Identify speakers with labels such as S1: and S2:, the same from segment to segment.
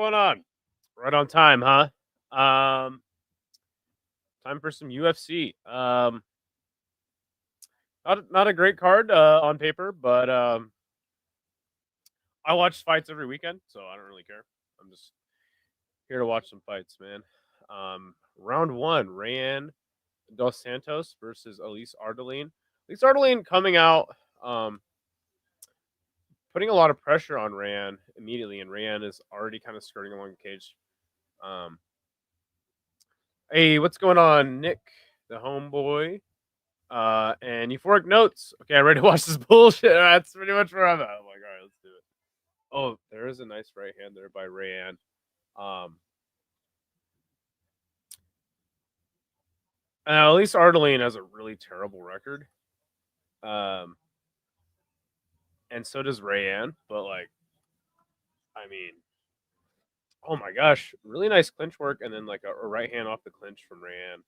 S1: going on? Right on time, huh? Time for some UFC. Not a great card on paper, but I watch fights every weekend, so I don't really care. I'm just here to watch some fights, man. Round one, Rayan Dos Santos versus Elise Ardeline. Elise Ardeline coming out, putting a lot of pressure on Rayan immediately, and Rayan is already kind of skirting along the cage. Hey, what's going on, Nick, the homeboy? And euphoric notes. Okay, I'm ready to watch this bullshit. That's pretty much where I'm at. I'm like, all right, let's do it. Oh, there is a nice right hand there by Rayan. At least Ardeline has a really terrible record. And so does Rayan. But like, I mean, oh my gosh, really nice clinch work, and then like a right hand off the clinch from Rayan.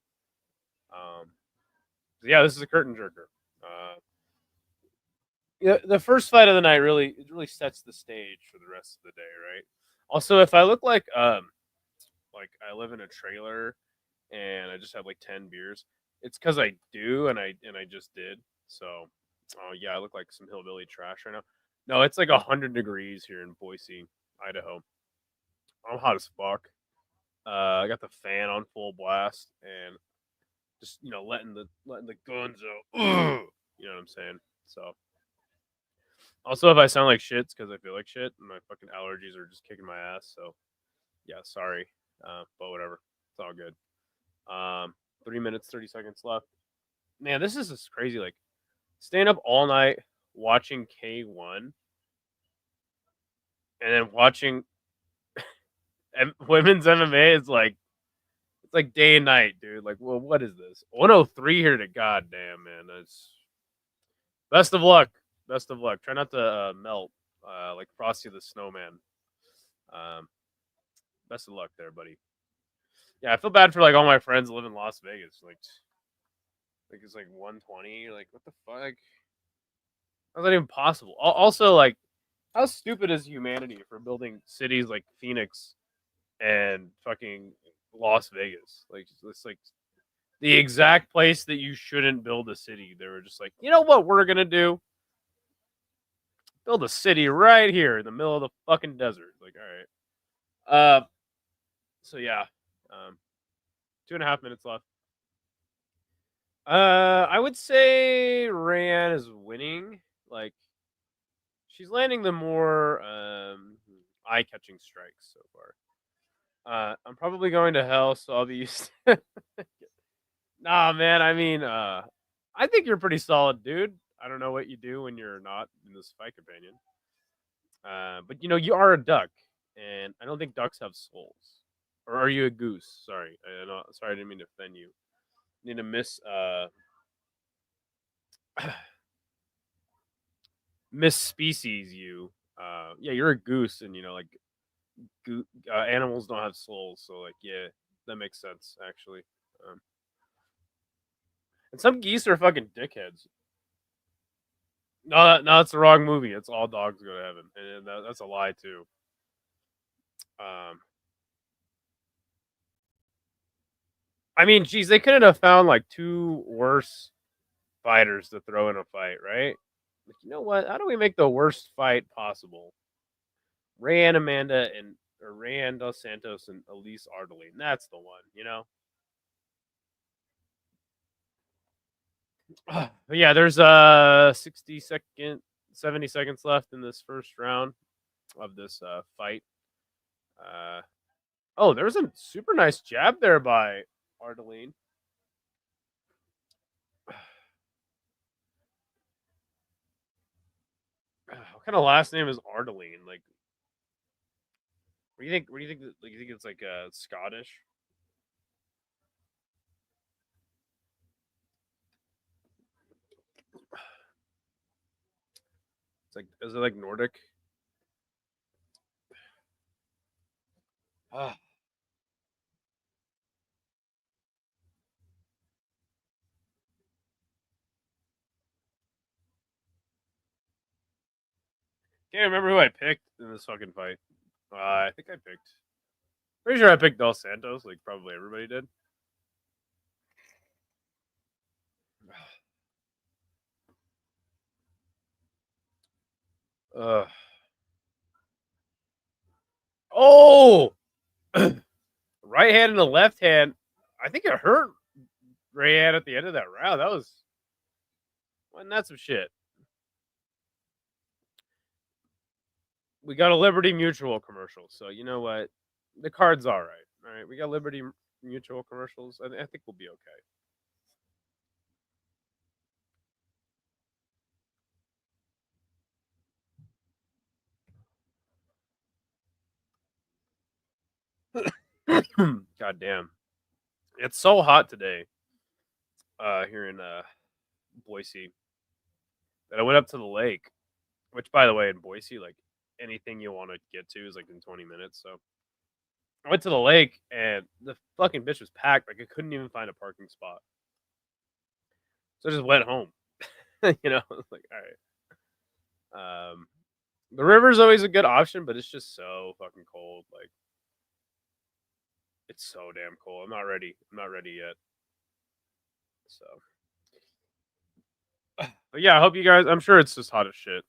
S1: Yeah, this is a curtain jerker. Yeah, the first fight of the night really sets the stage for the rest of the day, right? Also, if I look like I live in a trailer and I just have like 10 beers, it's because I do and I just did. So, oh yeah, I look like some hillbilly trash right now. No, it's like 100 degrees here in Boise, Idaho. I'm hot as fuck. I got the fan on full blast and just letting the guns out. You know what I'm saying? So. Also, if I sound like shit, it's because I feel like shit, and my fucking allergies are just kicking my ass. So, yeah, sorry, but whatever, it's all good. 3 minutes, 30 seconds left. Man, this is just crazy. Like, staying up all night watching K1, and then watching women's MMA is like it's like day and night, dude. Like, well, what is this? 103 here to goddamn, man. That's best of luck. Best of luck. Try not to melt like Frosty the Snowman. Best of luck there, buddy. Yeah, I feel bad for like all my friends live in Las Vegas. Like it's like 120. Like, what the fuck? How's that even possible? Also, like, how stupid is humanity for building cities like Phoenix and fucking Las Vegas? Like, it's like the exact place that you shouldn't build a city. They were just like, you know what we're gonna do? Build a city right here in the middle of the fucking desert. Like, all right. So yeah. 2.5 minutes left. I would say Rayan is winning. Like, she's landing the more eye-catching strikes so far. I'm probably going to hell, so I'll be used. Nah, man. I mean, I think you're pretty solid, dude. I don't know what you do when you're not in this fight companion. But you are a duck, and I don't think ducks have souls. Or are you a goose? Sorry, sorry, I didn't mean to offend you. Need to miss species you. Yeah, you're a goose, and like animals don't have souls, so like yeah, that makes sense actually. And some geese are fucking dickheads. No, that's the wrong movie. It's All Dogs Go to Heaven, and that's a lie too. I mean, geez, they couldn't have found like two worse fighters to throw in a fight, right? Like, you know what? How do we make the worst fight possible? Rayan Amanda or Rayan Dos Santos and Elise Ardeline. That's the one, But yeah, there's 70 seconds left in this first round of this fight. Oh, there's a super nice jab there by Ardeline. What kind of last name is Ardeline? Like, what do you think? What do you think? Like, you think it's like Scottish? It's like, is it like Nordic? Ah. Can't remember who I picked in this fucking fight. I think I picked Pretty sure I picked Dos Santos, like probably everybody did. Oh, right hand and the left hand. I think it hurt Rayan at the end of that round. Wasn't that some shit? We got a Liberty Mutual commercial, so you know what? The card's all right. All right, we got Liberty Mutual commercials. I think we'll be okay. God damn, it's so hot today. Here in Boise, that I went up to the lake. Which, by the way, in Boise, like anything you want to get to is like in 20 minutes. So I went to the lake and the fucking bitch was packed. Like I couldn't even find a parking spot. So I just went home. You know, like all right. The river's always a good option, but it's just so fucking cold. Like it's so damn cold. I'm not ready. I'm not ready yet. So, but yeah, I hope you guys. I'm sure it's just hot as shit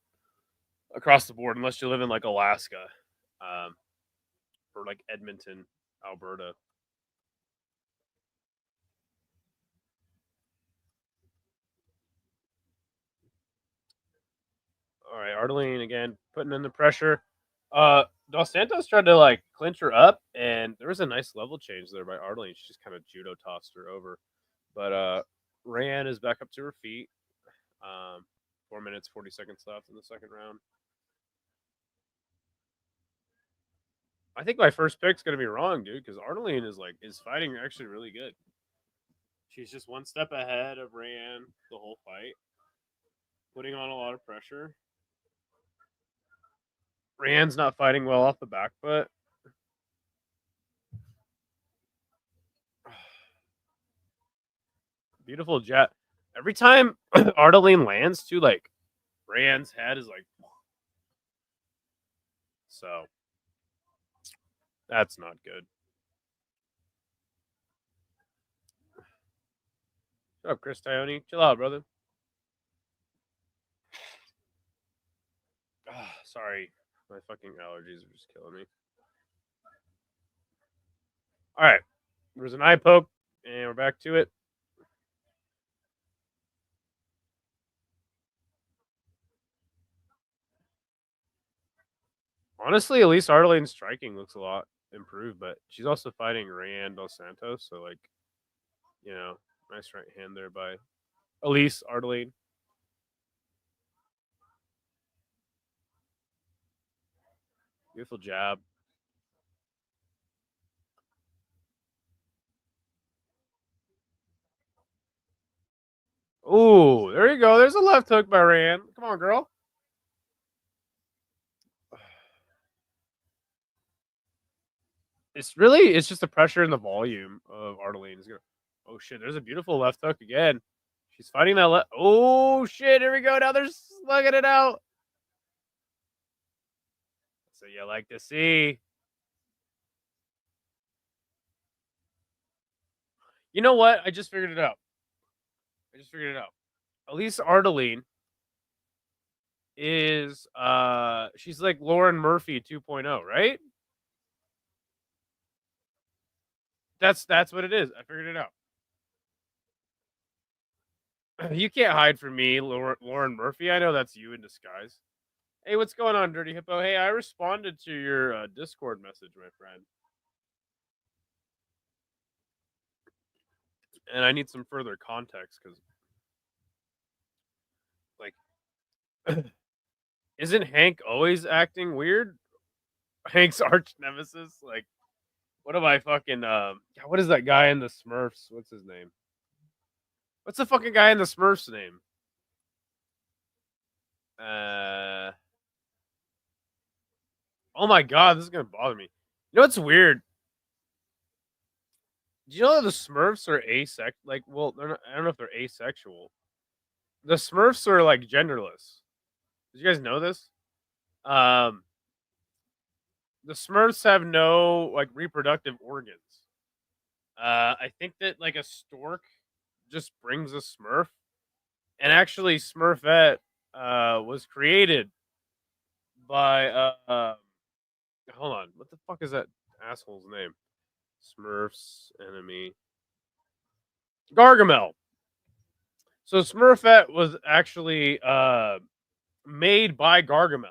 S1: across the board, unless you live in like Alaska, or like Edmonton, Alberta. All right, Ardeline again putting in the pressure. Dos Santos tried to like clinch her up, and there was a nice level change there by Ardeline. She just kind of judo tossed her over, but Rayan is back up to her feet. 4 minutes 40 seconds left in the second round. I think my first pick's gonna be wrong, dude, because Ardeline is fighting actually really good. She's just one step ahead of Rayan the whole fight, putting on a lot of pressure. Rayan's not fighting well off the back foot. Beautiful jet. Every time Ardeline lands, too, like Rayan's head is like, so that's not good. Shut up, Chris Tione. Chill out, brother. Sorry, my fucking allergies are just killing me. All right, there's an eye poke, and we're back to it. Honestly, at least Ardeline's striking looks a lot improved, but she's also fighting Rayan Dos Santos, so like, you know, nice right hand there by Elise Ardeline. Beautiful jab. Ooh, there you go. There's a left hook by Rayan. Come on, girl. It's just the pressure and the volume of Ardeline. Oh shit, there's a beautiful left hook again. She's fighting that left. Oh shit, here we go. Now they're slugging it out. So you like to see. You know what? I just figured it out. Elise Ardeline is she's like Lauren Murphy 2.0, right? That's what it is. I figured it out. You can't hide from me, Lauren Murphy. I know that's you in disguise. Hey, what's going on, Dirty Hippo? Hey, I responded to your Discord message, my friend. And I need some further context because, like, isn't Hank always acting weird? Hank's arch nemesis? Like, what am I fucking, what is that guy in the Smurfs? What's his name? What's the fucking guy in the Smurfs name? Oh my god, this is gonna bother me. You know what's weird? Do you know that the Smurfs are asexual? Like, well, they're not, I don't know if they're asexual. The Smurfs are like genderless. Did you guys know this? Um, the Smurfs have no like reproductive organs. I think that like a stork just brings a Smurf, and actually Smurfette was created by hold on, what the fuck is that asshole's name? Smurf's enemy, Gargamel. So Smurfette was actually made by Gargamel.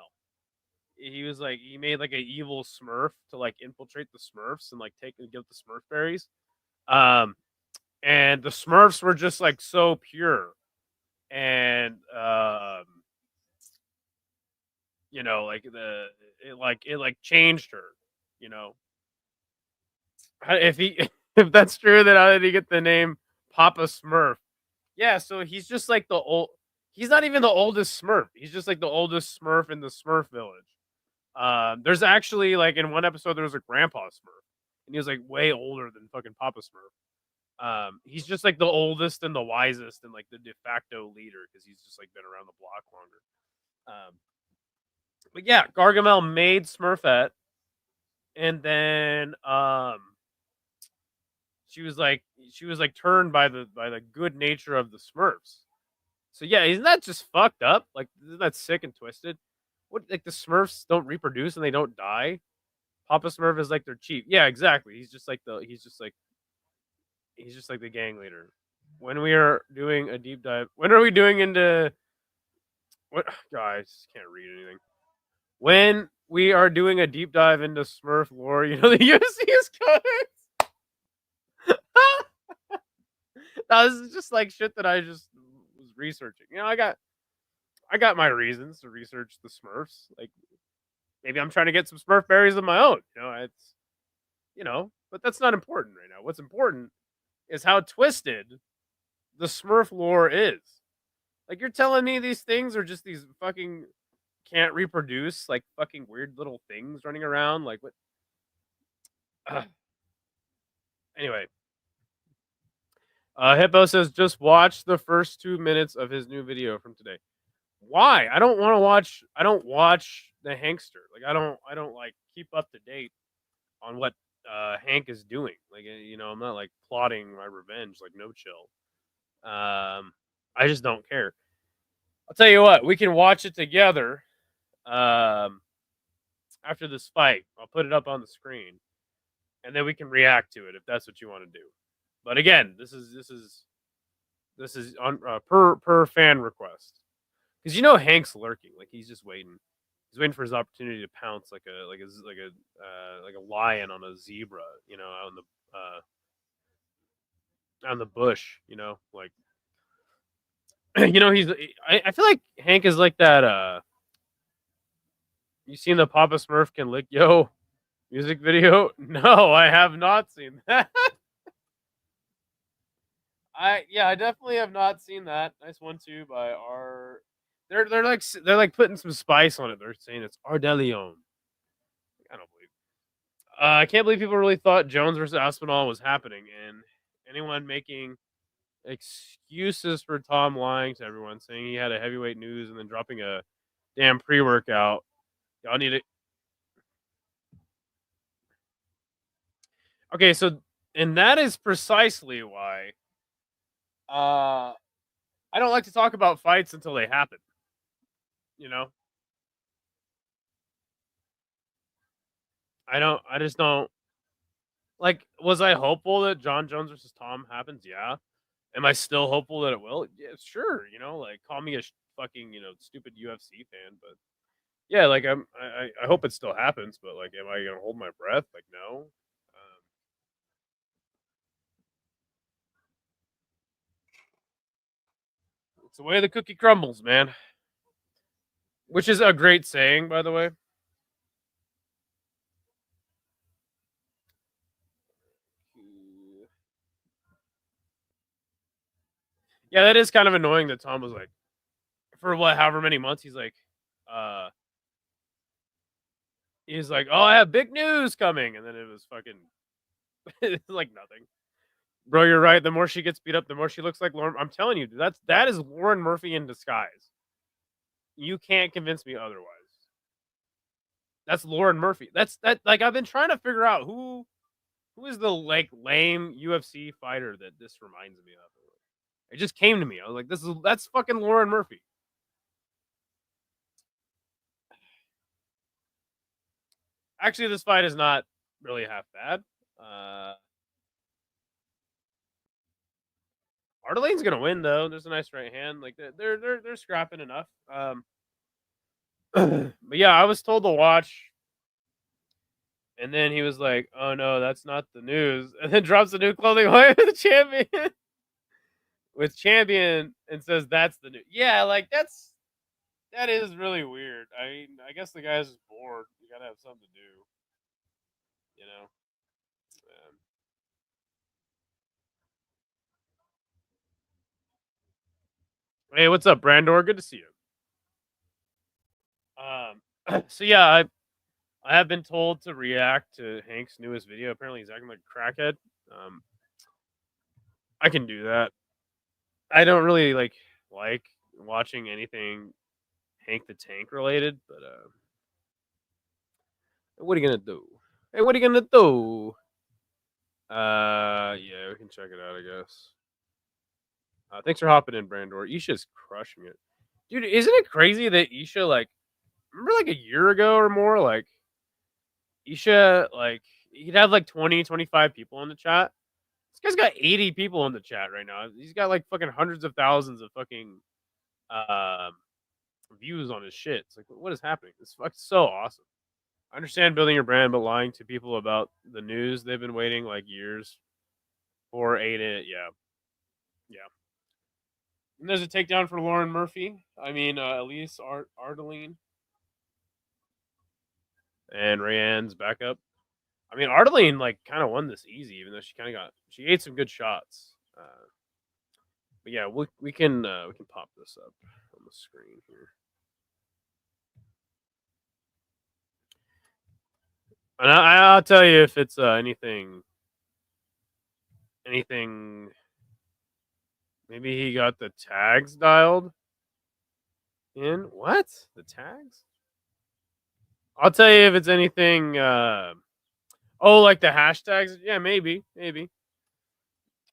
S1: He was like he made like an evil Smurf to like infiltrate the Smurfs and like take and give the Smurf berries. And the Smurfs were just like so pure, and you know, like it changed her, you know. If he if that's true, then how did he get the name Papa Smurf? Yeah, so he's just like the old. He's not even the oldest Smurf. He's just like the oldest Smurf in the Smurf village. There's actually like in one episode there was a Grandpa Smurf, and he was like way older than fucking Papa Smurf. He's just like the oldest and the wisest and like the de facto leader because he's just like been around the block longer. But yeah, Gargamel made Smurfette, and then she was like turned by the good nature of the Smurfs. So yeah, isn't that just fucked up? Like, isn't that sick and twisted? What, like the Smurfs don't reproduce and they don't die? Papa Smurf is like their chief. Yeah, exactly. He's just like the gang leader. When we are doing a deep dive, when are we doing into what? Guys, can't read anything. When we are doing a deep dive into Smurf lore, you know the UFC is coming. No, this is just like shit that I just was researching. You know, I got my reasons to research the Smurfs. Like maybe I'm trying to get some Smurf berries of my own. You know, it's but that's not important right now. What's important is how twisted the Smurf lore is. Like you're telling me these things are just these fucking can't reproduce like fucking weird little things running around like what? Anyway, Hippo says just watch the first 2 minutes of his new video from today. Why? I don't want to watch. I don't watch the Hankster. Like I don't like keep up to date on what Hank is doing. Like I'm not like plotting my revenge. Like no chill. I just don't care. I'll tell you what. We can watch it together. After this fight, I'll put it up on the screen, and then we can react to it if that's what you want to do. But again, this is on per fan request because Hank's lurking, like he's just waiting. He's waiting for his opportunity to pounce like a lion on a zebra, on the bush, like he's. I feel like Hank is like that. You seen the Papa Smurf Can Lick Yo music video? No, I have not seen that. I definitely have not seen that. Nice one too by our. They're like putting some spice on it. They're saying it's Ardeleon. I don't believe. I can't believe people really thought Jones versus Aspinall was happening, and anyone making excuses for Tom lying to everyone, saying he had a heavyweight news and then dropping a damn pre-workout. Y'all need it. Okay, so and that is precisely why I don't like to talk about fights until they happen. I just don't like. Was I hopeful that John Jones versus Tom happens? Yeah. Am I still hopeful that it will? Yeah, sure. Like call me a fucking stupid UFC fan, but yeah, like I hope it still happens. But like, am I gonna hold my breath? Like, no. It's the way the cookie crumbles, man. Which is a great saying, by the way. Yeah, that is kind of annoying that Tom was like, for however many months, he's like, oh, I have big news coming, and then it was fucking, it's like nothing. Bro, you're right. The more she gets beat up, the more she looks like Lauren. I'm telling you, that is Lauren Murphy in disguise. You can't convince me otherwise. That's Lauren Murphy. That's that. Like I've been trying to figure out who is the like lame UFC fighter that this reminds me of. It just came to me. I was like, that's fucking Lauren Murphy. Actually, this fight is not really half bad. Ardelayne's gonna win though. There's a nice right hand. Like they're scrapping enough. But yeah, I was told to watch, and then he was like, "Oh no, that's not the news," and then drops a new clothing line with the champion, and says that's the news. Yeah, like that is really weird. I mean, I guess the guy's just bored. You gotta have something to do, you know. Hey, what's up, Brandor? Good to see you. So yeah, I have been told to react to Hank's newest video. Apparently, he's acting like a crackhead. I can do that. I don't really like watching anything Hank the Tank related, but what are you gonna do? Hey, what are you gonna do? Yeah, we can check it out, I guess. Thanks for hopping in, Brandor. Isha's crushing it, dude. Isn't it crazy that Isha remember like a year ago or more, Isha he'd have 20, 25 people in the chat. This guy's got 80 people in the chat right now. He's got fucking hundreds of thousands of fucking views on his shit. It's like, what is happening? It's fucking so awesome. I understand building your brand, but lying to people about the news they've been waiting years for ain't it. Yeah. And there's a takedown for Lauren Murphy. I mean, Elise Ardeline. And Rayanne's back up. I mean, Ardeline kind of won this easy, even though she ate some good shots. But yeah, we can pop this up on the screen here. And I'll tell you if it's anything. Maybe he got the tags dialed in. What? The tags? I'll tell you if it's anything. The hashtags. Yeah, maybe.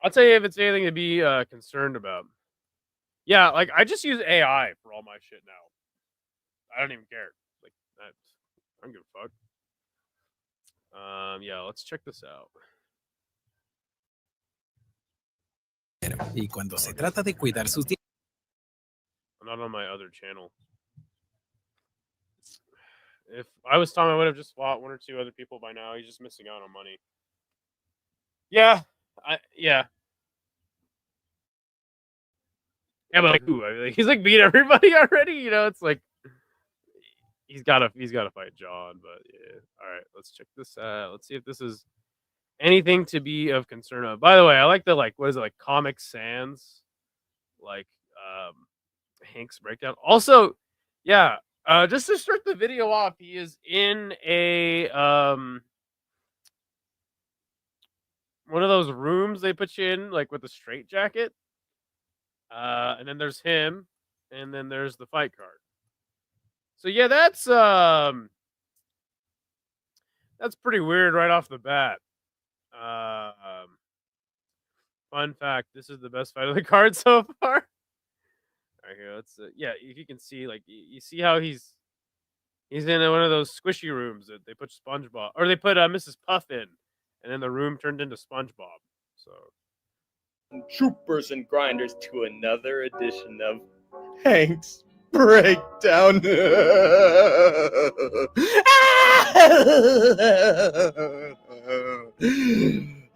S1: I'll tell you if it's anything to be concerned about. Yeah, I just use AI for all my shit now. I don't even care. I don't give a fuck. Yeah, let's check this out.
S2: Y cuando se trata de cuidar sus dientes.
S1: I'm not on my other channel. If I was Tom, I would have just fought one or two other people by now. He's just missing out on money. Yeah, yeah, but he's beat everybody already. You know, it's he's got to fight John. But yeah, all right, let's check this out. Let's see if this is anything to be of concern of. By the way, I like the what is it, Comic Sans, Hank's breakdown. Also, yeah, just to start the video off, he is in a one of those rooms they put you in with a straight jacket. And then there's him, and then there's the fight card. So yeah, that's pretty weird right off the bat. Fun fact: this is the best fight of the card so far. All right, here, let's yeah. If you can see, you see how he's in one of those squishy rooms that they put SpongeBob, or they put Mrs. Puff in, and then the room turned into SpongeBob. So.
S3: Troopers and grinders to another edition of Hank's Breakdown.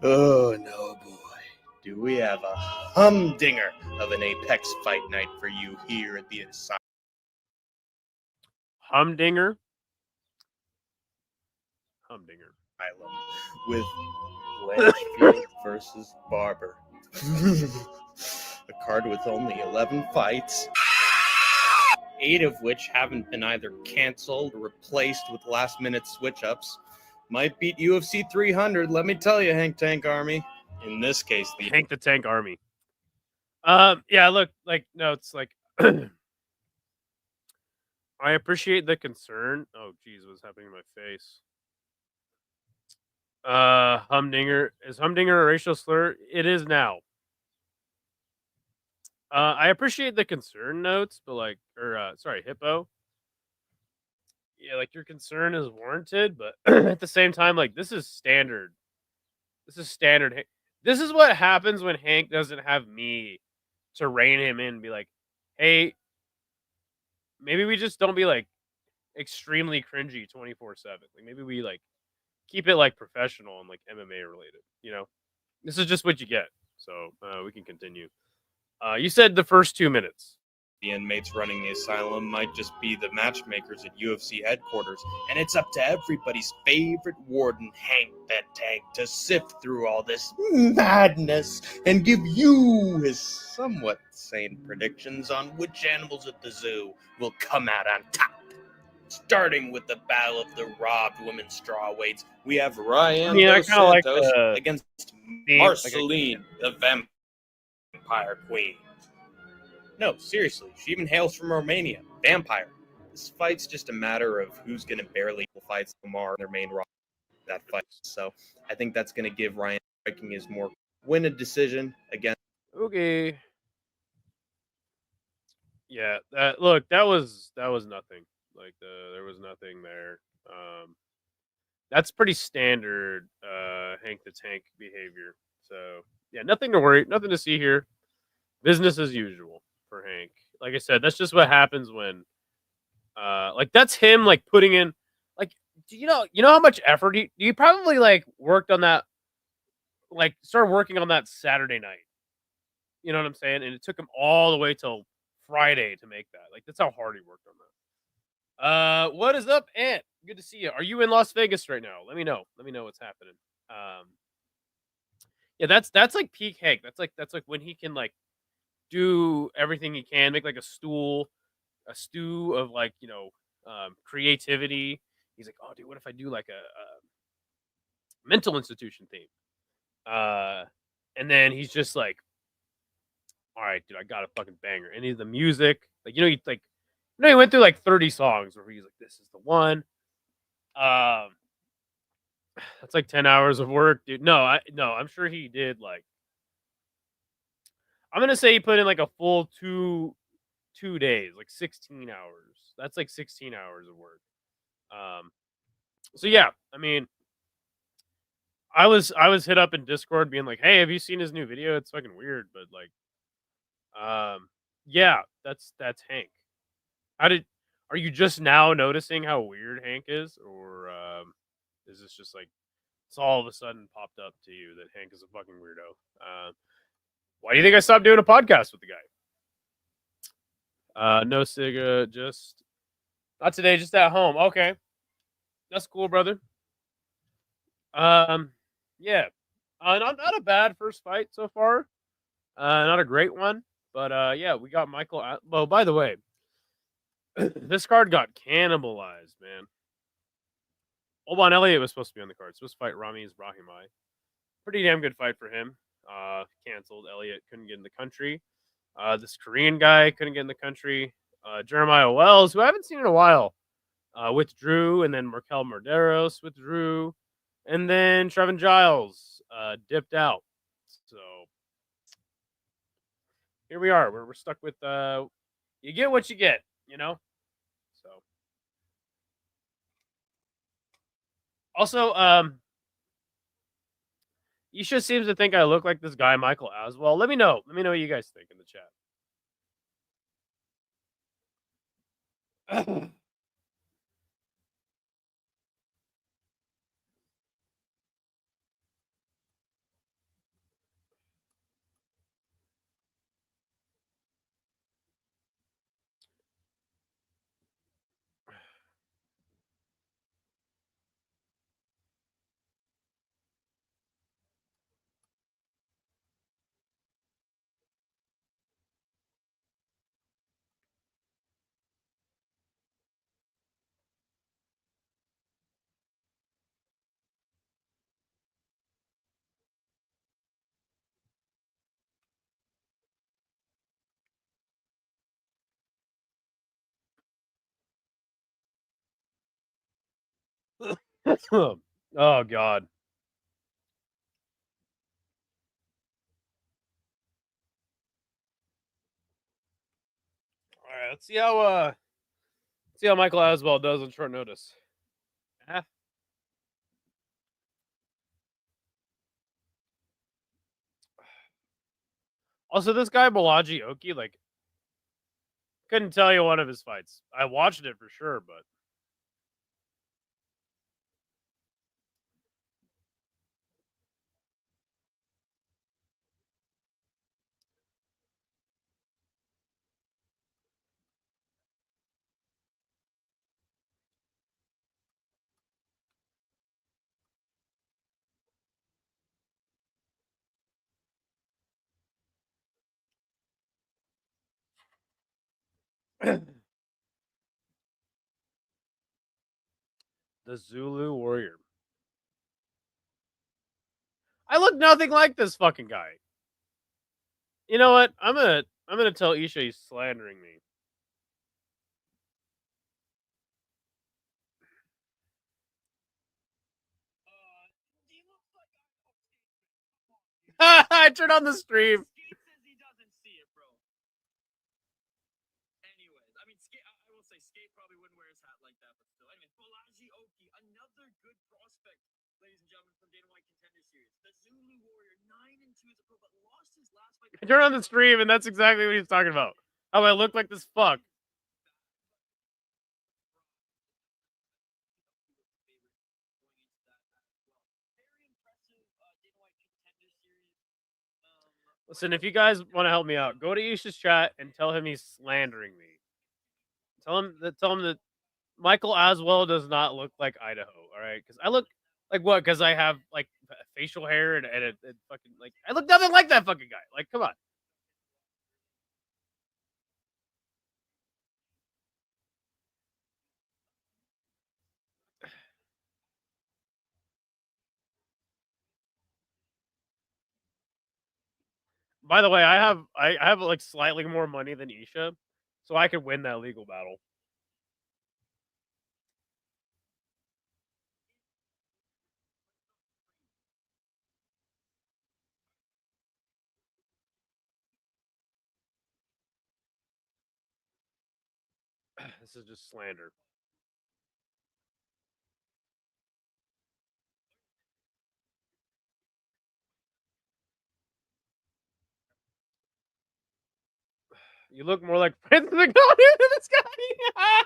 S3: Oh no, boy. Do we have a humdinger of an Apex fight night for you here at the Asylum.
S1: Humdinger
S3: With Blanchfield versus Barber. A card with only 11 fights, 8 of which haven't been either canceled or replaced with last-minute switch-ups. Might beat UFC 300, let me tell you, Hank Tank Army. In this case, the
S1: Hank the Tank Army. Yeah, look, no, it's I appreciate the concern. Oh, geez, what's happening to my face? Humdinger. Is Humdinger a racial slur? It is now. I appreciate the concern notes, but like, sorry, Hippo. Yeah, like your concern is warranted, but at the same time, like this is standard. This is standard. This is what happens when Hank doesn't have me to rein him in and be like, hey, maybe we just don't be like extremely cringy 24/7. Like maybe we like keep it like professional and like MMA related. You know, this is just what you get. So we can continue. You said the first 2 minutes.
S3: The inmates running the asylum might just be the matchmakers at UFC headquarters, and it's up to everybody's favorite warden, Hank the Tank, to sift through all this madness and give you his somewhat sane predictions on which animals at the zoo will come out on top. Starting with the battle of the robbed women's strawweights, we have Ryan
S1: I
S3: Dos
S1: kind of like
S3: Santos
S1: the
S3: against
S1: theme,
S3: Marceline, the vampire queen. No, seriously, she even hails from Romania. Vampire. This fight's just a matter of who's going to barely fight Lamar in their main roster that fight. So I think that's going to give Ryan striking his more win a decision against.
S1: Okay. Yeah, that was nothing. Like there was nothing there. That's pretty standard Hank the Tank behavior. So yeah, nothing to worry, nothing to see here. Business as usual for Hank. Like I said, that's just what happens when like that's him like putting in like you know how much effort he probably like worked on that, like started working on that Saturday night. You know what I'm saying? And it took him all the way till Friday to make that. Like that's how hard he worked on that. What is up, Ant? Good to see you. Are you in Las Vegas right now? Let me know. Let me know what's happening. Yeah, that's like peak Hank. That's like when he can like do everything he can, make like a stew of like creativity. He's like, oh, dude, what if I do like a mental institution theme? And then he's just like, all right, dude, I got a fucking banger. And the music, like he went through like 30 songs where he's like, this is the one. That's like 10 hours of work, dude. No, I'm sure he did like. I'm gonna say he put in like a full 2 days, like 16 hours. That's like 16 hours of work. So yeah, I mean, I was hit up in Discord being like, hey, have you seen his new video? It's fucking weird, but like, yeah, that's Hank. Are you just now noticing how weird Hank is, or is this just like it's all of a sudden popped up to you that Hank is a fucking weirdo? Why do you think I stopped doing a podcast with the guy? No Siga, just not today, just at home. Okay, that's cool, brother. Yeah, not a bad first fight so far. Not a great one, but yeah, we got Michael. Well, by the way, this card got cannibalized, man. Oban Elliott was supposed to be on the card. Supposed to fight Ramiz Brahimaj. Pretty damn good fight for him. Canceled. Elliott couldn't get in the country. This Korean guy couldn't get in the country. Jeremiah Wells, who I haven't seen in a while, withdrew, and then Markel Marderos withdrew, and then Trevin Giles dipped out. So here we are. We're stuck with you get what you get, you know. So also, Isha seems to think I look like this guy Michael Aswell. Let me know. Let me know what you guys think in the chat. Oh God. All right, let's see how Michael Aswell does on short notice. Ah. Also, this guy Balaji Oki, like, couldn't tell you one of his fights. I watched it for sure, but the Zulu Warrior. I look nothing like this fucking guy. You know what? I'm gonna tell Isha he's slandering me. I turned on the stream.
S4: Skate says he doesn't see it, bro. Anyways, I mean, Skate, I will say Skate probably wouldn't wear his hat like that, but still. Anyways, Balaji Oki, another good prospect, ladies and gentlemen, from Dana White Contender Series. The Zulu Warrior, 9-2 as a pro, but lost his last fight.
S1: I turned on the stream, and that's exactly what he's talking about. How I look like this fuck. Listen, if you guys want to help me out, go to Isha's chat and tell him he's slandering me. Tell him that Michael Aswell does not look like Idaho. All right, because I look like what? Because I have like facial hair and fucking like I look nothing like that fucking guy. Like, come on. By the way, I have like slightly more money than Isha, so I could win that legal battle. This is just slander. You look more like Prince of the God than this guy.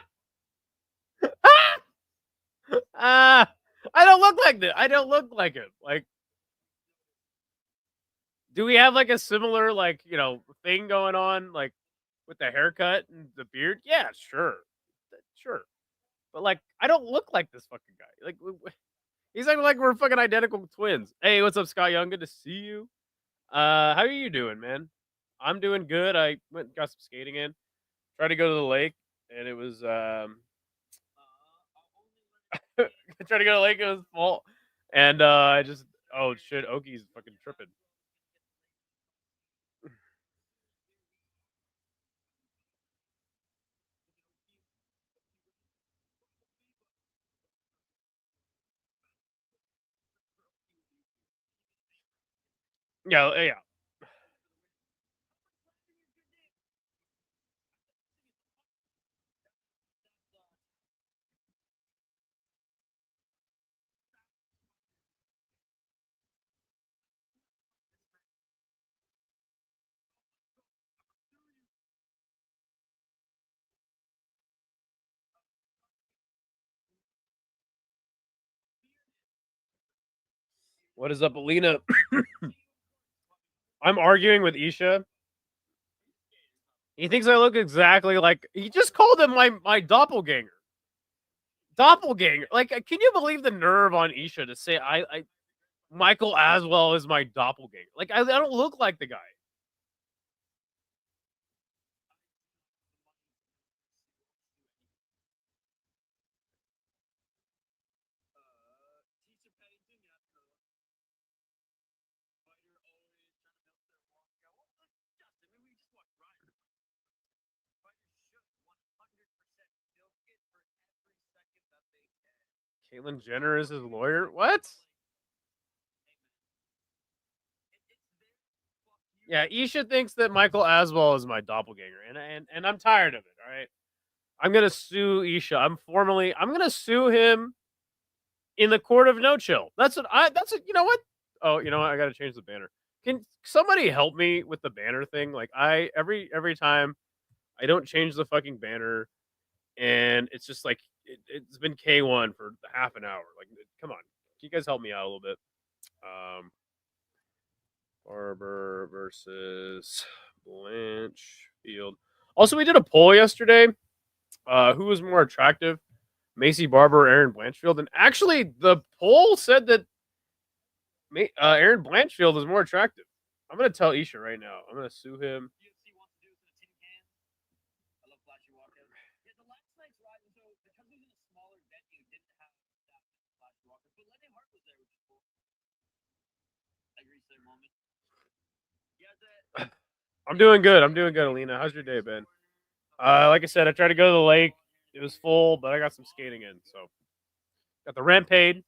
S1: I don't look like this. I don't look like him. Like, do we have like a similar like thing going on like with the haircut and the beard? Yeah, sure, sure. But like, I don't look like this fucking guy. Like, he's acting like we're fucking identical twins. Hey, what's up, Scott Young? Good to see you. How are you doing, man? I'm doing good. I went and got some skating in. Tried to go to the lake, and it was I tried to go to the lake. It was full, and I just oh shit, Oki's fucking tripping. Yeah. What is up, Alina? I'm arguing with Isha. He thinks I look exactly like. He just called him my doppelganger. Doppelganger. Like, can you believe the nerve on Isha to say I Michael Aswell is my doppelganger? Like, I don't look like the guy. Caitlyn Jenner is his lawyer. What? Yeah, Isha thinks that Michael Aswell is my doppelganger, and I'm tired of it. All right, I'm gonna sue Isha. I'm gonna sue him in the court of no chill. That's what I. That's what, you know what? Oh, you know what? I gotta change the banner. Can somebody help me with the banner thing? Like every time I don't change the fucking banner, and it's just like it's been K1 for half an hour. Like, come on, can you guys help me out a little bit? Barber versus Blanchfield. Also, we did a poll yesterday. Who was more attractive, Maycee Barber or Erin Blanchfield? And actually, the poll said that Erin Blanchfield is more attractive. I'm gonna tell Isha right now. I'm gonna sue him.
S4: UFC wants to do this in a tin can. I love flashy walker. Yeah, the last night's ride was because it was in a smaller venue, didn't have that flashy walker. But Lenny Hart was there, which is cool. Like Reese there moment. Yeah,
S1: I'm doing good. Alina. How's your day been? Like I said, I tried to go to the lake. It was full, but I got some skating in, so got the rent paid.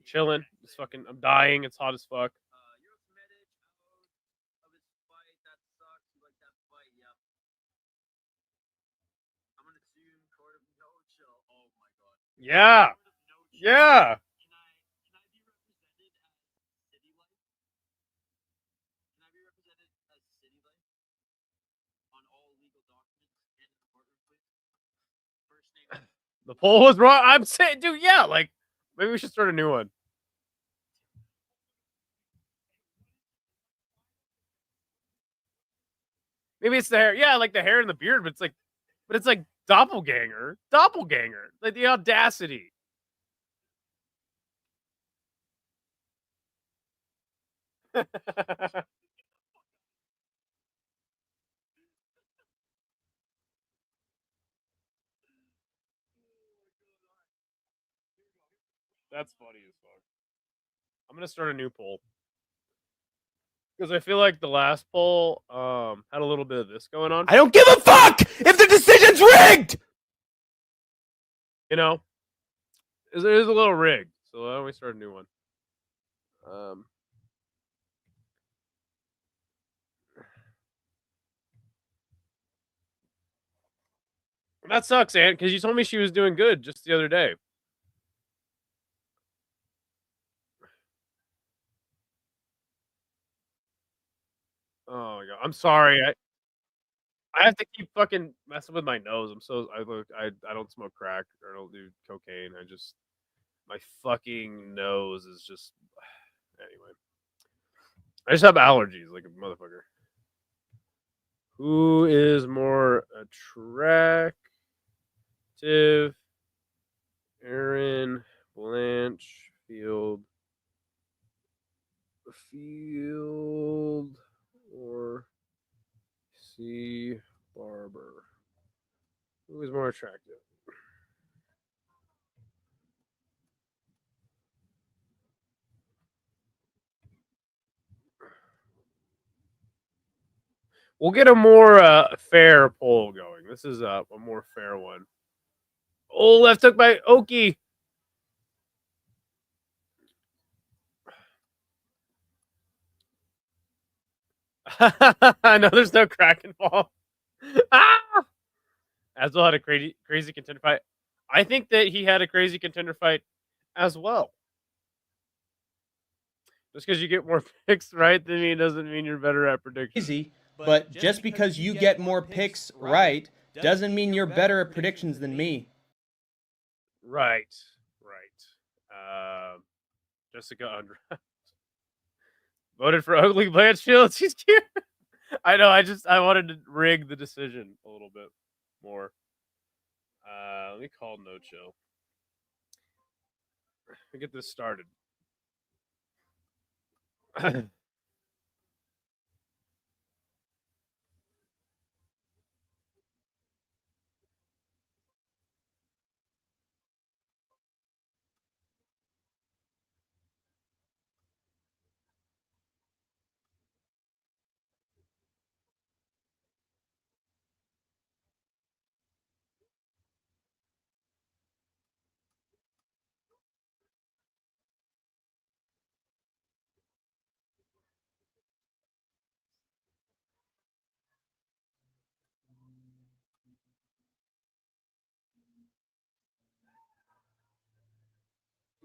S1: Chilling. Just fucking. I'm dying. It's hot as fuck. Yeah. Yeah. The poll was wrong. I'm saying, dude, yeah, like maybe we should start a new one. Maybe it's the hair. Yeah, like the hair and the beard, but it's like doppelganger. Doppelganger. Like the audacity. That's funny as fuck. I'm gonna start a new poll. Because I feel like the last poll had a little bit of this going on.
S5: I don't give a fuck if the decision's rigged!
S1: You know? It is a little rigged. So why don't we start a new one? That sucks, Aunt, because you told me she was doing good just the other day. Oh my god. I'm sorry. I have to keep fucking messing with my nose. I don't smoke crack or I don't do cocaine. My fucking nose is just anyway. I just have allergies like a motherfucker. Who is more attractive? Erin Blanchfield or C Barber? Who is more attractive? We'll get a more fair poll going. This is a more fair one. Oh, left hook by Oki. I know there's no crack involved. As well had a crazy contender fight. I think that he had a crazy contender fight as well. Just because you get more picks right than me doesn't mean you're better at predictions.
S5: Easy, but just because you get more picks right doesn't mean you're better at predictions than me.
S1: Right. Jessica Andrade voted for Ugly Blanchfield. She's cute. I know. I wanted to rig the decision a little bit more. Let me call No Chill. Let me get this started.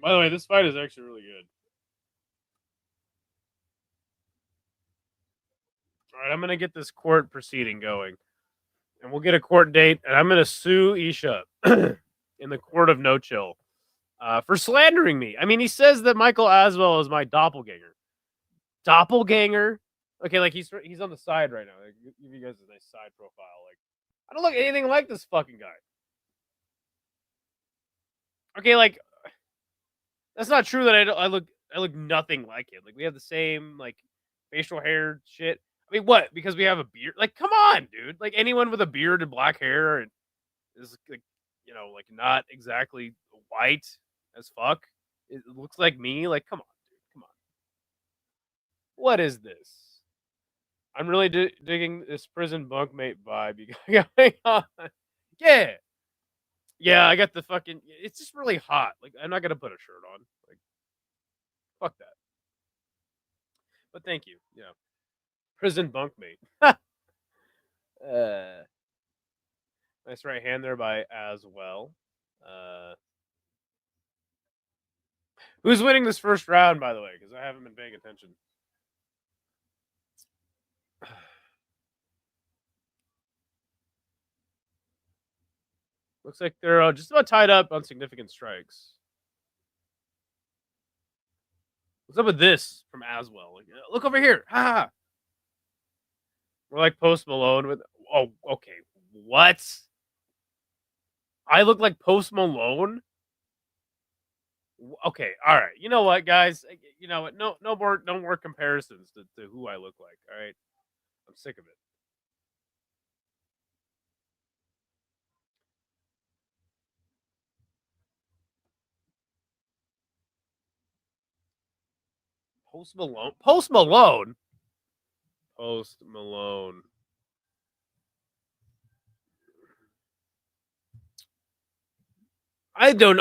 S1: By the way, this fight is actually really good. All right, I'm gonna get this court proceeding going, and we'll get a court date, and I'm gonna sue Isha in the court of no chill for slandering me. I mean, he says that Michael Aswell is my doppelganger. Doppelganger? Okay, like he's on the side right now. Like, give you guys a nice side profile. Like, I don't look anything like this fucking guy. Okay, like that's not true that I look nothing like him. Like we have the same like facial hair shit. I mean, what? Because we have a beard? Like, come on, dude. Like anyone with a beard and black hair and is like, like not exactly white as fuck. It looks like me. Like, come on, dude. Come on. What is this? I'm really digging this prison bunkmate vibe you got going on. Yeah. Yeah, I got the fucking. It's just really hot. Like, I'm not gonna put a shirt on. Like, fuck that. But thank you. Yeah, prison bunkmate. Nice right hand there by as well. Who's winning this first round, by the way? Because I haven't been paying attention. Looks like they're just about tied up on significant strikes. What's up with this from Aswell? Like, look over here. Ha! We're like Post Malone with. Oh, okay. What? I look like Post Malone? Okay, all right. You know what, guys? You know what? No more comparisons to who I look like. All right, I'm sick of it. Post Malone. Post Malone. Post Malone. I do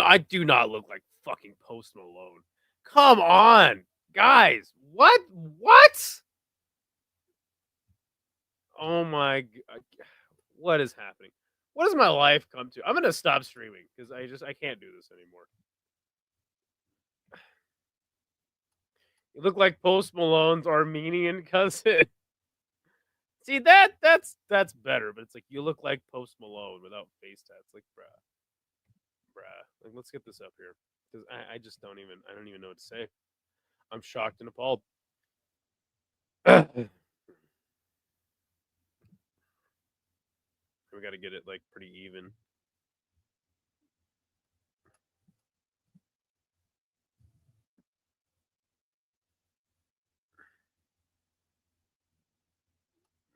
S1: not look like fucking Post Malone. Come on, guys. What? What? Oh my god. What is happening? What does my life come to? I'm gonna stop streaming because I can't do this anymore. You look like Post Malone's Armenian cousin. See that's better, but it's like you look like Post Malone without face tats. Like bruh. Like let's get this up here because I just don't even know what to say. I'm shocked and appalled. We got to get it like pretty even.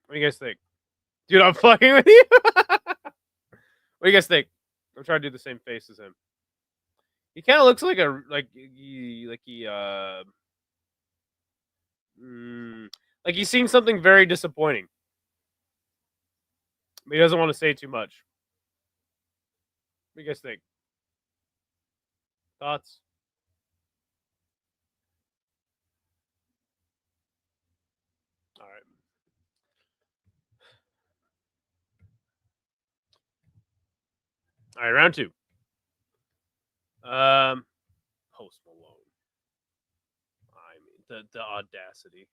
S1: What do you guys think? Dude, I'm fucking with you. What do you guys think? I'm trying to do the same face as him. He kind of looks like like he's seeing something very disappointing. But he doesn't want to say too much. What do you guys think? Thoughts? All right. All right, round 2. Post Malone. I mean, the audacity.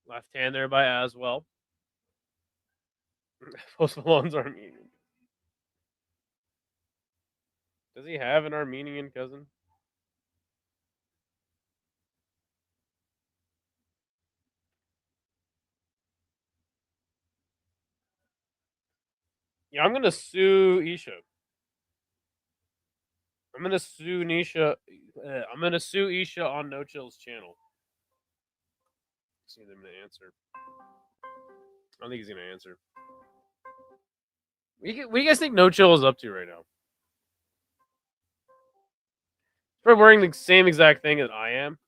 S1: Left hand there by Aswell. Post Malone's Armenian. Does he have an Armenian cousin? Yeah, I'm gonna sue Isha. I'm gonna sue Nisha. I'm gonna sue Isha on No Chill's channel. See them to answer. I don't think he's gonna answer. What do you guys think No Chill is up to right now? He's probably wearing the same exact thing as I am.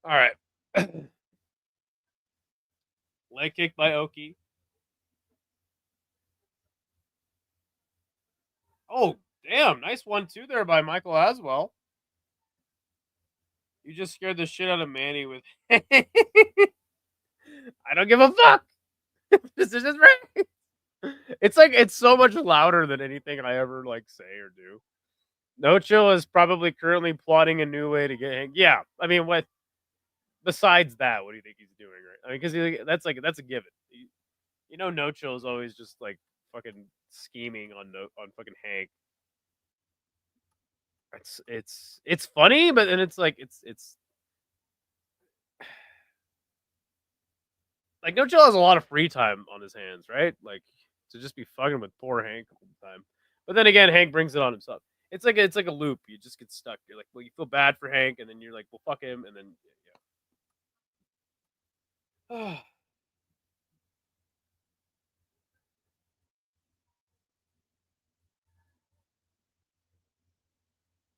S1: All right. Leg kick by Oki. Oh, damn. Nice 1-2 there by Michael Aswell. You just scared the shit out of Manny with. I don't give a fuck. This is just right. It's like it's so much louder than anything I ever like say or do. No Chill is probably currently plotting a new way to get Hank. Yeah, I mean, what besides that, what do you think he's doing, right? I mean, because that's a given. You know, No Chill is always just like fucking scheming on fucking Hank. It's funny, but then it's like it's like No Chill has a lot of free time on his hands, right? Like to just be fucking with poor Hank all the time. But then again, Hank brings it on himself. It's like a loop. You just get stuck. You're like, well, you feel bad for Hank, and then you're like, well, fuck him, and then yeah.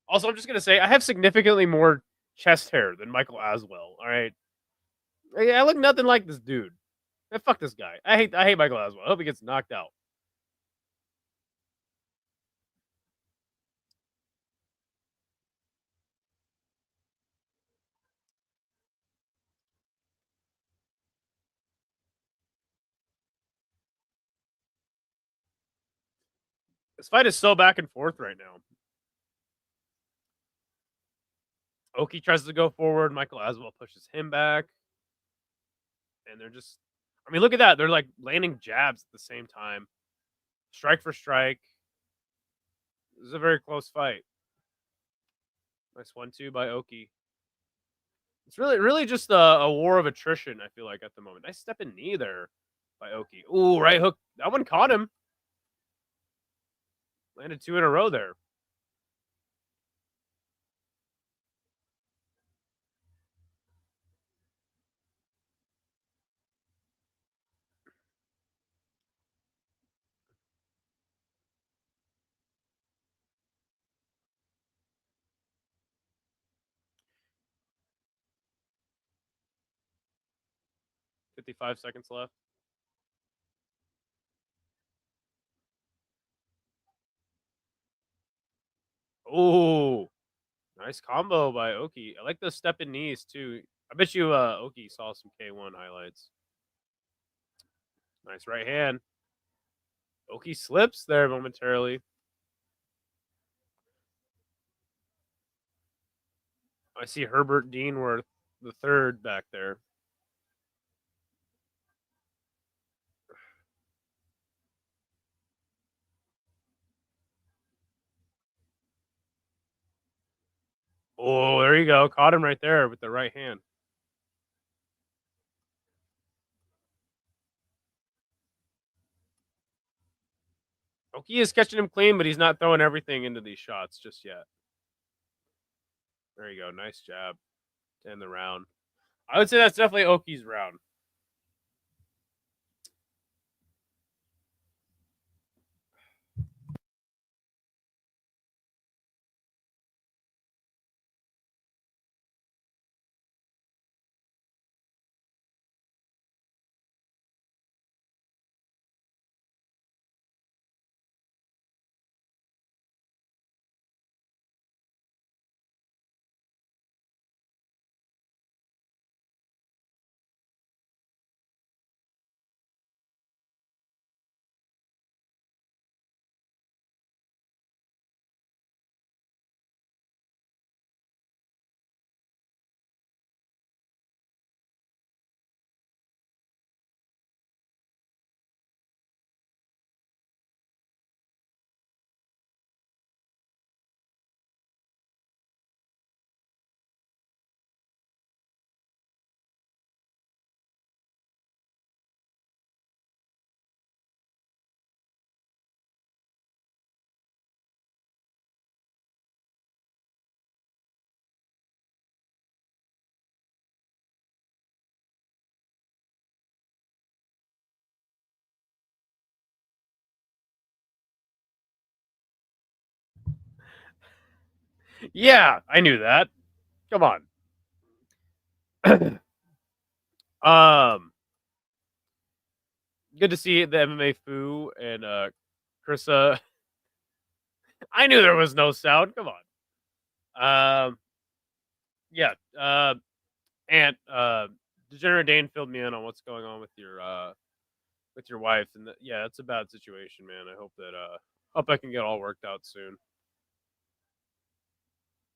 S1: Also, I'm just gonna say I have significantly more chest hair than Michael Aswell. All right, I look nothing like this dude. Man, fuck this guy. I hate Michael Aswell. I hope he gets knocked out. This fight is so back and forth right now. Oki tries to go forward. Michael Aswell pushes him back. And they're just, I mean, look at that. They're like landing jabs at the same time. Strike for strike. This is a very close fight. Nice 1-2 by Oki. It's really just a war of attrition, I feel like, at the moment. Nice step in knee there by Oki. Ooh, right hook. That one caught him. Landed 2 in a row there. $55 seconds left. Oh, nice combo by Oki. I like those step in knees too. I bet you Oki saw some K1 highlights. Nice right hand. Oki slips there momentarily. I see Herbert Deanworth the third back there. Oh, there you go. Caught him right there with the right hand. Oki is catching him clean, but he's not throwing everything into these shots just yet. There you go. Nice jab to end the round. I would say that's definitely Oki's round. Yeah, I knew that. Come on. Good to see the MMA Foo and Krissa I knew there was no sound. Come on. Yeah. And Degenerate Dane filled me in on what's going on with your wife, and yeah, it's a bad situation, man. I hope that hope I can get all worked out soon.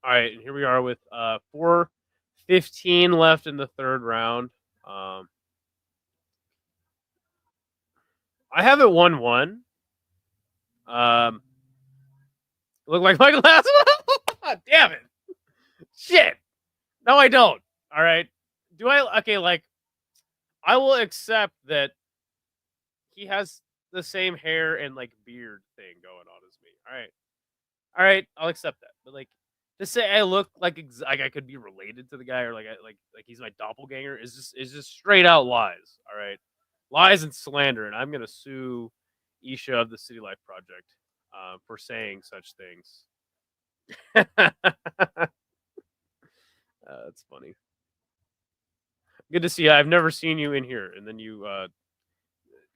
S1: All right, and here we are with 4:15 left in the third round. I have it 1-1. Look like Michael Aswell. Damn it. Shit. No, I don't. All right. Do I? Okay, like, I will accept that he has the same hair and like beard thing going on as me. All right, I'll accept that. But like, to say I look like I could be related to the guy, or like he's my doppelganger is just straight out lies. All right, lies and slander, and I'm gonna sue Isha of the City Life Project for saying such things. That's funny. Good to see you. I've never seen you in here, and then you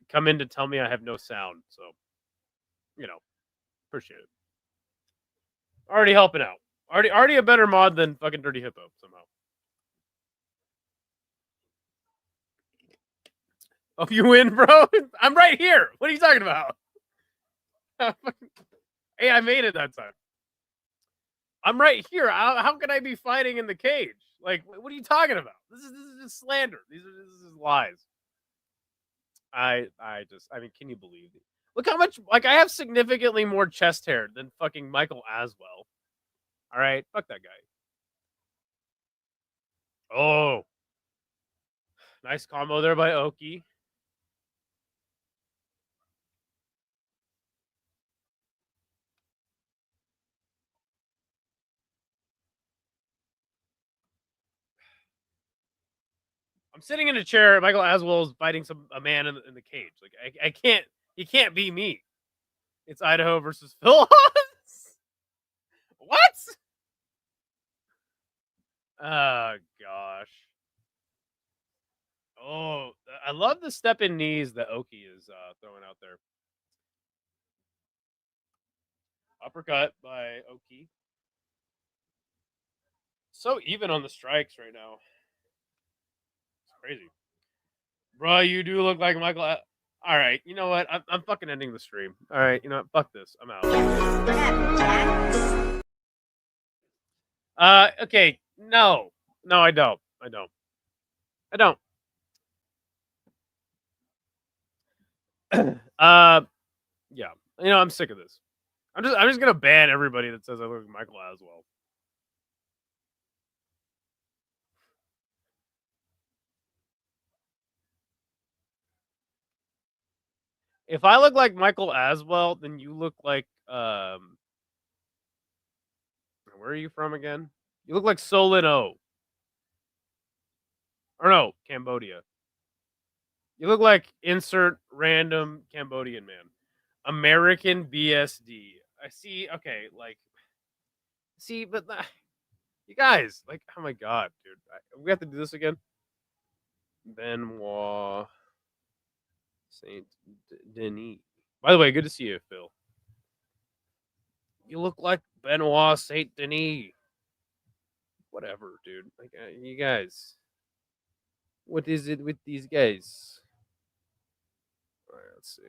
S1: come in to tell me I have no sound. So, appreciate it. Already helping out. Already a better mod than fucking Dirty Hippo somehow. Oh, you win, bro? I'm right here. What are you talking about? Hey, I made it that time. I'm right here. How can I be fighting in the cage? Like, what are you talking about? This is just slander. This is lies. I mean, can you believe it? Look how much, like, I have significantly more chest hair than fucking Michael Aswell. All right, fuck that guy. Oh, nice combo there by Oki. I'm sitting in a chair. Michael Aswell is fighting a man in the cage. Like, I can't. He can't be me. It's Idaho versus Phil. What? Oh gosh. Oh, I love the step in knees that Oki is throwing out there. Uppercut by Oki. So even on the strikes right now. It's crazy. Bro, you do look like Michael. All right, you know what? I'm fucking ending the stream. All right, you know what? Fuck this. I'm out. Okay. No, I don't. Yeah. I'm sick of this. I'm just gonna ban everybody that says I look like Michael Aswell. If I look like Michael Aswell, then you look like where are you from again? You look like Solin O. Or no, Cambodia. You look like insert random Cambodian man. American BSD. I see. Okay, like, see, but you guys, like, oh my god, dude, we have to do this again. Benoit Saint Denis. By the way, good to see you, Phil. You look like Benoit Saint Denis. Whatever, dude. Like, you guys. What is it with these guys? All right, let's see.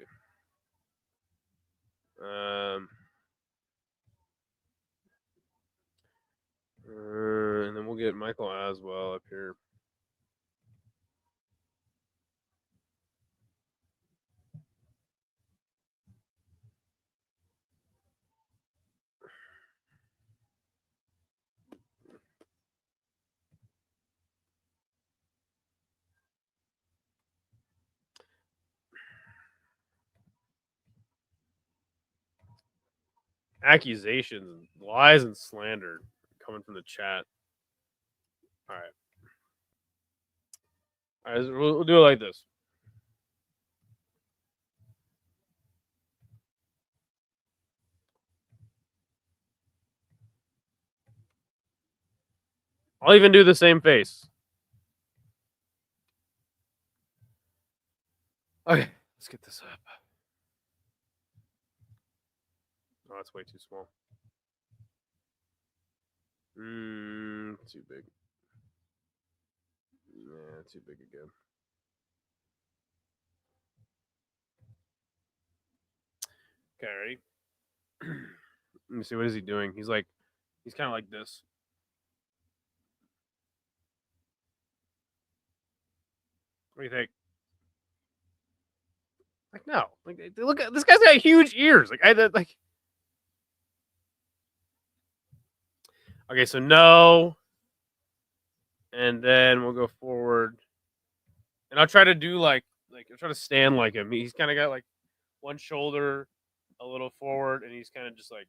S1: And then we'll get Michael Aswell up here. Accusations, lies, and slander coming from the chat. All right. All right, we'll do it like this. I'll even do the same face. Okay, let's get this up. Oh, that's way too small. Too big. Yeah, too big again. Okay, ready? Let me see. What is he doing? He's kind of like this. What do you think? Like, no. Like, look at this guy's got huge ears. Like. Okay, so no. And then we'll go forward. And I'll try to do I'll try to stand like him. He's kind of got like one shoulder a little forward, and he's kind of just like.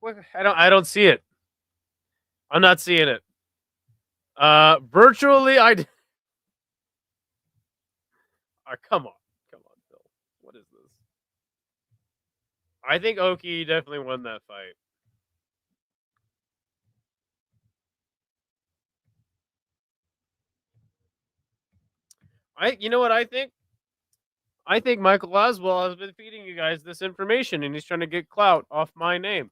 S1: What? I don't see it. I'm not seeing it. Virtually, come on, Phil. What is this? I think Oki definitely won that fight. You know what I think? I think Michael Laswell has been feeding you guys this information, and he's trying to get clout off my name.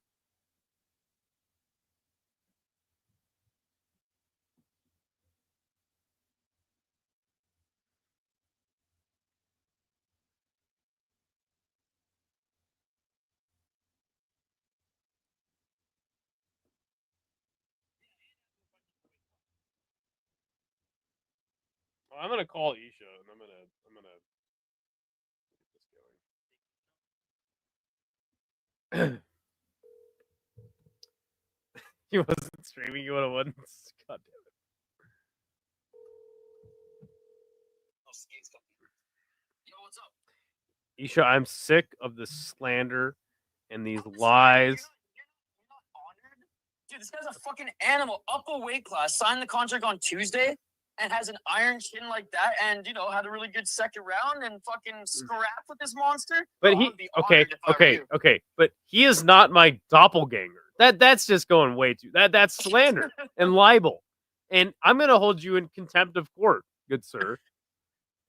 S1: Well, I'm gonna call Isha, and I'm gonna get this going. He wasn't streaming. You would have won. God damn it.
S4: Yo, what's up?
S1: Isha, I'm sick of the slander and these lies.
S4: You're not honored? Dude, this guy's a fucking animal. Up a weight class, signed the contract on Tuesday, and has an iron chin like that, and had a really good second round, and fucking scrapped with this monster.
S1: But okay. But he is not my doppelganger. That's just going way too. That's slander and libel, and I'm gonna hold you in contempt of court, good sir.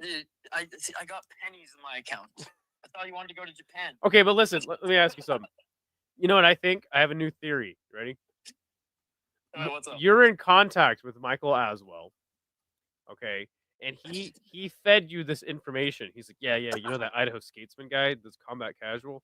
S4: I got pennies in my account. I thought you wanted to go to Japan.
S1: Okay, but listen, let me ask you something. You know what I think? I have a new theory. Ready?
S4: What's up?
S1: You're in contact with Michael Aswell. Okay. And he fed you this information. He's like, yeah, you know that Idaho Skatesman guy, this Combat Casual,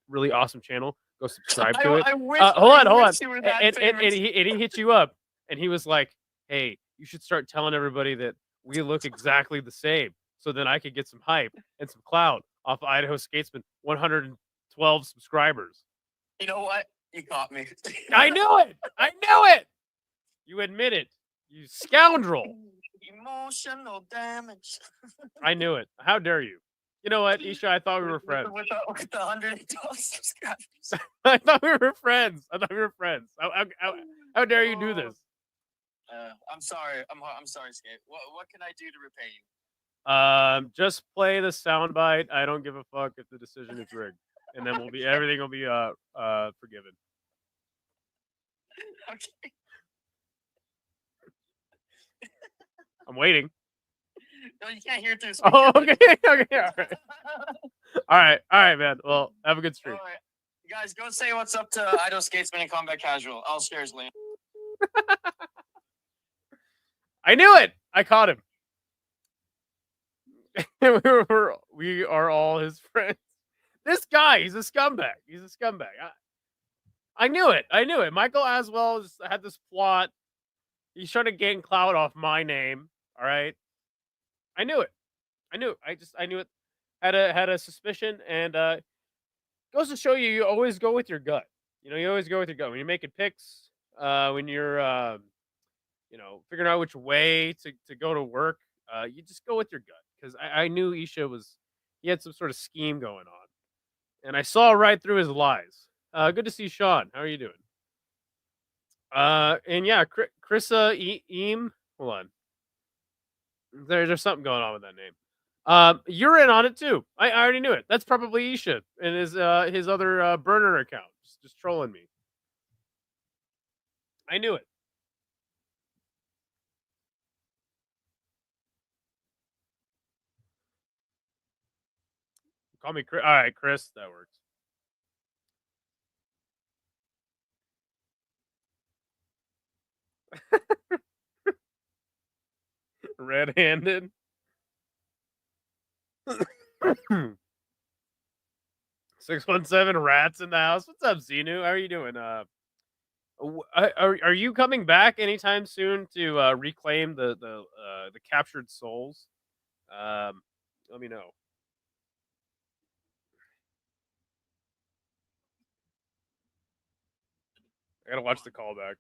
S1: really awesome channel. Go subscribe to it. Hold on. And he hit you up, and he was like, hey, you should start telling everybody that we look exactly the same, so then I could get some hype and some clout off of Idaho Skatesman. 112 subscribers.
S4: You know what? You got me.
S1: I knew it. You admit it. You scoundrel.
S4: Emotional damage.
S1: I knew it. How dare you? You know what, Isha? I thought we were friends.
S4: With the 112 subscribers.
S1: I thought we were friends. How dare you do this?
S4: I'm sorry. I'm sorry, Skate. What can I do to repay you?
S1: Just play the soundbite. I don't give a fuck if the decision is rigged, and then everything will be forgiven.
S4: Okay.
S1: I'm waiting.
S4: No, you can't hear it through.
S1: Oh, okay, all right, man. Well, have a good stream.
S4: All right. Guys, go say what's up to Idaho Skatesman and Combat Casual. I'll share his link.
S1: I knew it. I caught him. we are all his friends. This guy, he's a scumbag. I knew it. Michael Aswell had this plot. He's trying to gain clout off my name. All right. I knew it. I knew it. Had a suspicion, and goes to show you always go with your gut. You always go with your gut when you're making picks. When you're figuring out which way to go to work. You just go with your gut, because I knew Isha he had some sort of scheme going on, and I saw right through his lies. Good to see Sean. How are you doing? And yeah, Chrissa Eam. Hold on. There's something going on with that name. You're in on it too. I already knew it. That's probably Isha and his other burner account, just trolling me. I knew it. Call me Chris. All right, Chris. That works. Red-handed. 617 rats in the house. What's up, Xenu? How are you doing? Are you coming back anytime soon to reclaim the captured souls? Let me know. I gotta watch the callback.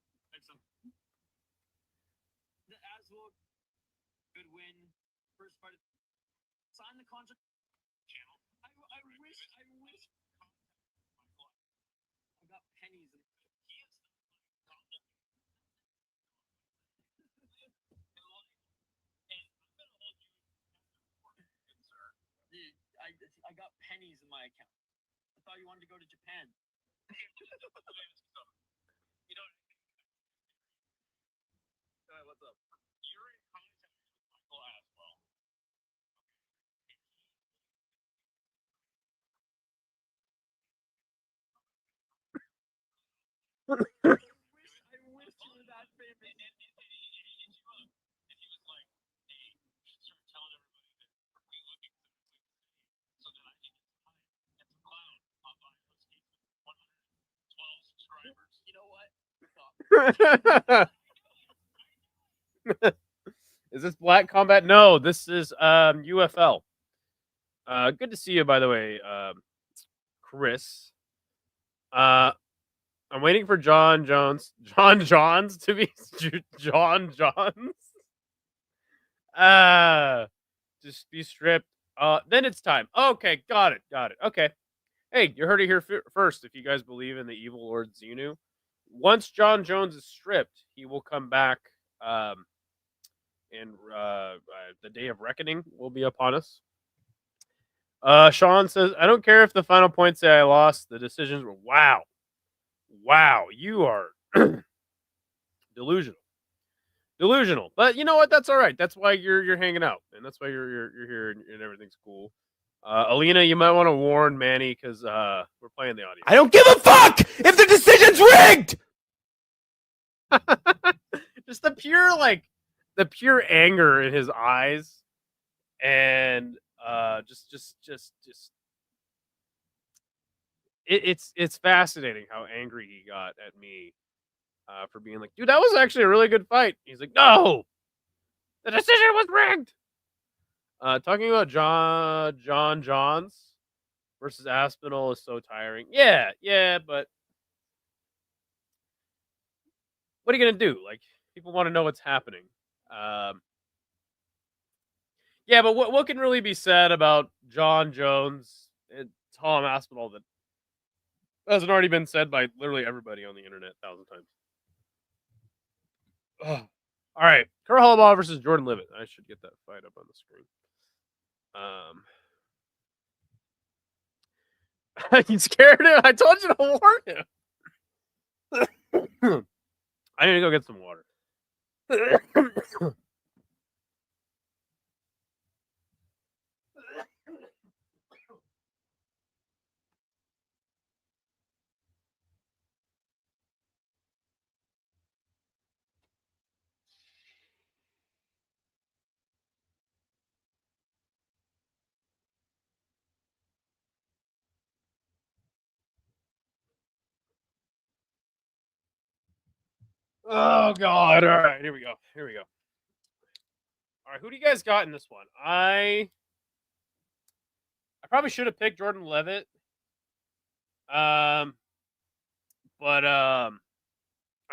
S4: The Aswell, good win. First fight. Sign the contract. Channel. I wish. I got pennies. Dude, I got pennies in my account. I thought you wanted to go to Japan. You know. What's up? You're in contact with Michael Aswell. I wish you were that famous. And he was like, hey, you should start telling everybody that we're looking for so that I can get some clout on my with 112 subscribers. You know what?
S1: Is this Black Combat? No, this is UFL. Good to see you, by the way, Chris. I'm waiting for John Johns to be John Johns. Just be stripped. Then it's time. Okay, got it. Okay. Hey, you heard it here first. If you guys believe in the evil Lord Xenu, once John Jones is stripped, he will come back. And the day of reckoning will be upon us. Sean says, I don't care if the final points say I lost. The decisions were wow. You are delusional. But you know what? That's all right. That's why you're hanging out, and that's why you're here and everything's cool. Alina, you might want to warn Manny because we're playing the audio.
S5: I don't give a fuck if the decision's rigged.
S1: Just the pure anger in his eyes, and it's fascinating how angry he got at me for being like, dude, that was actually a really good fight. He's like, no, the decision was rigged. Talking about John Johns versus Aspinall is so tiring. Yeah, but what are you gonna do? Like, people want to know what's happening. Yeah, but what can really be said about John Jones and Tom Aspinall that hasn't already been said by literally everybody on the internet 1,000 times? Ugh. All right, Kurt Holobaugh versus Jordan Levitt. I should get that fight up on the screen. You scared him? I told you to warn him. I need to go get some water. Oh God! All right, here we go. All right, who do you guys got in this one? I probably should have picked Jordan Levitt. But I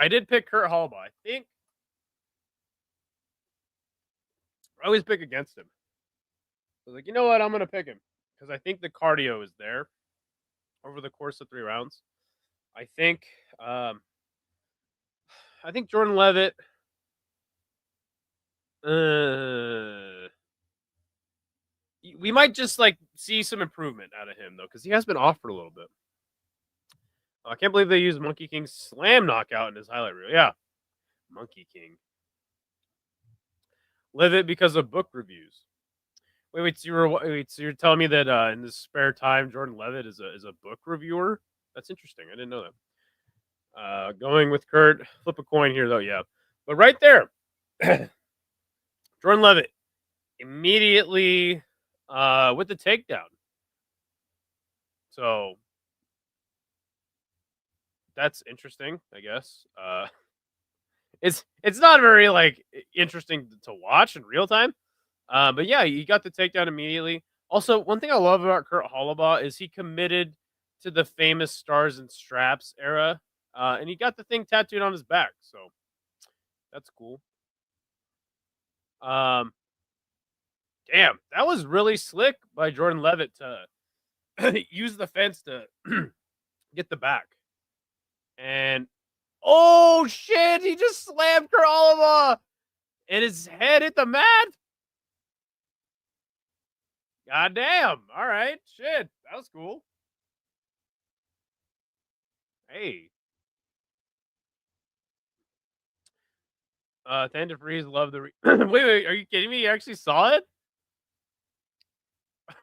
S1: did pick Kurt Holobaugh. I think I always pick against him. I was like, you know what? I'm gonna pick him because I think the cardio is there over the course of 3 rounds. I think Jordan Levitt. We might just see some improvement out of him though, because he has been off for a little bit. I can't believe they used Monkey King's slam knockout in his highlight reel. Yeah, Monkey King. Levitt because of book reviews. So you're telling me that in his spare time, Jordan Levitt is a book reviewer? That's interesting. I didn't know that. Going with Kurt, flip a coin here though, yeah. But right there, Jordan Levitt immediately with the takedown. So that's interesting, I guess. It's not very like interesting to watch in real time. But yeah, he got the takedown immediately. Also, one thing I love about Kurt Hollabaugh is he committed to the famous Stars and Straps era, and he got the thing tattooed on his back. So that's cool. Damn, that was really slick by Jordan Levitt to use the fence to get the back. And oh shit, he just slammed Kurt Hollabaugh, and his head hit the mat. God damn. All right. Shit. That was cool. Hey. Tender Freeze, love the wait, are you kidding me? You actually saw it?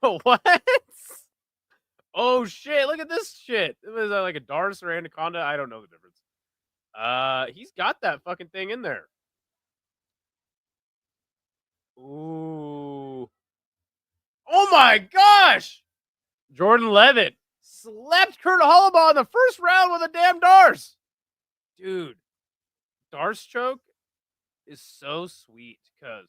S1: What? Oh shit, look at this shit. It was like a Dars or Anaconda. I don't know the difference. He's got that fucking thing in there. Ooh. Oh my gosh! Jordan Levitt slept Kurt Hollabaugh in the first round with a damn Dars. Dude, Dars choke is so sweet because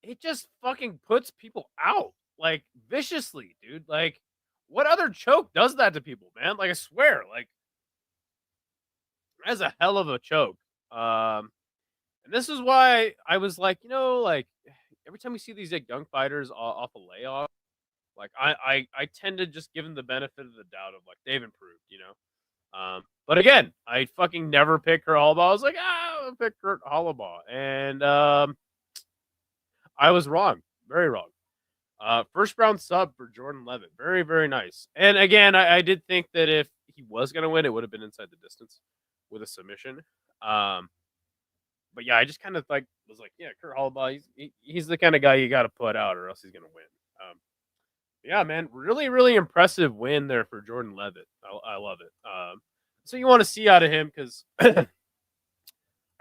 S1: it just fucking puts people out like viciously, dude. Like, what other choke does that to people, man? Like, I swear, like, that's a hell of a choke. And this is why I was like, like every time we see these like young fighters off a layoff, like I tend to just give them the benefit of the doubt of like they've improved. But again, I fucking never pick Kurt Hollabaugh. I was like, I'll pick Kurt Hollabaugh, and I was wrong, very wrong. First round sub for Jordan Levitt, very very nice. And again, I did think that if he was gonna win, it would have been inside the distance with a submission. But yeah, I just kind of like was like, yeah, Kurt Hollabaugh, he's the kind of guy you got to put out, or else he's gonna win. Yeah, man, really really impressive win there for Jordan Levitt. I love it. So you want to see out of him because I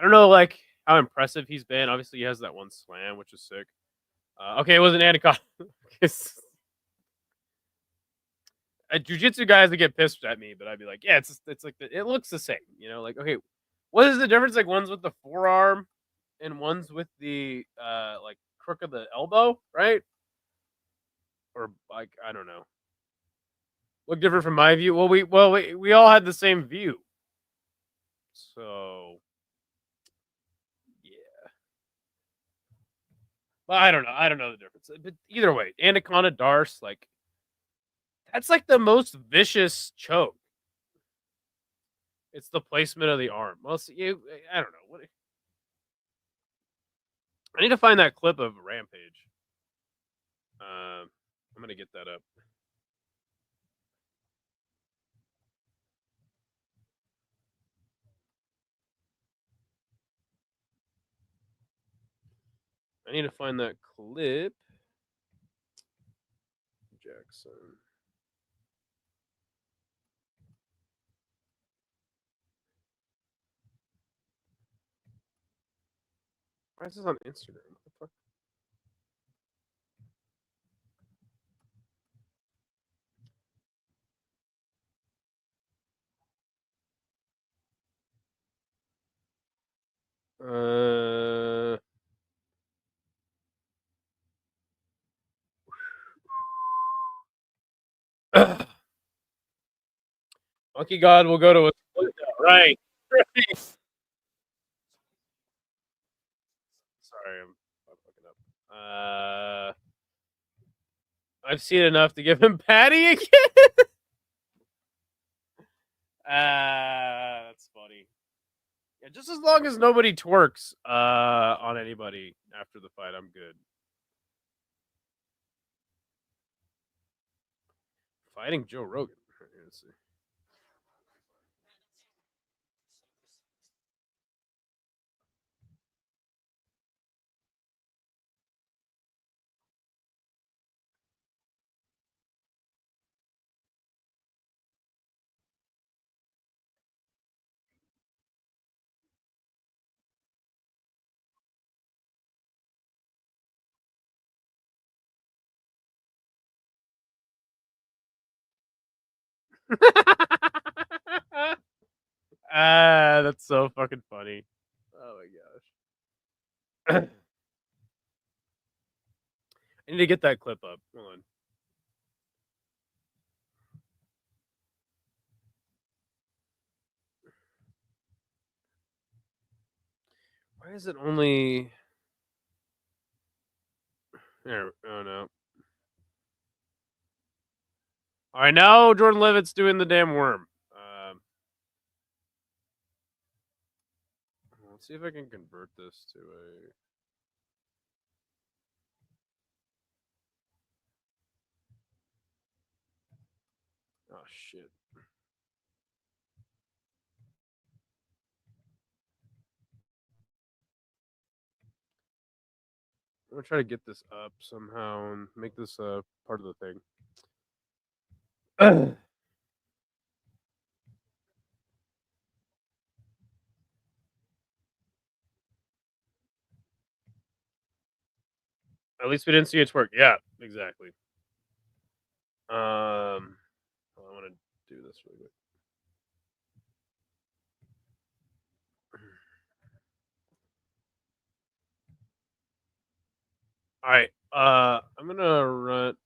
S1: don't know like how impressive he's been. Obviously, he has that one slam, which is sick. Okay, it was an anaconda. Jiu-jitsu guys would get pissed at me, but I'd be like, yeah, it's like it looks the same, like, okay, what is the difference? Like, one's with the forearm and one's with the like crook of the elbow, right? Or like, I don't know. Look different from my view. Well, we all had the same view, so yeah. But I don't know. I don't know the difference. But either way, anaconda Dars, like, that's like the most vicious choke. It's the placement of the arm. Well, see, I don't know. I need to find that clip of Rampage. I'm gonna get that up. I need to find that clip. Jackson. Why is this on Instagram? What the fuck? Monkey God will go to a split now. Right. Sorry, I'm fucking up. I've seen enough to give him Patty again. That's funny. Yeah, just as long as nobody twerks on anybody after the fight, I'm good. Fighting Joe Rogan. Let's see. That's so fucking funny. Oh my gosh. I need to get that clip up. Hold on. Why is it only there? Oh no. All right, now Jordan Levitt's doing the damn worm. Let's see if I can convert this to a. Oh shit. I'm gonna try to get this up somehow and make this part of the thing. At least we didn't see it twerk. Yeah, exactly. I want to do this really quick. All right. I'm gonna run.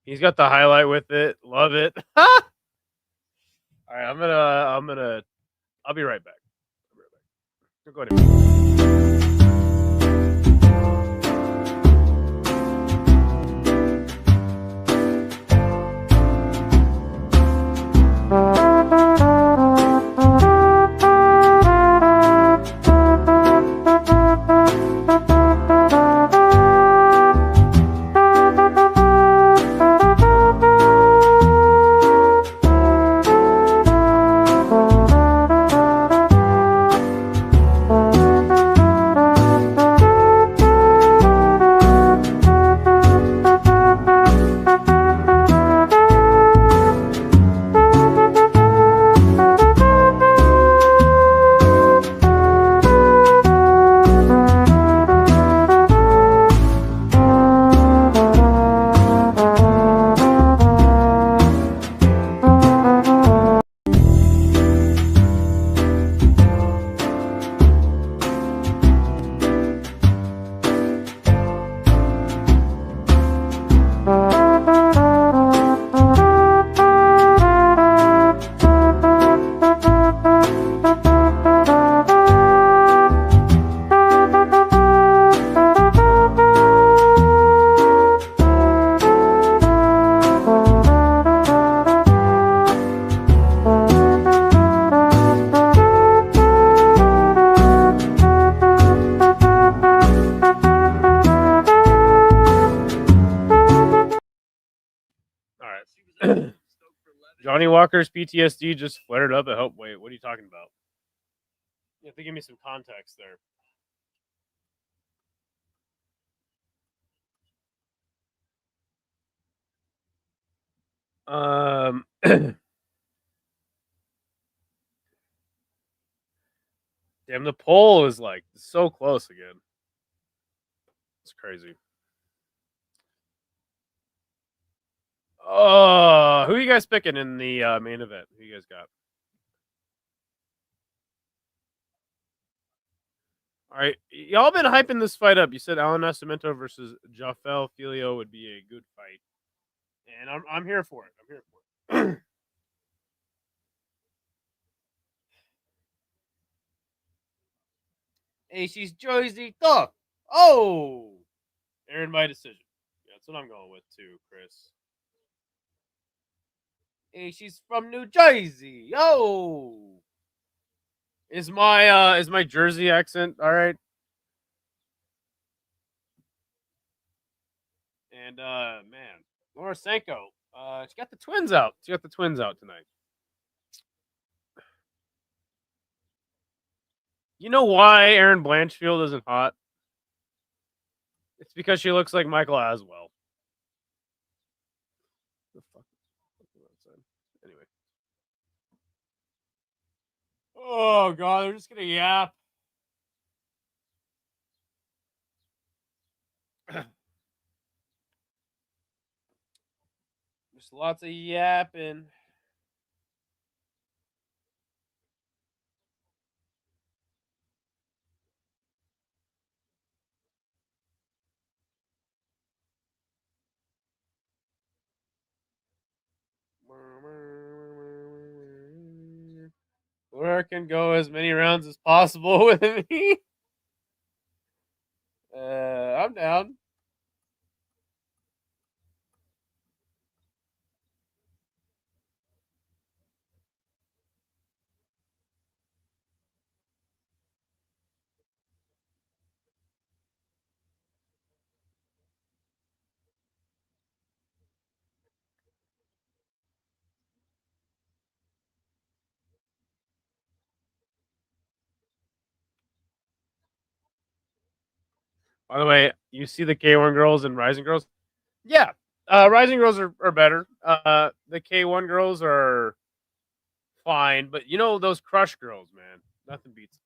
S1: He's got the highlight with it. Love it. All right. I'll be right back. Go ahead. Johnny Walker's PTSD just flared up at Hope. Wait, what are you talking about? You have to give me some context there. Damn, the poll is like so close again. It's crazy. Oh, who are you guys picking in the main event? Who you guys got? All right, y'all been hyping this fight up. You said Alan Nascimento versus Jafel Filio would be a good fight, and I'm here for it. I'm here for it. Hey, she's Jersey tough. Oh, Erin by decision. Yeah, that's what I'm going with too, Chris. Hey, she's from New Jersey. Yo, is my Jersey accent all right? And man, Laura Sanko, she got the twins out. She got the twins out tonight. You know why Erin Blanchfield isn't hot? It's because she looks like Michael Aswell. The fuck? Anyway. Oh god, they're just gonna yap. Just lots of yapping. can go as many rounds as possible with me. I'm down. By the way, you see the K1 girls and Rising girls? Yeah. Rising girls are better. The K1 girls are fine, but you know those Crush girls, man. Nothing beats.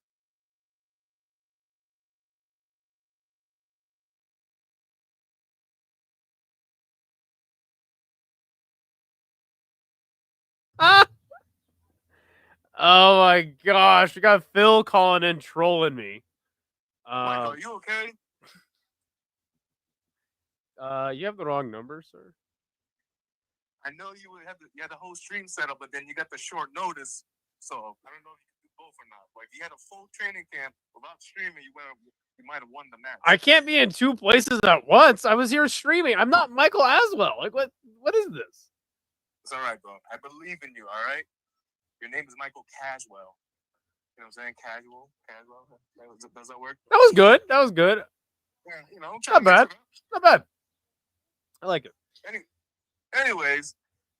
S1: Ah! Oh my gosh, we got Phil calling in trolling me.
S6: Michael, are you okay?
S1: You have the wrong number, sir.
S6: I know you had the whole stream set up, but then you got the short notice. So I don't know if you can do both or not. But if you had a full training camp without streaming, you might have won the match.
S1: I can't be in two places at once. I was here streaming. I'm not Michael Aswell. Like what is this?
S6: It's all right, bro. I believe in you, all right? Your name is Michael Caswell. You know what I'm saying? Casual. Does that work?
S1: That was good. That was good.
S6: Yeah, you know, I'm
S1: Not
S6: trying to mix
S1: bad.
S6: it up.
S1: Not bad. I like it.
S6: Anyways,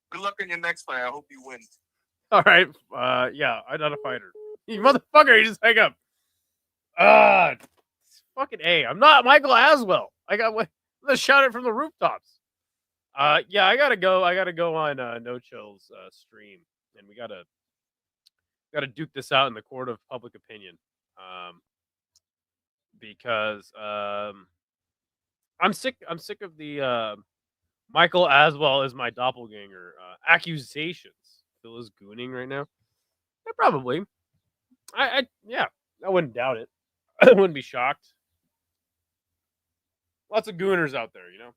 S6: good luck in your next fight. I hope you win.
S1: All right. Yeah, I'm not a fighter. You motherfucker, you just hang up. Fucking A. I'm not Michael Aswell. I got let's shout it from the rooftops. Yeah, I gotta go. I gotta go on No Chill's stream, and we gotta duke this out in the court of public opinion. Because I'm sick of the Michael Aswell is my doppelganger accusations. Phil is gooning right now. Yeah, probably. Yeah, I wouldn't doubt it. I wouldn't be shocked. Lots of gooners out there, you know.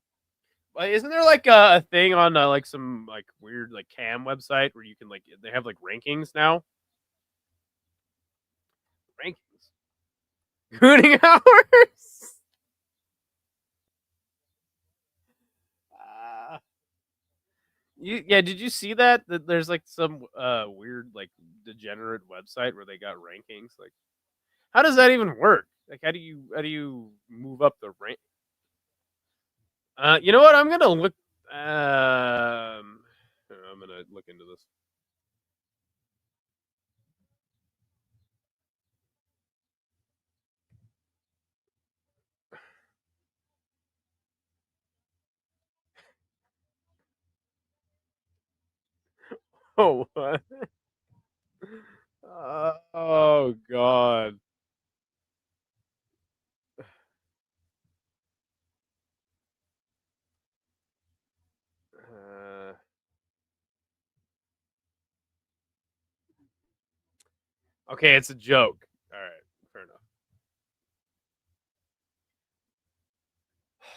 S1: But isn't there like a thing on like some like weird like cam website where you can like they have like rankings now? Rankings. Gooning hours. Did you see that? That there's like some weird like degenerate website where they got rankings. Like, how does that even work? Like, how do you move up the rank? You know what? I'm gonna look. I'm gonna look into this. Oh, what? Oh God. Okay, it's a joke. All right, fair enough.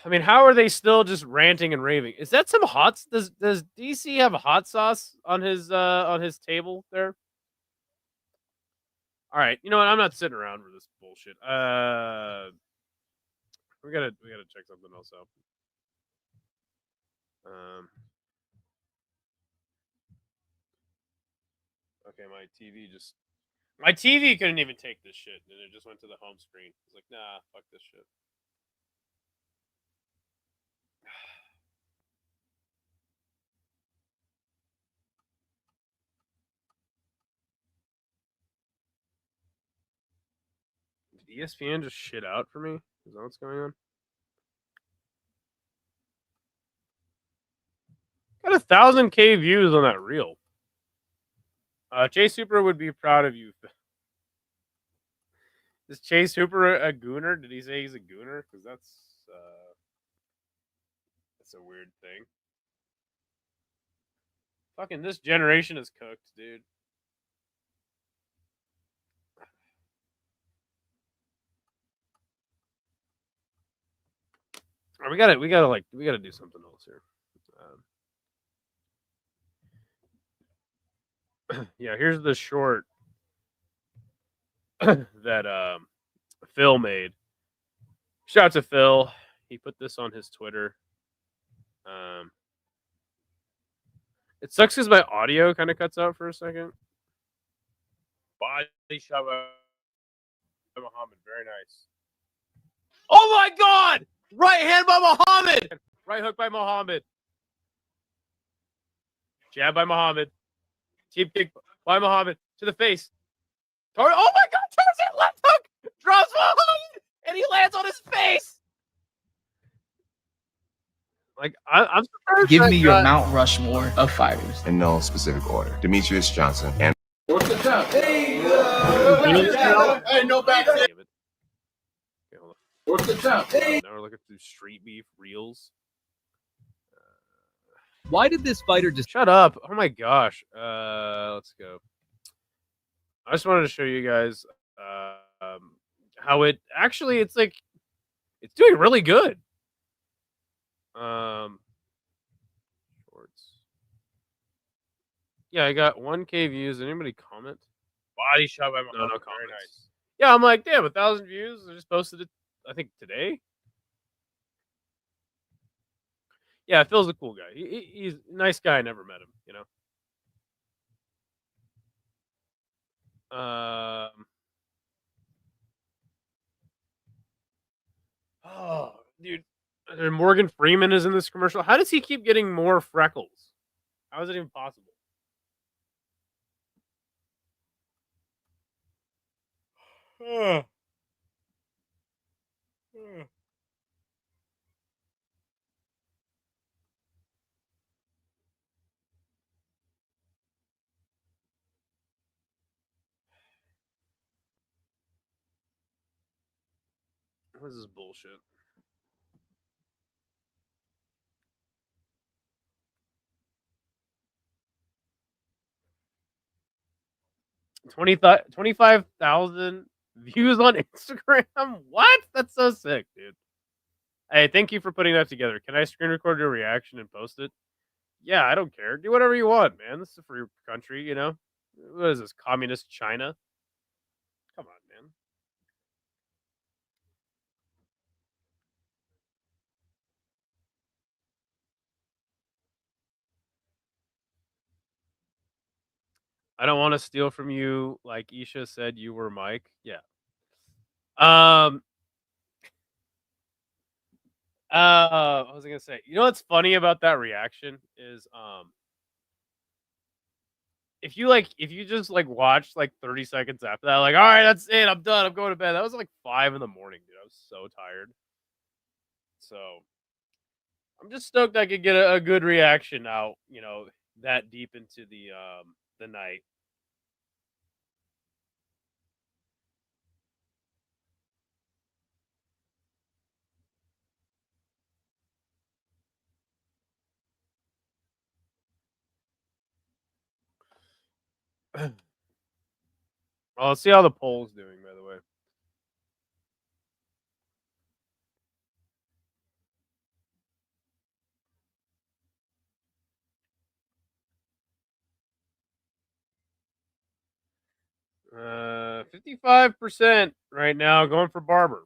S1: I mean, how are they still just ranting and raving? Is that some hot? Does DC have a hot sauce on his table there? All right, you know what? I'm not sitting around for this bullshit. We gotta check something else out. Okay, my TV couldn't even take this shit, and it just went to the home screen. It's like, nah, fuck this shit. Did ESPN just shit out for me? Is that what's going on? Got 1,000K views on that reel. Chase Hooper would be proud of you. Is Chase Hooper a gooner? Did he say he's a gooner? Because that's a weird thing. Fucking this generation is cooked, dude. We gotta do something else here. Yeah, here's the short. that Phil made. Shout out to Phil. He put this on his Twitter. It sucks because my audio kind of cuts out for a second. Body shot by Muhammad. Very nice. Oh my God! Right hand by Muhammad! Right hook by Muhammad. Jab by Muhammad. Teep kick by Muhammad to the face. Oh my God! Tarzan left hook! Drops Muhammad! And he lands on his face! Like, I'm surprised.
S7: Give me your Mount Rushmore of fighters.
S8: In no specific order. Demetrius Johnson and
S6: What's the top? Hey, no back.
S1: Okay, hold on.
S6: What's the top? Hey.
S1: Now we're looking through Street Beef reels.
S9: Why did this fighter just
S1: Shut up. Oh my gosh. Let's go. I just wanted to show you guys how it actually, it's like, it's doing really good. Shorts. Yeah, I got 1K views. Anybody comment? Body shot by no comments. Very nice. Yeah, I'm like, damn, 1,000 views. I just posted it, I think, today. Yeah, Phil's a cool guy. He's a nice guy. I never met him, you know. Oh, dude. Morgan Freeman is in this commercial. How does he keep getting more freckles? How is it even possible? This is bullshit. $25,000 views on Instagram? What? That's so sick, dude. Hey, thank you for putting that together. Can I screen record your reaction and post it? Yeah, I don't care. Do whatever you want, man. This is a free country, you know? What is this, communist China? Come on, man. I don't want to steal from you like Isha said you were Mike. Yeah. What was I gonna say? You know what's funny about that reaction is if you just like watch like 30 seconds after that, like, all right, that's it, I'm done, I'm going to bed. That was like 5 in the morning, dude. I was so tired. So I'm just stoked I could get a good reaction out, you know, that deep into the night. Well, let's see how the poll's doing, by the way. Uh, 55% right now going for Barber.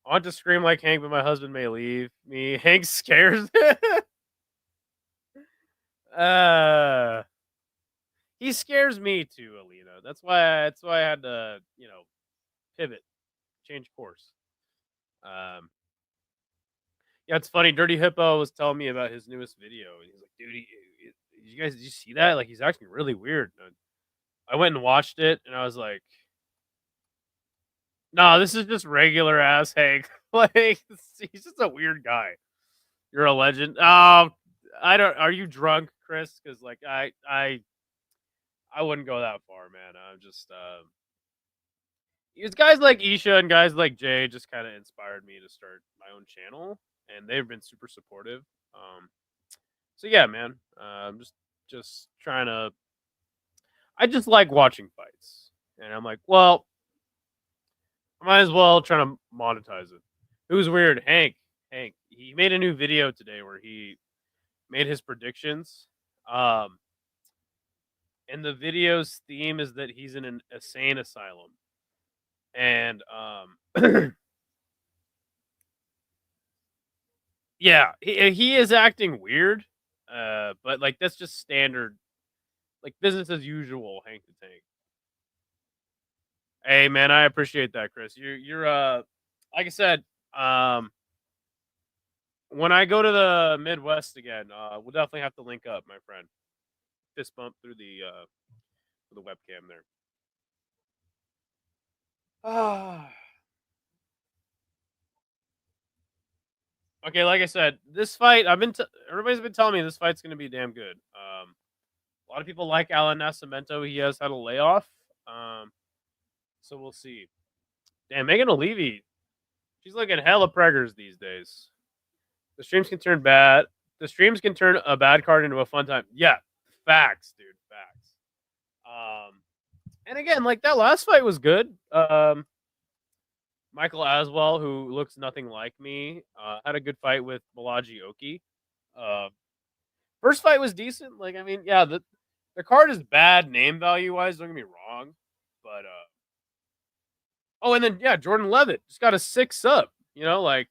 S1: I want to scream like Hank, but my husband may leave me. Hank scares. He scares me too, Alina. That's why I had to, you know, pivot, change course. Yeah, it's funny. Dirty Hippo was telling me about his newest video. He's like, dude, did you see that? Like, he's acting really weird. And I went and watched it, and I was like, no, this is just regular ass Hank. Like, he's just a weird guy. You're a legend. I don't. Are you drunk, Chris? Because like I wouldn't go that far, man. I'm just it's guys like Isha and guys like Jay just kind of inspired me to start my own channel, and they've been super supportive. So yeah, man. I'm just trying to. I just like watching fights, and I'm like, well, I might as well try to monetize it. Who's weird? Hank. He made a new video today where he made his predictions. And the video's theme is that he's in an insane asylum. And yeah, he is acting weird. But like that's just standard, like business as usual. Hank the Tank. Hey man, I appreciate that, Chris. You're like I said, when I go to the Midwest again, we'll definitely have to link up, my friend. Fist bump through the webcam there. Okay, like I said, this fight everybody's been telling me this fight's gonna be damn good. A lot of people like Alan Nascimento. He has had a layoff. So we'll see. Damn, Megan O'Leary, she's looking hella preggers these days. The streams can turn bad. The streams can turn a bad card into a fun time. Yeah, facts, dude, facts. And again, like that last fight was good. Michael Aswell, who looks nothing like me, had a good fight with Balaji Oki. First fight was decent. Like, I mean, yeah, the card is bad name value wise. Don't get me wrong, but oh, and then yeah, Jordan Levitt just got a 6-up. You know, like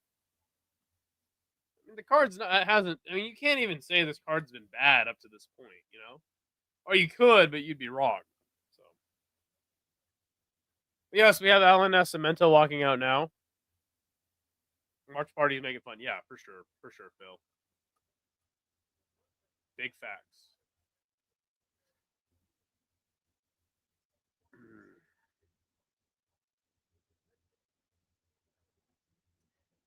S1: the card's not hasn't. I mean, you can't even say this card's been bad up to this point. You know, or you could, but you'd be wrong. So yes, we have Alan Nascimento walking out now. March party is making fun. Yeah, for sure, Phil. Big facts.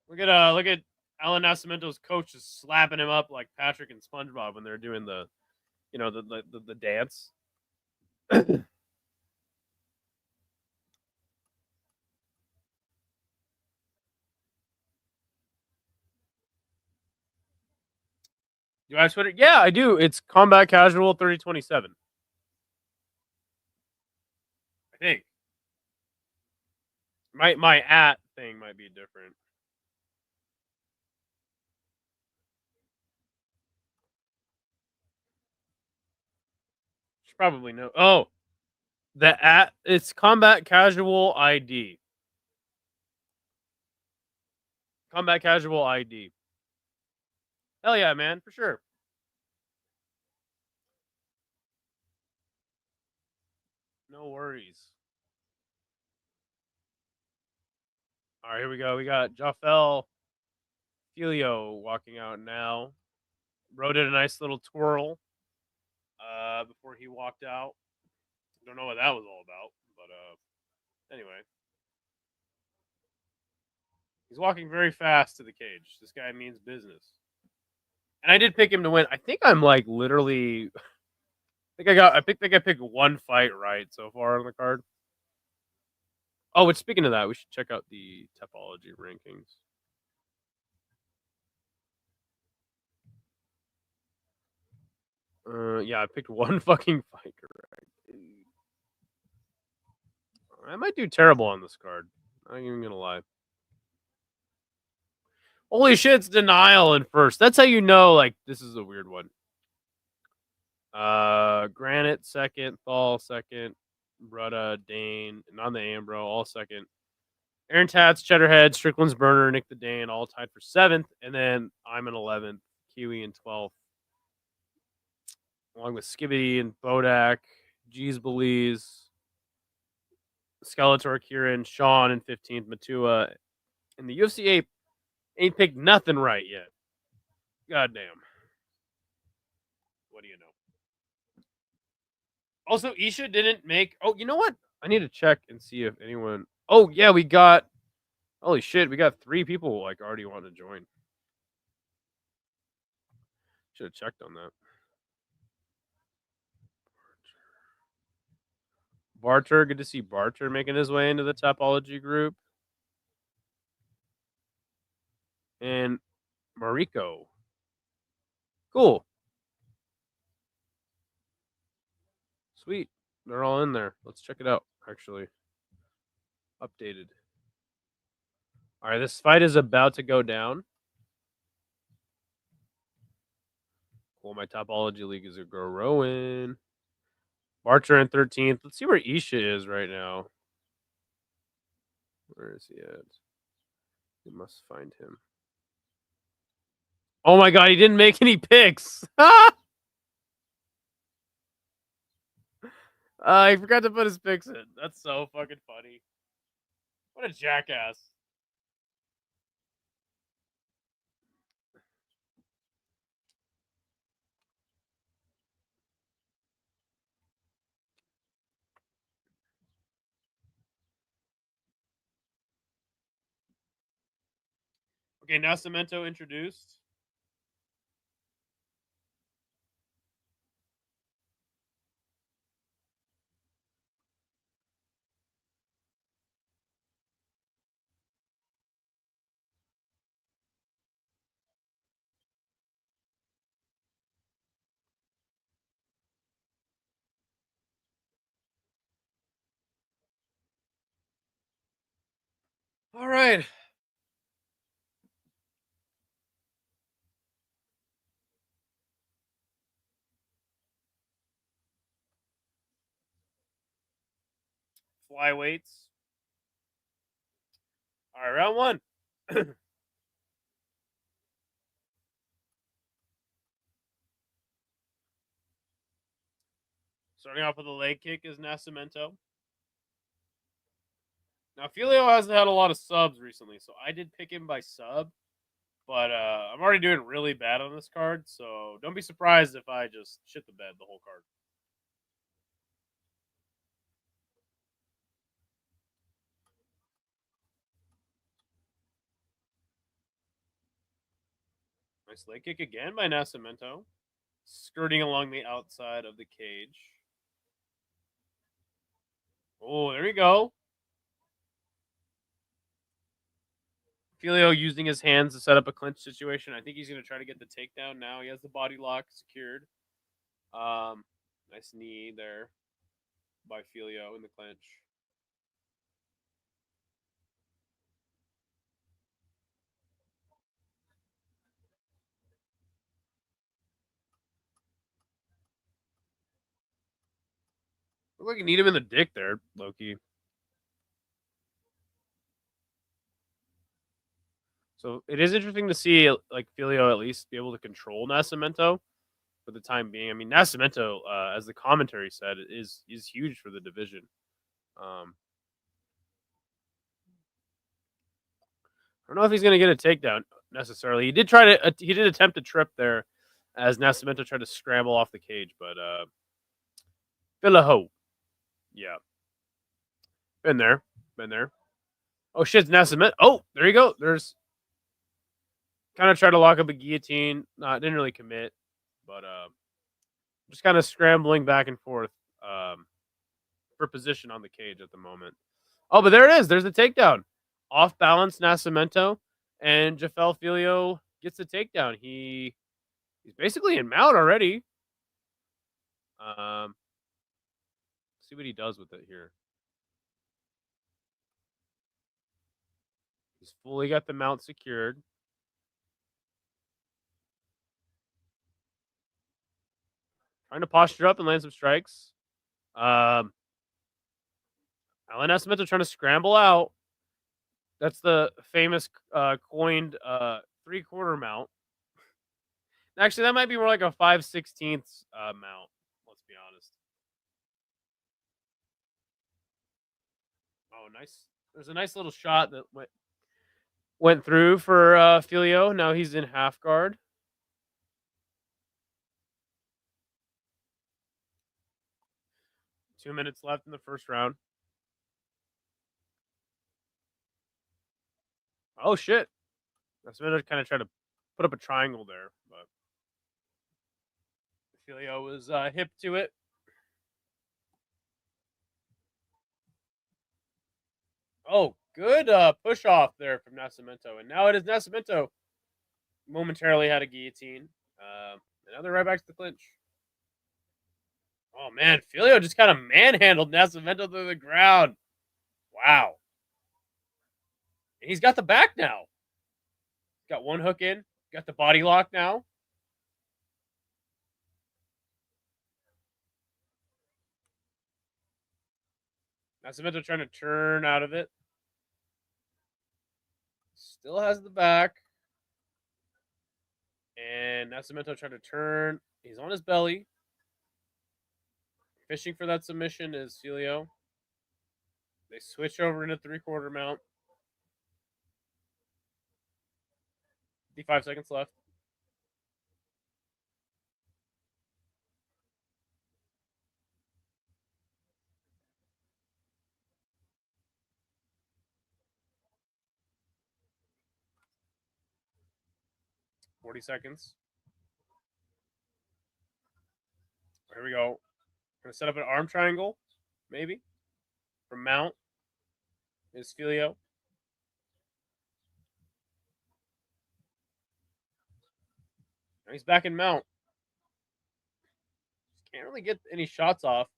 S1: Look at Alan Nascimento's coach is slapping him up like Patrick and SpongeBob when they're doing the, you know, the dance. Do I have Twitter? Yeah, I do. It's Combat Casual 3027. I think. My at thing might be different. Should probably know. Oh, the at it's Combat Casual ID. Combat Casual ID. Hell yeah, man, for sure. No worries. All right, here we go. We got Jafel Filio walking out now. Bro did a nice little twirl before he walked out. Don't know what that was all about, but anyway. He's walking very fast to the cage. This guy means business. And I did pick him to win. I think I'm like literally I think I picked one fight right so far on the card. Oh, but speaking of that, we should check out the Topology rankings. Yeah, I picked one fucking fight correct. I might do terrible on this card. I ain't even gonna lie. Holy shit, it's denial in first. That's how you know, like, this is a weird one. Granite second, Thal second, Brutta, Dane, and on the Ambro, all second. Aaron Tats, Cheddarhead, Strickland's Burner, Nick the Dane, all tied for 7th. And then I'm in 11th, Kiwi in 12th. Along with Skibbity and Bodak, G's Belize, Skeletor, Kieran, Sean in 15th, Matua. And the UFC ain't picked nothing right yet. Goddamn. What do you know? Also, Isha didn't make... Oh, you know what? I need to check and see if anyone... Oh, yeah, we got... Holy shit, we got 3 people like already want to join. Should have checked on that. Barter, good to see Barter making his way into the Topology group. And Mariko. Cool. Sweet. They're all in there. Let's check it out, actually. Updated. All right, this fight is about to go down. Cool, my Topology league is a growing. Barter in 13th. Let's see where Isha is right now. Where is he at? We must find him. Oh my god, he didn't make any picks. He forgot to put his picks in. That's so fucking funny. What a jackass. Okay, now Cemento introduced. All right. Flyweights. All right, round one. Starting off with a leg kick is Nascimento. Now, Filio hasn't had a lot of subs recently, so I did pick him by sub. But I'm already doing really bad on this card, so don't be surprised if I just shit the bed the whole card. Nice leg kick again by Nascimento. Skirting along the outside of the cage. Oh, there we go. Filio using his hands to set up a clinch situation. I think he's going to try to get the takedown now. He has the body lock secured. Nice knee there by Filio in the clinch. Look like you need him in the dick there, Loki. So it is interesting to see like Filio at least be able to control Nascimento for the time being. I mean, Nascimento, as the commentary said, is huge for the division. I don't know if he's going to get a takedown necessarily. He did attempt a trip there as Nascimento tried to scramble off the cage, but Filio. Yeah. Been there. Oh shit, Nascimento. Oh, there you go. There's kind of tried to lock up a guillotine. Didn't really commit, but just kind of scrambling back and forth for position on the cage at the moment. Oh, but there it is. There's the takedown. Off balance Nascimento, and Jafel Filio gets the takedown. He's basically in mount already. See what he does with it here. He's fully got the mount secured. Trying to posture up and land some strikes. Alan Nascimento trying to scramble out. That's the famous coined 3/4 mount. Actually, that might be more like a 5/16 mount. Let's be honest. Oh, nice. There's a nice little shot that went through for Filio. Now he's in half guard. Two minutes left in the first round. Oh shit! Nascimento kind of tried to put up a triangle there, but Filio was hip to it. Oh, good push off there from Nascimento. And now it is Nascimento momentarily had a guillotine. And now they're right back to the clinch. Oh, man. Filio just kind of manhandled Nascimento to the ground. Wow. And he's got the back now. Got one hook in. Got the body lock now. Nascimento trying to turn out of it. Still has the back. And Nascimento tried to turn. He's on his belly. Fishing for that submission is Filio. They switch over into 3/4 mount. 55 seconds left. Forty seconds. Here we go. Gonna set up an arm triangle, maybe. From mount is Filio. Now he's back in mount. Can't really get any shots off.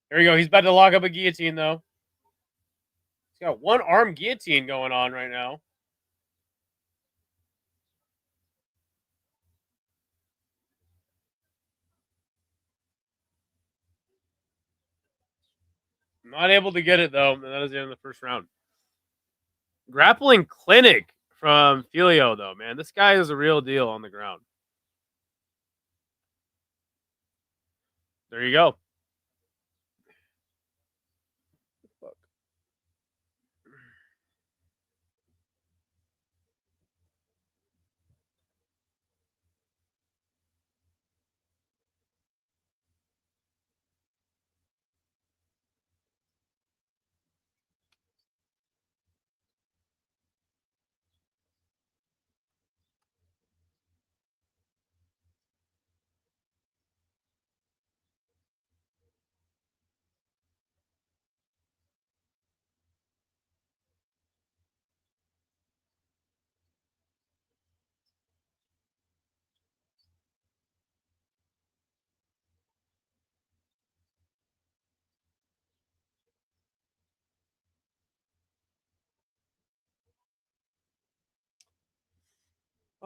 S1: Here we go. He's about to lock up a guillotine, though. He's got one arm guillotine going on right now. Not able to get it, though. And that is the end of the first round. Grappling clinic from Filio, though, man. This guy is a real deal on the ground. There you go.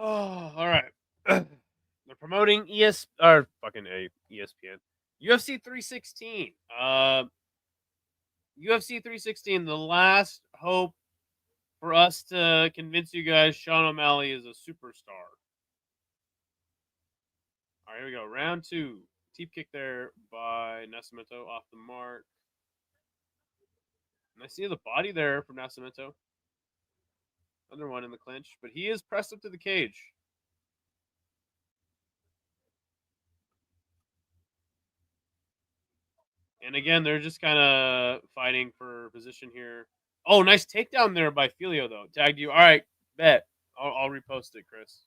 S1: Oh, all right. They're promoting ESPN. UFC 316. UFC 316, the last hope for us to convince you guys Sean O'Malley is a superstar. All right, here we go. Round 2. Teep kick there by Nascimento off the mark. And I see the body there from Nascimento. Another one in the clinch, but he is pressed up to the cage. And again, they're just kind of fighting for position here. Oh, nice takedown there by Filio, though. Tagged you. All right, bet. I'll repost it, Chris.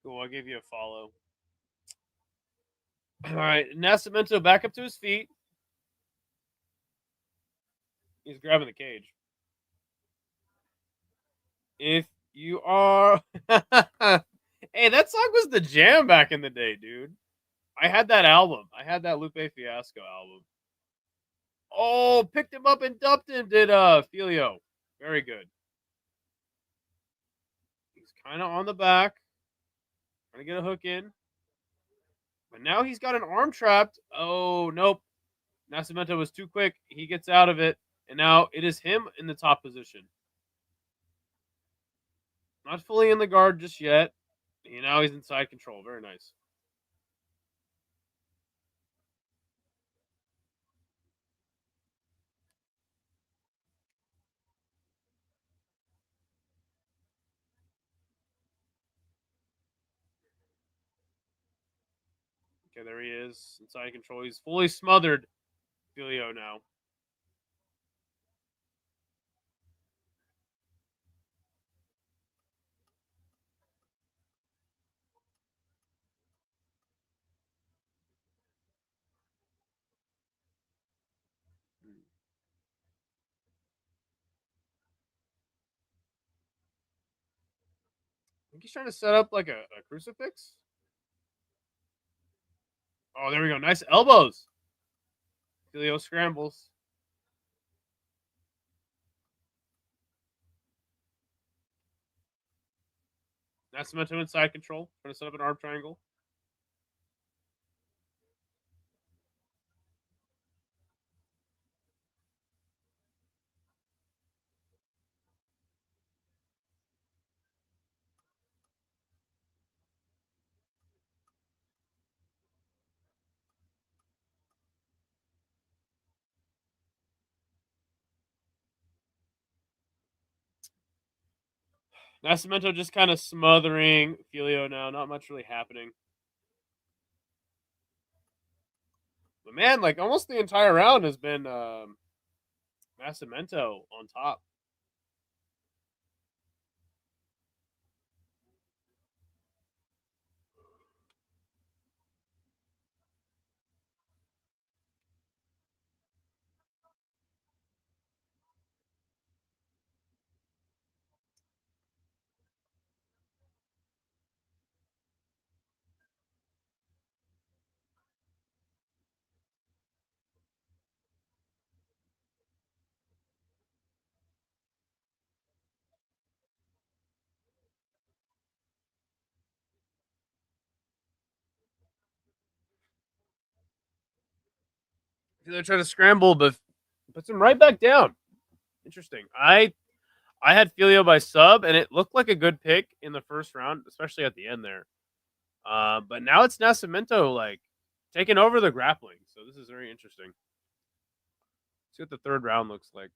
S1: Cool, I'll give you a follow. All right, Nascimento back up to his feet. He's grabbing the cage. If you are... Hey, that song was the jam back in the day, dude. I had that album. I had that Lupe Fiasco album. Oh, picked him up and dumped him, did Filio. Very good. He's kind of on the back. Trying to get a hook in. But now he's got an arm trapped. Oh, nope. Nascimento was too quick. He gets out of it. And now it is him in the top position. Not fully in the guard just yet. And now he's inside control. Very nice. Okay, there he is. Inside control. He's fully smothered. Filio now. I think he's trying to set up like a crucifix. Oh, there we go. Nice elbows. Filio scrambles. Nascimento in side control, trying to set up an arm triangle. Nascimento just kind of smothering Filio now. Not much really happening. But man, like almost the entire round has been Nascimento on top. They're trying to scramble, but puts him right back down. Interesting. I had Filio by sub, and it looked like a good pick in the first round, especially at the end there. But now it's Nascimento like taking over the grappling. So this is very interesting. Let's see what the third round looks like.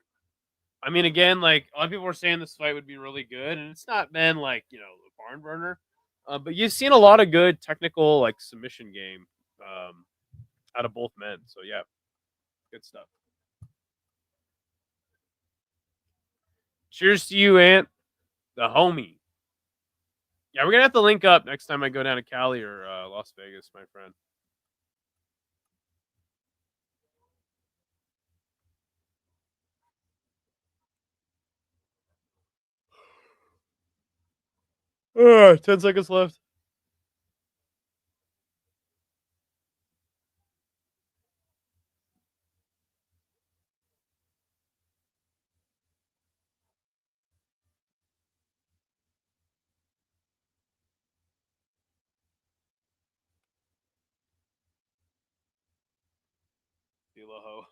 S1: I mean, again, like a lot of people were saying this fight would be really good, and it's not been like a barn burner. But you've seen a lot of good technical like submission game out of both men. So yeah, good stuff. Cheers to you, Ant, the homie. Yeah, we're gonna have to link up next time I go down to Cali or Las Vegas, my friend. All right, 10 seconds left. Ho.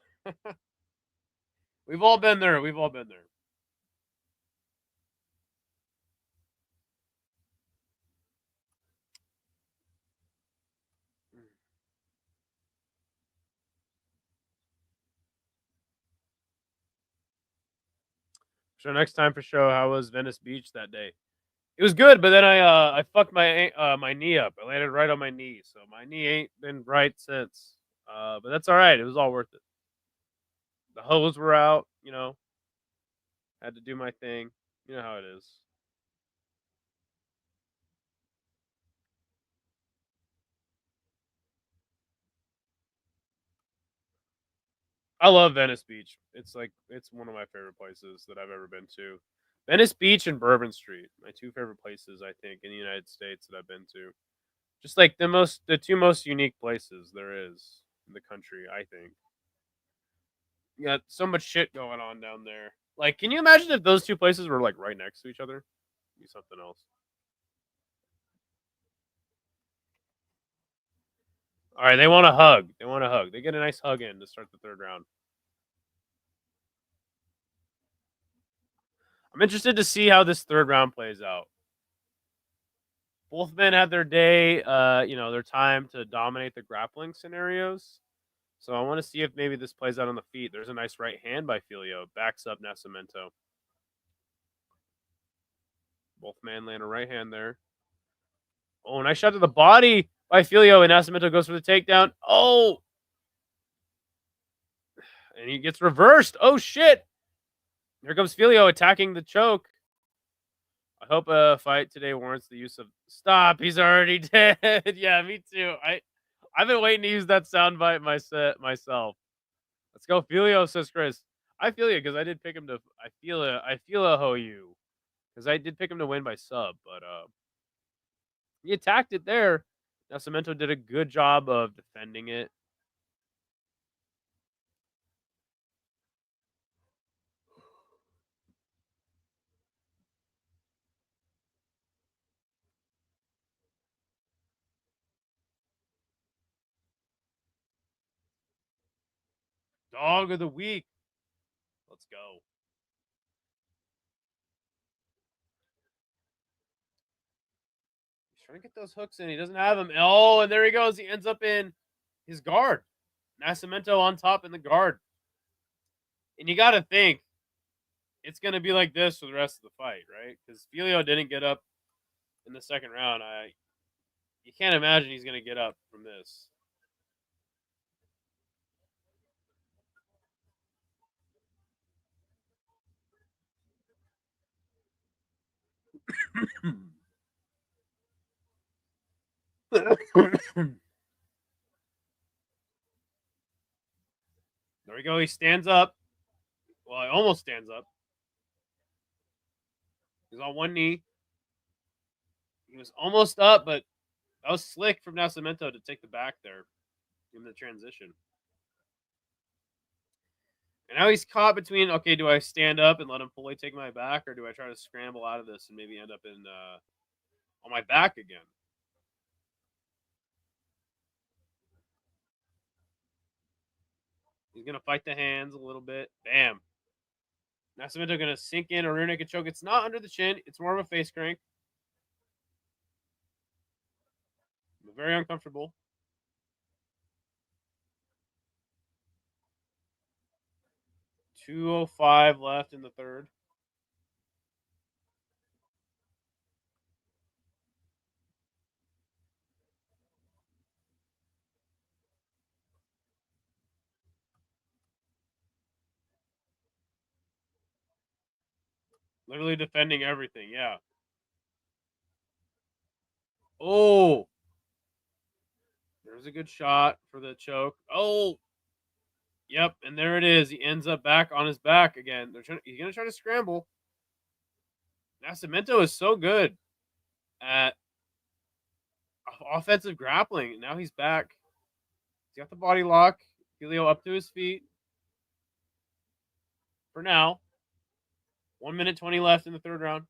S1: We've all been there. We've all been there. So next time for show, how was Venice Beach that day? It was good, but then I fucked my knee up. I landed right on my knee, so my knee ain't been right since. But that's all right. It was all worth it. The hose were out, Had to do my thing. You know how it is. I love Venice Beach. It's one of my favorite places that I've ever been to. Venice Beach and Bourbon Street, my two favorite places I think in the United States that I've been to. Just like the two most unique places there is in the country, I think. You got so much shit going on down there. Like, can you imagine if those two places were like right next to each other? It'd be something else. All right, they want a hug. They want a hug. They get a nice hug in to start the third round. I'm interested to see how this third round plays out. Both men had their day, their time to dominate the grappling scenarios. So I want to see if maybe this plays out on the feet. There's a nice right hand by Filio. Backs up Nascimento. Both men land a right hand there. Oh, nice shot to the body by Filio, and Nascimento goes for the takedown. Oh! And he gets reversed. Oh, shit! Here comes Filio attacking the choke. I hope a fight today warrants the use of... Stop! He's already dead! Yeah, me too. I've been waiting to use that soundbite myself. Let's go, Filio, says Chris. I feel you, because I did pick him to... I feel a ho you. Because I did pick him to win by sub, but he attacked it there. Nascimento did a good job of defending it. Dog of the week. Let's go. He's trying to get those hooks in. He doesn't have them. Oh, and there he goes. He ends up in his guard. Nascimento on top in the guard. And you got to think it's going to be like this for the rest of the fight, right? Because Filio didn't get up in the second round. You can't imagine he's going to get up from this. There we go. He stands up. Well, he almost stands up. He's on one knee. He was almost up, but that was slick from Nascimento to take the back there in the transition. And now he's caught between, okay, do I stand up and let him fully take my back, or do I try to scramble out of this and maybe end up in on my back again? He's going to fight the hands a little bit. Bam. Nascimento going to sink in a rear naked choke. It's not under the chin. It's more of a face crank. Very uncomfortable. .205 left in the third. Literally defending everything, yeah. Oh! There's a good shot for the choke. Oh! Yep, and there it is. He ends up back on his back again. He's going to try to scramble. Nascimento is so good at offensive grappling. Now he's back. He's got the body lock. Filio up to his feet. For now. 1 minute 20 left in the third round.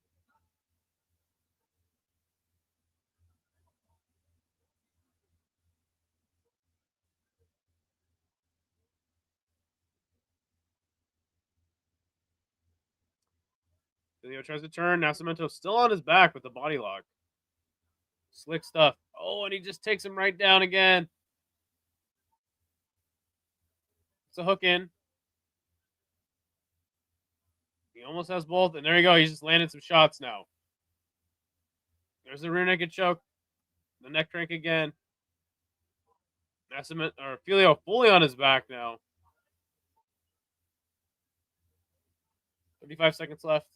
S1: Filio tries to turn. Nascimento still on his back with the body lock. Slick stuff. Oh, and he just takes him right down again. It's a hook in. He almost has both. And there you go. He's just landing some shots now. There's the rear naked choke. The neck crank again. Filio fully on his back now. 35 seconds left.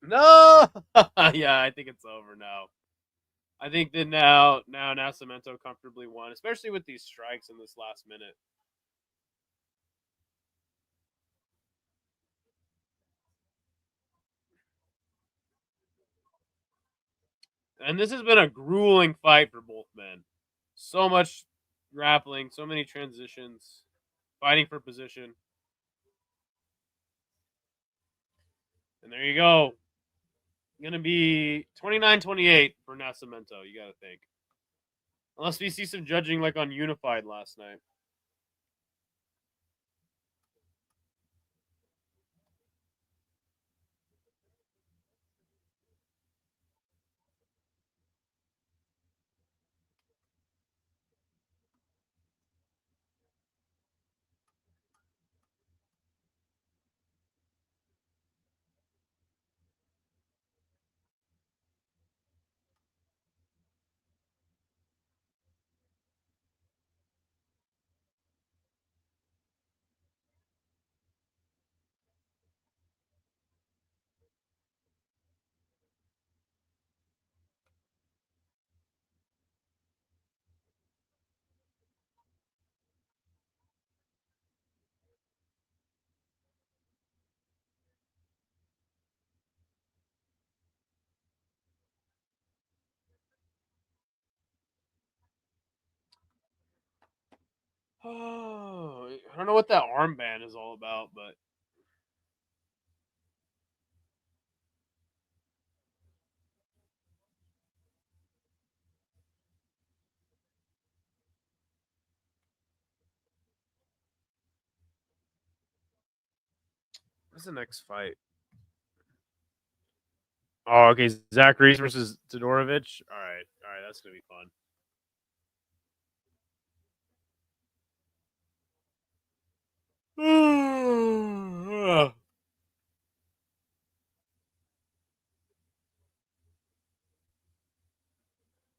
S1: No! Yeah, I think it's over now. I think that now Nascimento comfortably won, especially with these strikes in this last minute. And this has been a grueling fight for both men. So much grappling, so many transitions, fighting for position. And there you go. Going to be 29-28 for Nascimento, you got to think. Unless we see some judging like on Unified last night. Oh, I don't know what that armband is all about, but What's the next fight? Oh, okay. Zach Reese versus Tododrovich. All right, that's gonna be fun.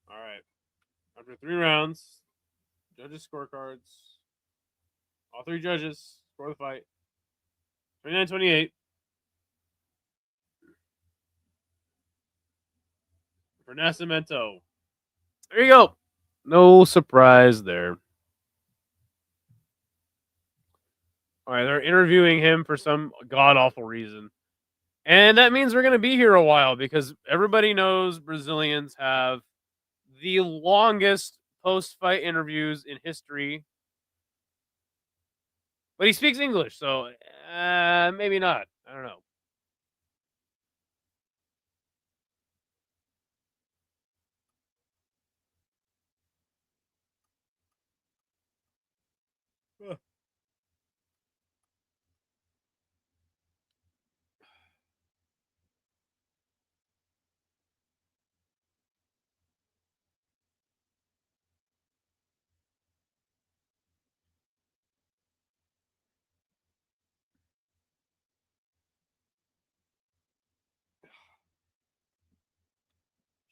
S1: All right. After 3 rounds, judges' scorecards. All 3 judges score the fight. 29-28. For Nascimento. There you go. No surprise there. All right, they're interviewing him for some god-awful reason. And that means we're going to be here a while because everybody knows Brazilians have the longest post-fight interviews in history. But he speaks English, so maybe not. I don't know.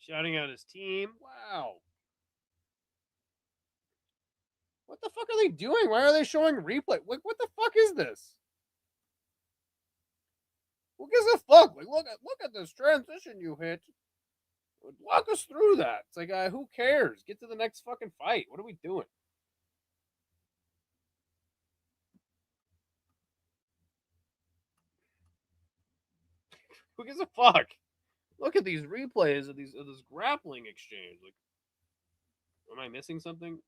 S1: Shouting out his team. Wow. What the fuck are they doing? Why are they showing replay? Like, what the fuck is this? Who gives a fuck? Like, look at this transition you hit. Walk us through that. It's like, who cares? Get to the next fucking fight. What are we doing? Who gives a fuck? Look at these replays of this grappling exchange. Like, am I missing something?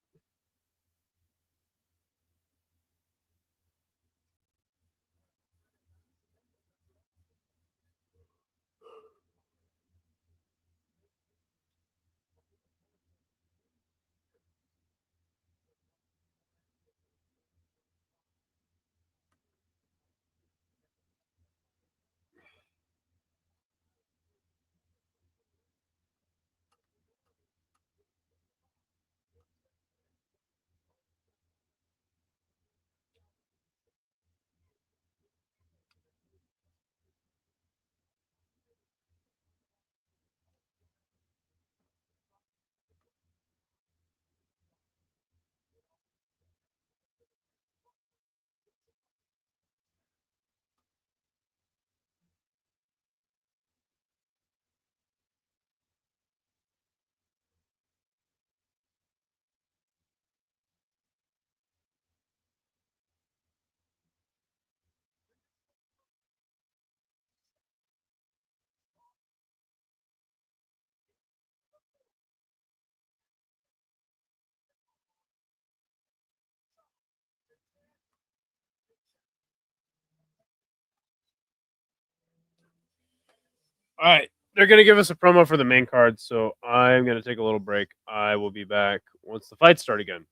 S1: All right. They're going to give us a promo for the main card, so I'm going to take a little break. I will be back once the fights start again.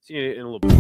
S1: See you in a little bit.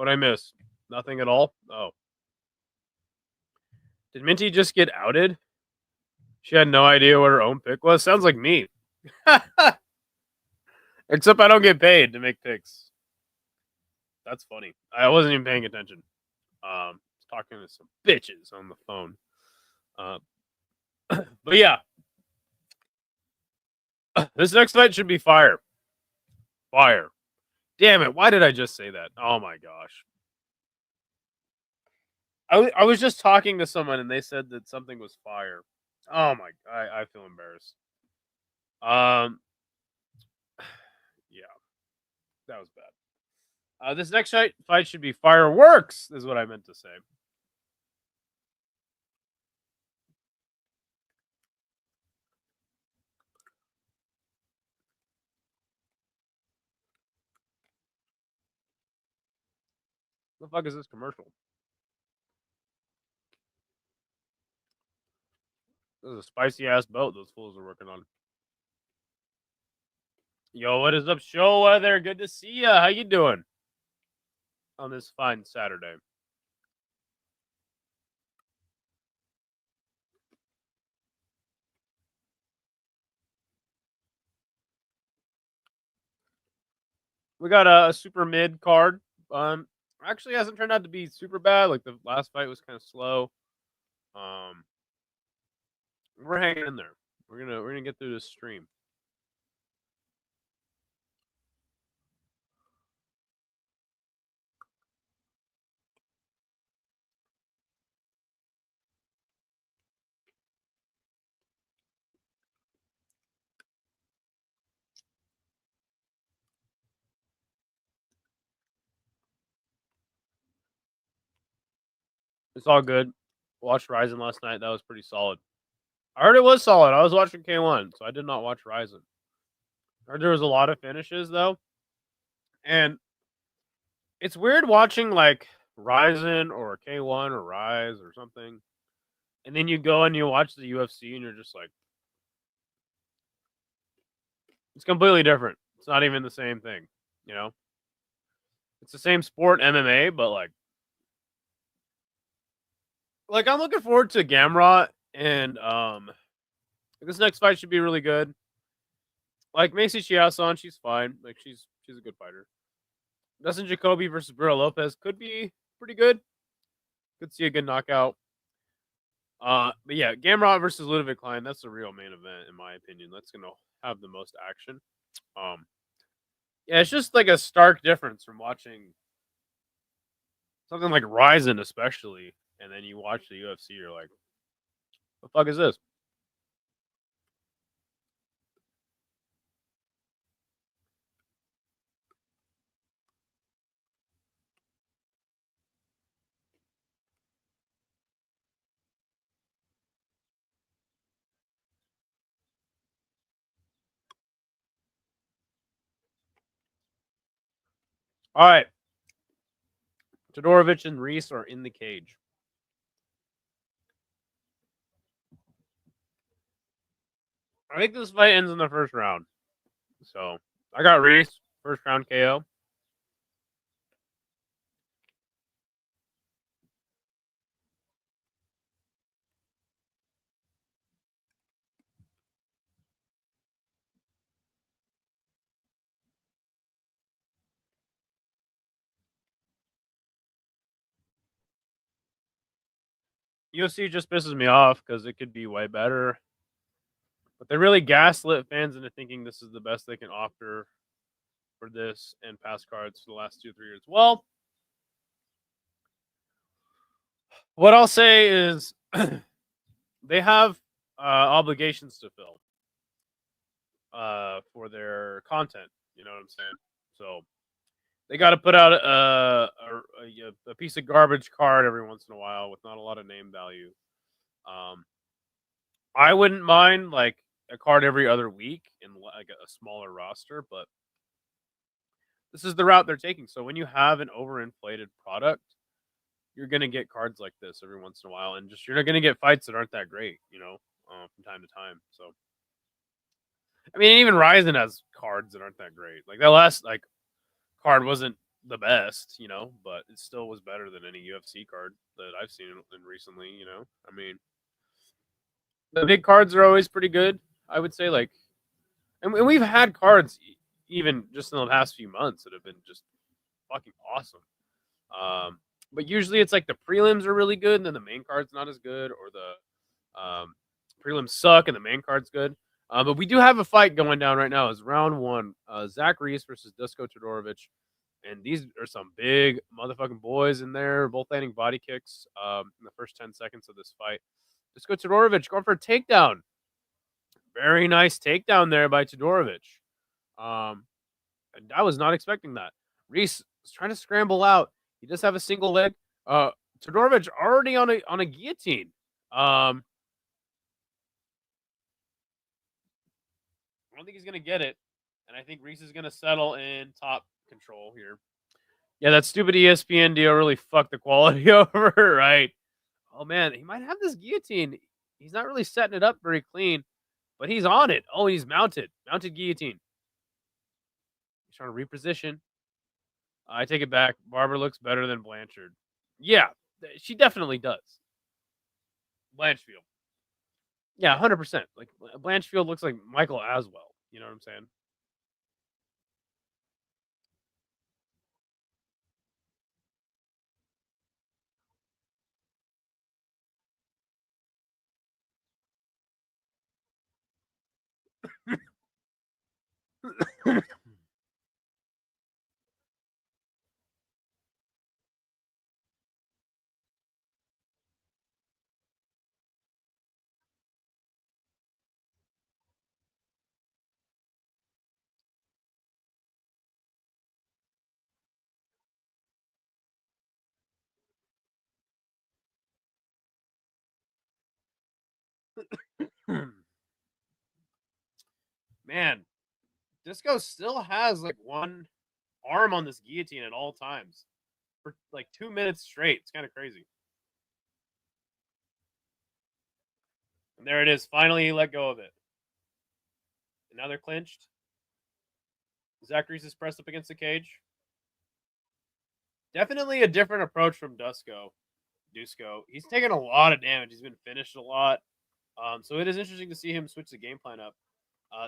S1: What'd I miss? Nothing at all? Oh. Did Minty just get outed? She had no idea what her own pick was? Sounds like me. Except I don't get paid to make picks. That's funny. I wasn't even paying attention. Talking to some bitches on the phone. But yeah. This next fight should be fire. Fire. Damn it. Why did I just say that? Oh my gosh. I was just talking to someone and they said that something was fire. Oh my, I feel embarrassed. Yeah, that was bad. This next fight should be fireworks, is what I meant to say. What the fuck is this commercial? This is a spicy ass boat those fools are working on. Yo, what is up, show weather? Good to see ya. How you doing on this fine Saturday? We got a super mid card. Actually hasn't turned out to be super bad. Like the last fight was kind of slow. We're hanging in there. We're gonna get through this stream. It's all good. Watched Ryzen last night. That was pretty solid. I heard it was solid. I was watching K1, so I did not watch Ryzen. I heard there was a lot of finishes though, and it's weird watching like Ryzen or K1 or Rise or something, and then you go and you watch the UFC and you're just like, it's completely different. It's not even the same thing, you know. It's the same sport, MMA, but like I'm looking forward to Gamrot, and this next fight should be really good. Like Maycee Chiasson, she's fine. Like she's a good fighter. Dustin Jacoby versus Bruno Lopes could be pretty good. Could see a good knockout. But yeah, Gamrot versus Ludovit Klein, that's the real main event in my opinion. That's gonna have the most action. Yeah, it's just like a stark difference from watching something like Ryzen, especially, and then you watch the UFC, you're like, the fuck is this? All right. Tododrovich and Reese are in the cage. I think this fight ends in the first round. So I got Reese, first round KO. UFC just pisses me off because it could be way better. But they really gaslit fans into thinking this is the best they can offer for this and past cards for the last 2-3 years. Well, what I'll say is they have obligations to fill for their content. You know what I'm saying? So they got to put out a piece of garbage card every once in a while with not a lot of name value. I wouldn't mind like a card every other week in like a smaller roster, but this is the route they're taking. So when you have an overinflated product, you're gonna get cards like this every once in a while, and just you're not gonna get fights that aren't that great, you know, from time to time. So, I mean, even Ryzen has cards that aren't that great. Like that last like card wasn't the best, you know, but it still was better than any UFC card that I've seen in recently, you know. I mean, the big cards are always pretty good, I would say. Like, and we've had cards even just in the past few months that have been just fucking awesome. But usually it's like the prelims are really good, and then the main card's not as good, or the prelims suck and the main card's good. But we do have a fight going down right now. It's round one. Zach Reese versus Dusko Tododrovich. And these are some big motherfucking boys in there, both landing body kicks in the first 10 seconds of this fight. Dusko Tododrovich going for a takedown. Very nice takedown there by Tododrovich. And I was not expecting that. Reese is trying to scramble out. He does have a single leg. Tododrovich already on a guillotine. I don't think he's gonna get it, and I think Reese is gonna settle in top control here. Yeah, that stupid ESPN deal really fucked the quality over, right? Oh man, he might have this guillotine. He's not really setting it up very clean, but he's on it. Oh, he's mounted guillotine. He's trying to reposition. I take it back. Barber looks better than Blanchard. Yeah, she definitely does. Blanchfield. Yeah, 100%. Like Blanchfield looks like Michael Aswell. You know what I'm saying? Man, Disco still has like one arm on this guillotine at all times for like 2 minutes straight. It's kind of crazy. And there it is. Finally, he let go of it. And now they're clinched. Zach Reese is pressed up against the cage. Definitely a different approach from Dusko. He's taken a lot of damage. He's been finished a lot. So it is interesting to see him switch the game plan up.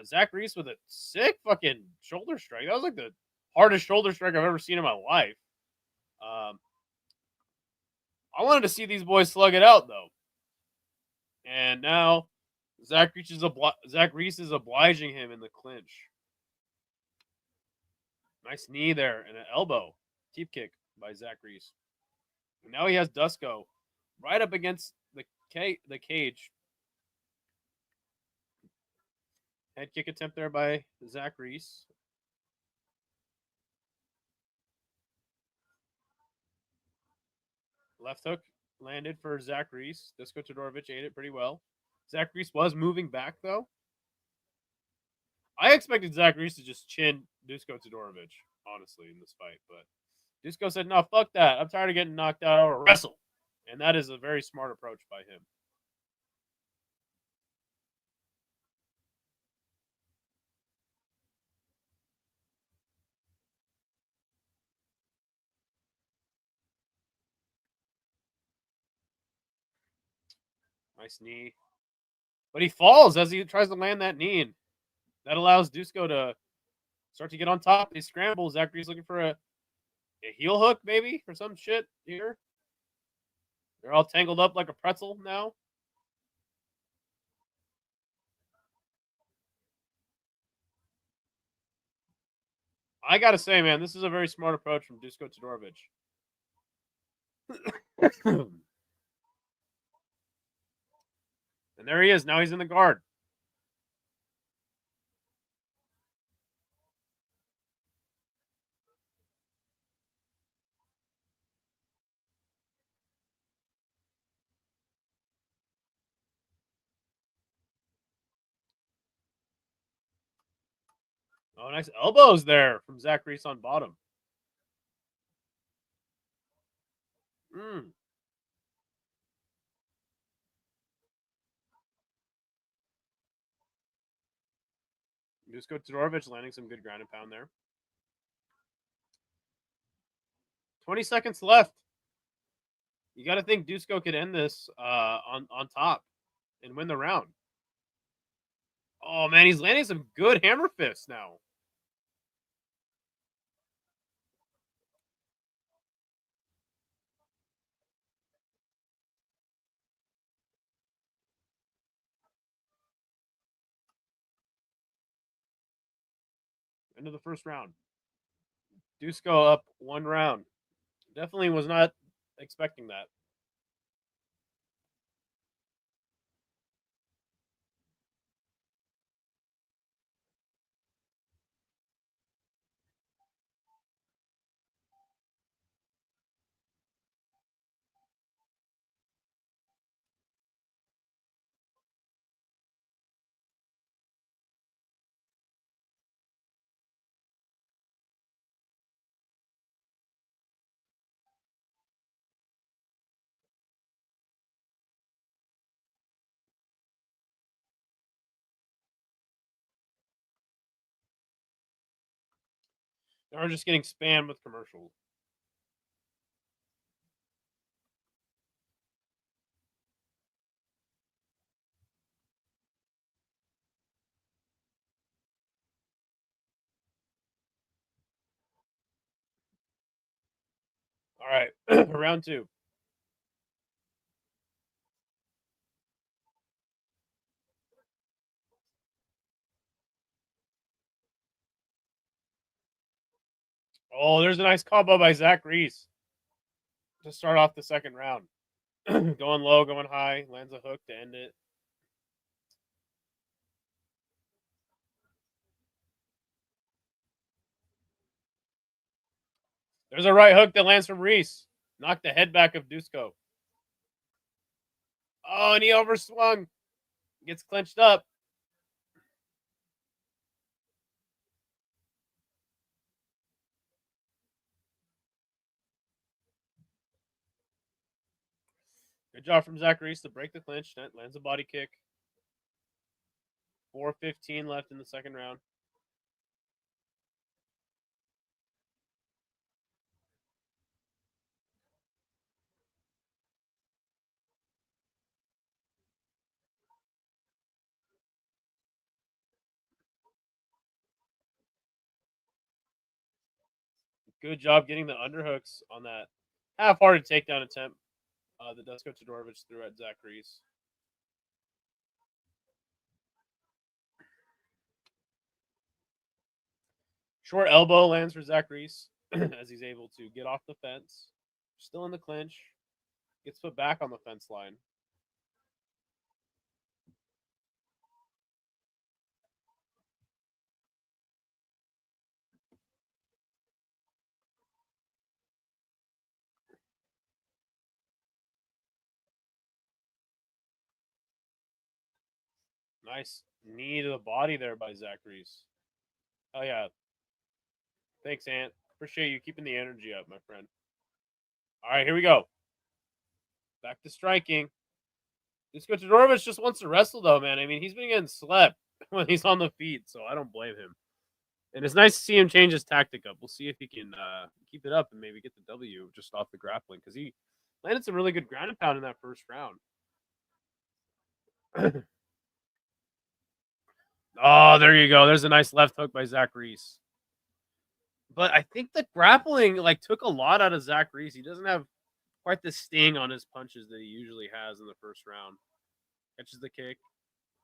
S1: Zach Reese with a sick fucking shoulder strike. That was like the hardest shoulder strike I've ever seen in my life. I wanted to see these boys slug it out though. And now Zach Reese is obliging him in the clinch. Nice knee there and an elbow. Teep kick by Zach Reese. And now he has Dusko right up against the cage. Head kick attempt there by Zach Reese. Left hook landed for Zach Reese. Dusko Tododrovich ate it pretty well. Zach Reese was moving back, though. I expected Zach Reese to just chin Dusko Tododrovich, honestly, in this fight. But Dusko said, no, fuck that. I'm tired of getting knocked out. I'll wrestle. And that is a very smart approach by him. Nice knee. But he falls as he tries to land that knee. And that allows Dusko to start to get on top. He scrambles. Zach Reese looking for a heel hook, maybe, or some shit here. They're all tangled up like a pretzel now. I gotta say, man, this is a very smart approach from Dusko Tododrovich. And there he is. Now he's in the guard. Oh, nice elbows there from Zach Reese on bottom. Dusko Tododrovich landing some good ground and pound there. 20 seconds left. You got to think Dusko could end this on top and win the round. Oh, man, he's landing some good hammer fists now. End of the first round. Dusko up 1 round. Definitely was not expecting that. Now we're just getting spammed with commercials. All right, round 2. Oh, there's a nice combo by Zach Reese to start off the second round. Going low, going high, lands a hook to end it. There's a right hook that lands from Reese. Knocked the head back of Dusko. Oh, and he overswung. Gets clenched up. Good job from Zach Reese to break the clinch. Lands a body kick. 4:15 left in the second round. Good job getting the underhooks on that half-hearted takedown attempt that Dusko Tododrovich threw at Zach Reese. Short elbow lands for Zach Reese as he's able to get off the fence. Still in the clinch. Gets put back on the fence line. Nice knee to the body there by Zach Reese. Oh, yeah. Thanks, Ant. Appreciate you keeping the energy up, my friend. All right, here we go. Back to striking. Dusko Tododrovich just wants to wrestle, though, man. I mean, he's been getting slept when he's on the feet, so I don't blame him. And it's nice to see him change his tactic up. We'll see if he can keep it up and maybe get the W just off the grappling, because he landed some really good ground and pound in that first round. Oh, there you go. There's a nice left hook by Zach Reese. But I think the grappling took a lot out of Zach Reese. He doesn't have quite the sting on his punches that he usually has in the first round. Catches the kick.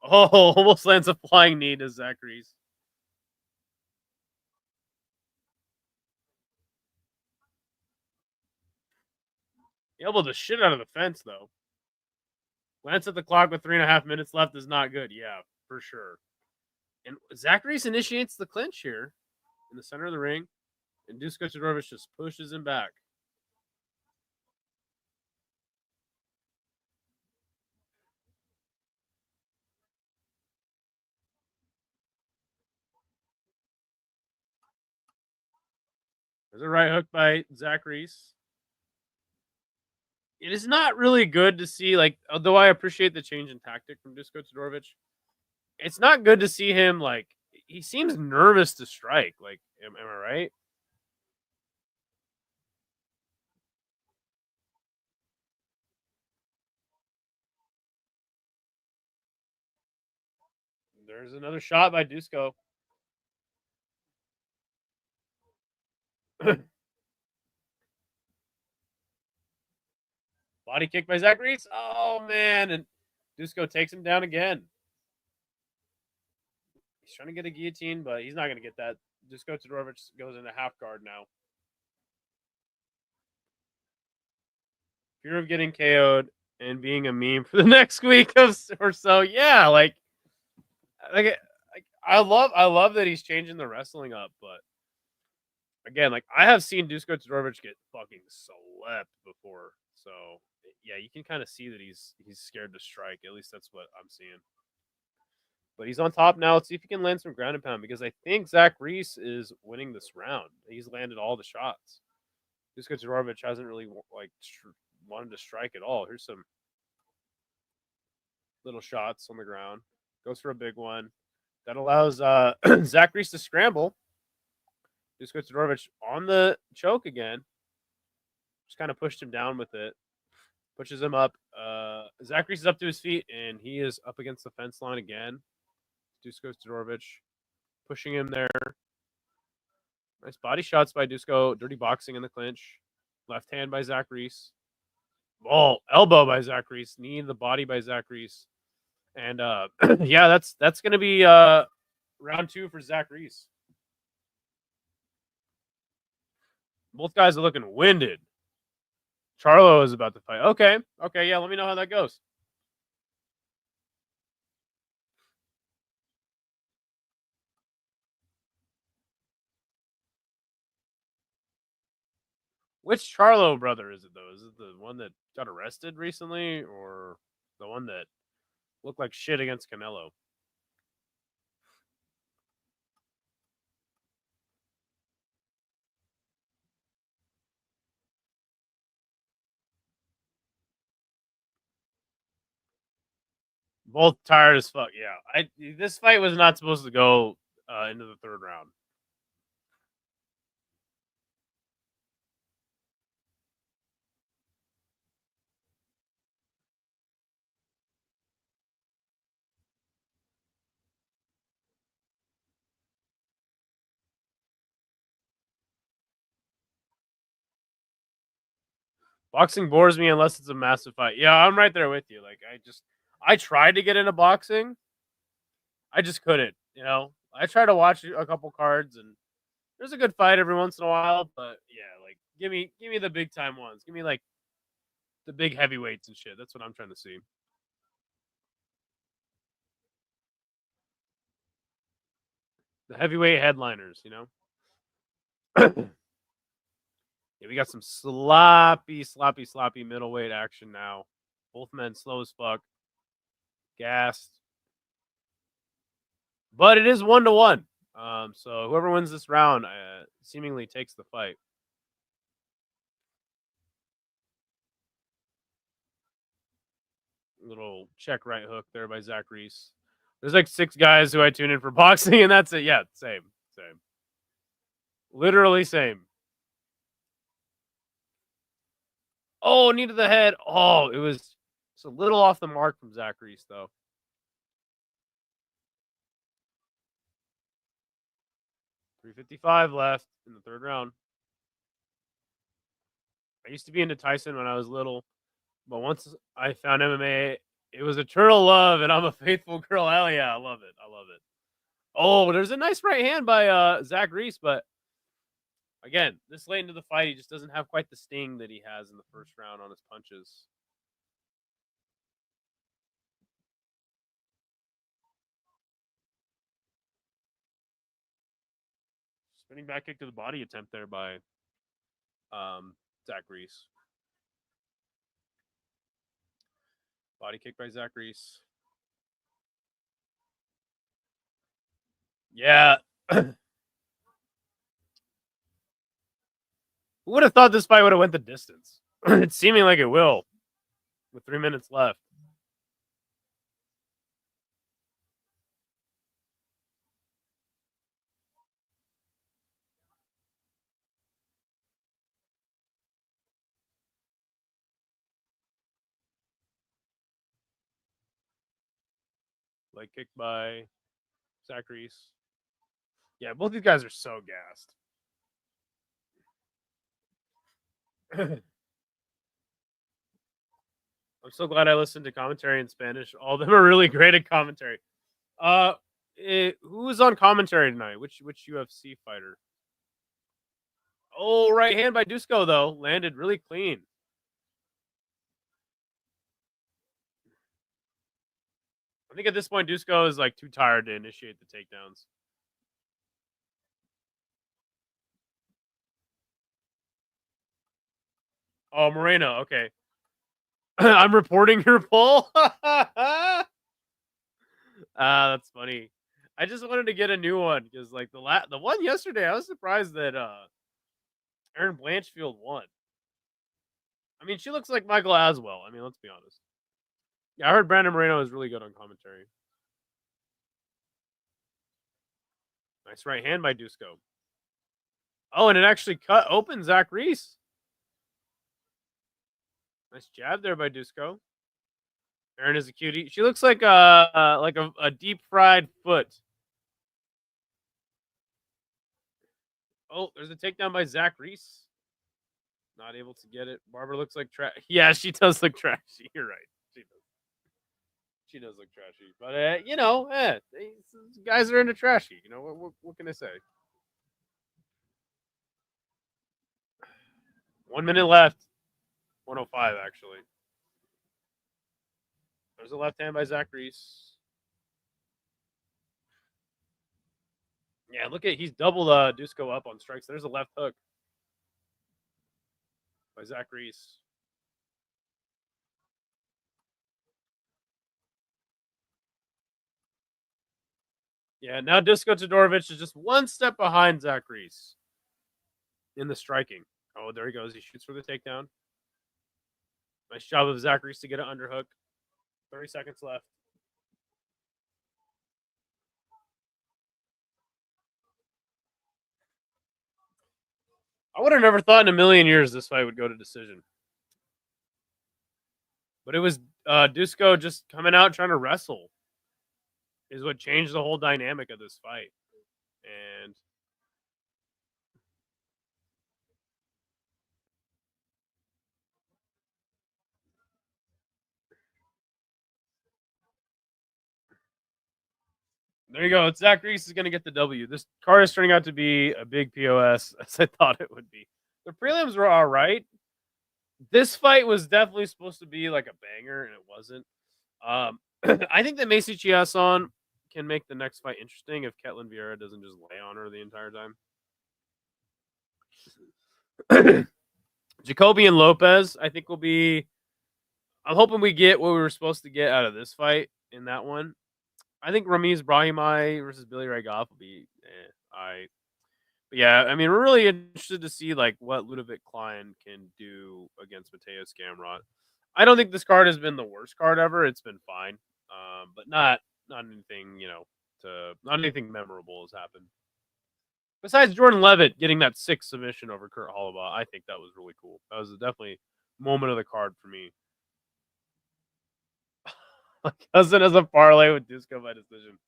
S1: Oh, almost lands a flying knee to Zach Reese. He elbowed the shit out of the fence, though. Glance at the clock with 3.5 minutes left is not good. Yeah, for sure. And Zach Reese initiates the clinch here in the center of the ring. And Dusko Tododrovich just pushes him back. There's a right hook by Zach Reese. It is not really good to see, although I appreciate the change in tactic from Dusko Tododrovich, it's not good to see him, he seems nervous to strike. Am I right? There's another shot by Dusko. Body kick by Zach Reese. Oh, man. And Dusko takes him down again. He's trying to get a guillotine, but he's not going to get that. Dusko Tododrovich goes into half guard now. Fear of getting KO'd and being a meme for the next week or so. Yeah, like I love that he's changing the wrestling up, but again, like I have seen Dusko Todorovic get fucking slept before. So yeah, you can kind of see that he's scared to strike. At least that's what I'm seeing. But he's on top now. Let's see if he can land some ground and pound because I think Zach Reese is winning this round. He's landed all the shots. Dusko Todorovic hasn't really wanted to strike at all. Here's some little shots on the ground. Goes for a big one. That allows Zach Reese to scramble. Dusko Todorovic on the choke again. Just kind of pushed him down with it. Pushes him up. Zach Reese is up to his feet, and he is up against the fence line again. Dusko Todorovic pushing him there. Nice body shots by Dusko. Dirty boxing in the clinch. Left hand by Zach Reese. Oh, elbow by Zach Reese. Knee in the body by Zach Reese. And yeah, that's gonna be round 2 for Zach Reese. Both guys are looking winded. Charlo is about to fight. Okay, yeah, let me know how that goes. Which Charlo brother is it, though? Is it the one that got arrested recently or the one that looked like shit against Canelo? Both tired as fuck. Yeah, this fight was not supposed to go into the 3rd round. Boxing bores me unless it's a massive fight. Yeah, I'm right there with you. Like I tried to get into boxing. I just couldn't, I try to watch a couple cards and there's a good fight every once in a while, but yeah, like give me the big time ones. Give me like the big heavyweights and shit. That's what I'm trying to see. The heavyweight headliners, Yeah, we got some sloppy middleweight action now. Both men slow as fuck. Gassed. But it is 1-1. So whoever wins this round seemingly takes the fight. Little check right hook there by Zach Reese. There's like 6 guys who I tune in for boxing, and that's it. Yeah, same. Literally same. Oh, knee to the head. Oh, it was just a little off the mark from Zach Reese, though. .355 left in the 3rd round. I used to be into Tyson when I was little, but once I found MMA, it was eternal love, and I'm a faithful girl. Hell yeah, I love it. Oh, there's a nice right hand by Zach Reese, but again, this late into the fight, he just doesn't have quite the sting that he has in the 1st round on his punches. Spinning back kick to the body attempt there by Zach Reese. Body kick by Zach Reese. Yeah. Who would have thought this fight would have went the distance? It's seeming like it will with 3 minutes left. Leg kick by Zach Reese. Yeah, both these guys are so gassed. I'm so glad I listened to commentary in Spanish. All of them are really great at commentary. Who was on commentary tonight? Which UFC fighter? Oh, right hand by Dusko though landed really clean. I think at this point Dusko is like too tired to initiate the takedowns. Oh, Moreno. Okay. I'm reporting your poll. That's funny. I just wanted to get a new one because like the one yesterday, I was surprised that Erin Blanchfield won. I mean, she looks like Michael Aswell. I mean, let's be honest. Yeah, I heard Brandon Moreno is really good on commentary. Nice right hand by Dusko. Oh, and it actually cut open Zach Reese. Nice jab there by Dusko. Erin is a cutie. She looks like a deep fried foot. Oh, there's a takedown by Zach Reese. Not able to get it. Barber looks like trash. Yeah, she does look trashy. You're right. She does. She does look trashy. But you know, guys are into trashy. You know what can I say? 1 minute left. 105 actually. There's a left hand by Zach Reese. Yeah, look at he's doubled Dusko up on strikes. There's a left hook by Zach Reese. Yeah, now Dusko Tododrovich is just one step behind Zach Reese in the striking. Oh, there he goes. He shoots for the takedown. Nice job of Zach Reese to get an underhook. 30 seconds left. I would have never thought in a million years this fight would go to decision. But it was Dusko just coming out trying to wrestle is what changed the whole dynamic of this fight. And there you go. It's Zach Reese is going to get the W. This card is turning out to be a big POS, as I thought it would be. The prelims were all right. This fight was definitely supposed to be like a banger, and it wasn't. I think that Maycee Chiasson can make the next fight interesting if Ketlin Vieira doesn't just lay on her the entire time. Jacoby and Lopes, I think will be. I'm hoping we get what we were supposed to get out of this fight in that one. I think Ramiz Brahimaj versus Billy Ray Goff will be But yeah, I mean, we're really interested to see like what Ludovit Klein can do against Mateusz Gamrot. I don't think this card has been the worst card ever. It's been fine, but not anything not anything memorable has happened. Besides Jordan Levitt getting that 6 submission over Kurt Hollabaugh, I think that was really cool. That was definitely moment of the card for me. My cousin has a parlay with Dusko by decision.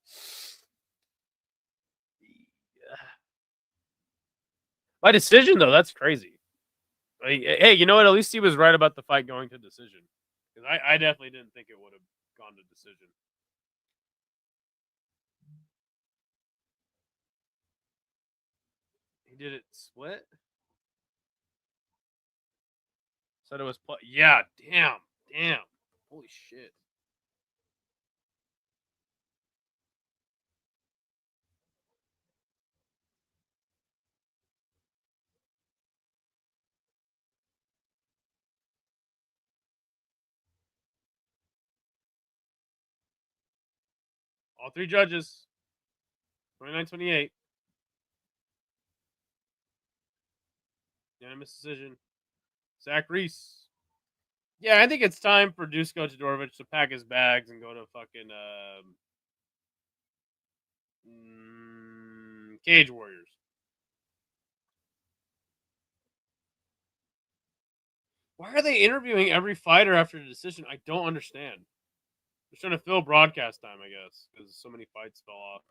S1: By decision, though, that's crazy. Hey, you know what? At least he was right about the fight going to decision. Because I definitely didn't think it would have gone to decision. He did it split? Said it was yeah, damn. Holy shit. All 3 judges. 29-28. Unanimous decision. Zach Reese. Yeah, I think it's time for Dusko Tododrovich to pack his bags and go to fucking Cage Warriors. Why are they interviewing every fighter after the decision? I don't understand. They're trying to fill broadcast time, I guess, because so many fights fell off.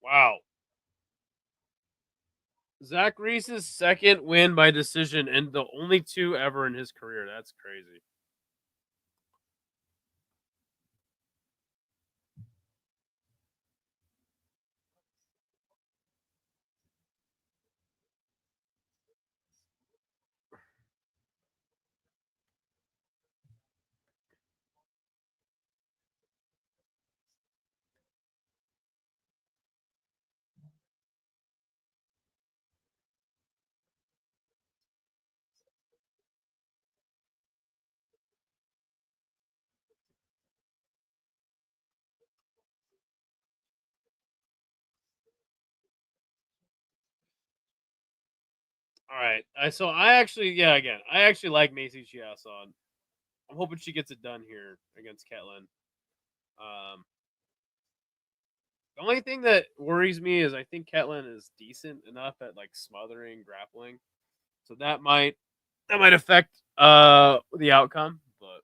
S1: Wow. Zach Reese's second win by decision and the only 2 ever in his career. That's crazy. All right. I actually like Maycee Chiasson. I'm hoping she gets it done here against Ketlin. The only thing that worries me is I think Ketlin is decent enough at like smothering grappling, so that might affect the outcome. But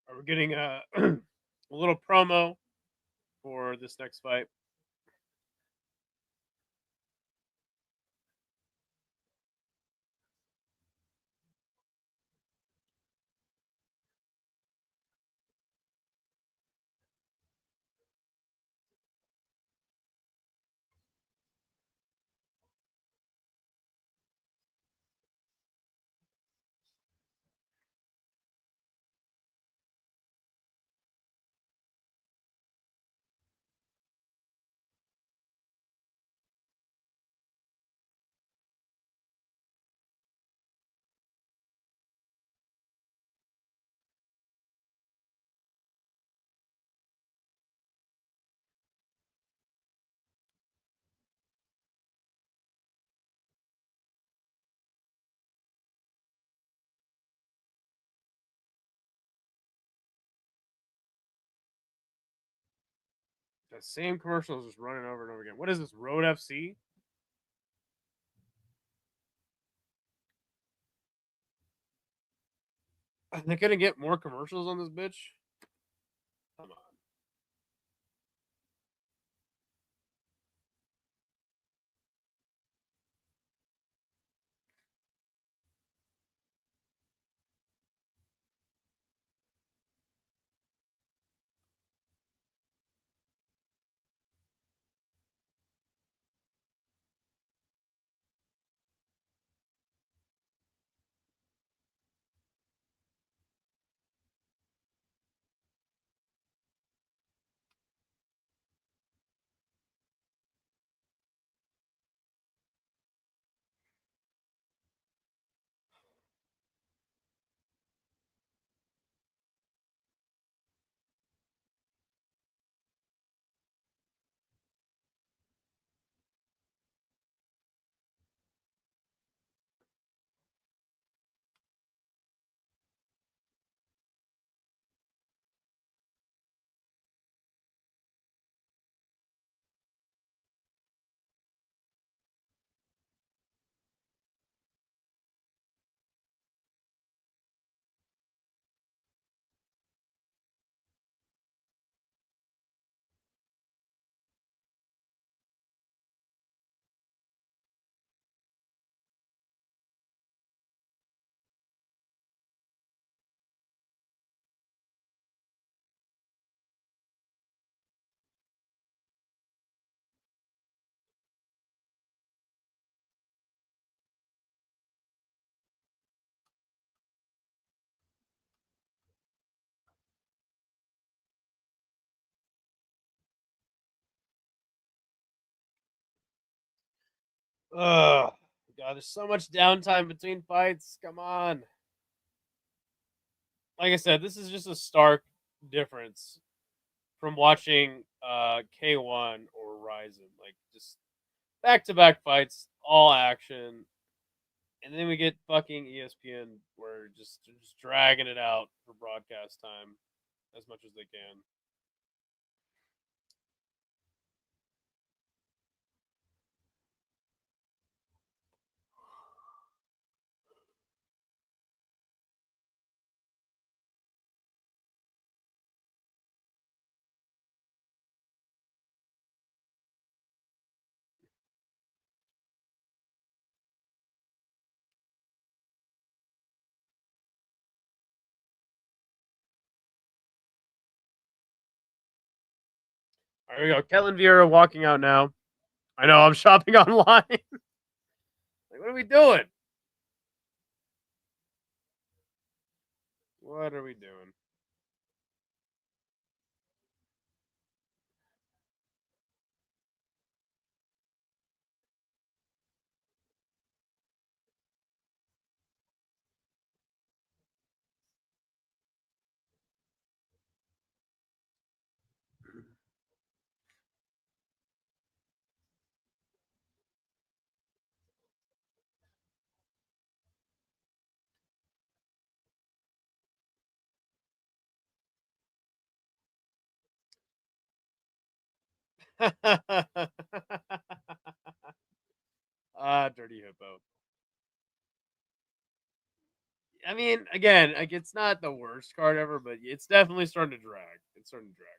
S1: are we getting a little promo for this next fight? The same commercial is just running over and over again. What is this, Road FC? Are they gonna get more commercials on this bitch? Come on. Ugh. God, there's so much downtime between fights. Come on. Like I said, this is just a stark difference from watching K1 or Ryzen. Like, just back-to-back fights, all action. And then we get fucking ESPN where just dragging it out for broadcast time as much as they can. All right, here we go. Ketlin Vieira walking out now. I know, I'm shopping online. Like, what are we doing? What are we doing? Dirty Hippo. I mean, again, like, it's not the worst card ever, but it's definitely starting to drag. It's starting to drag.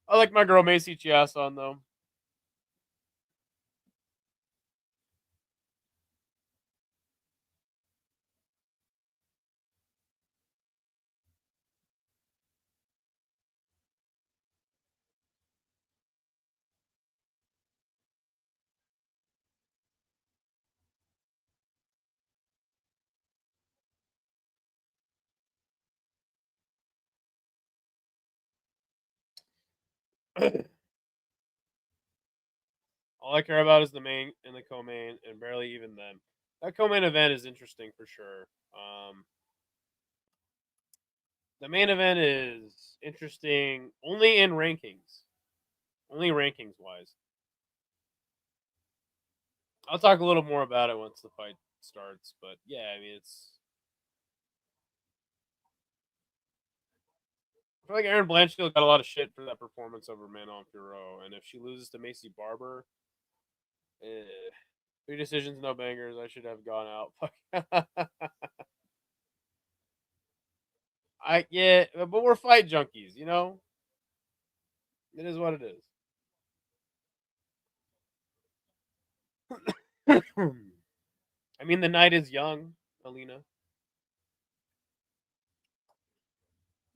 S1: I like my girl Maycee Chiasson, though. All I care about is the main and the co-main, and barely even then. That co-main event is interesting for sure. The main event is interesting only in rankings. Only rankings wise. I'll talk a little more about it once the fight starts, but yeah, I mean, I feel like Erin Blanchfield got a lot of shit for that performance over Manon Fiorot, and if she loses to Maycee Barber, 3 decisions, no bangers. I should have gone out. Yeah, but we're fight junkies, you know. It is what it is. I mean, the night is young, Alina.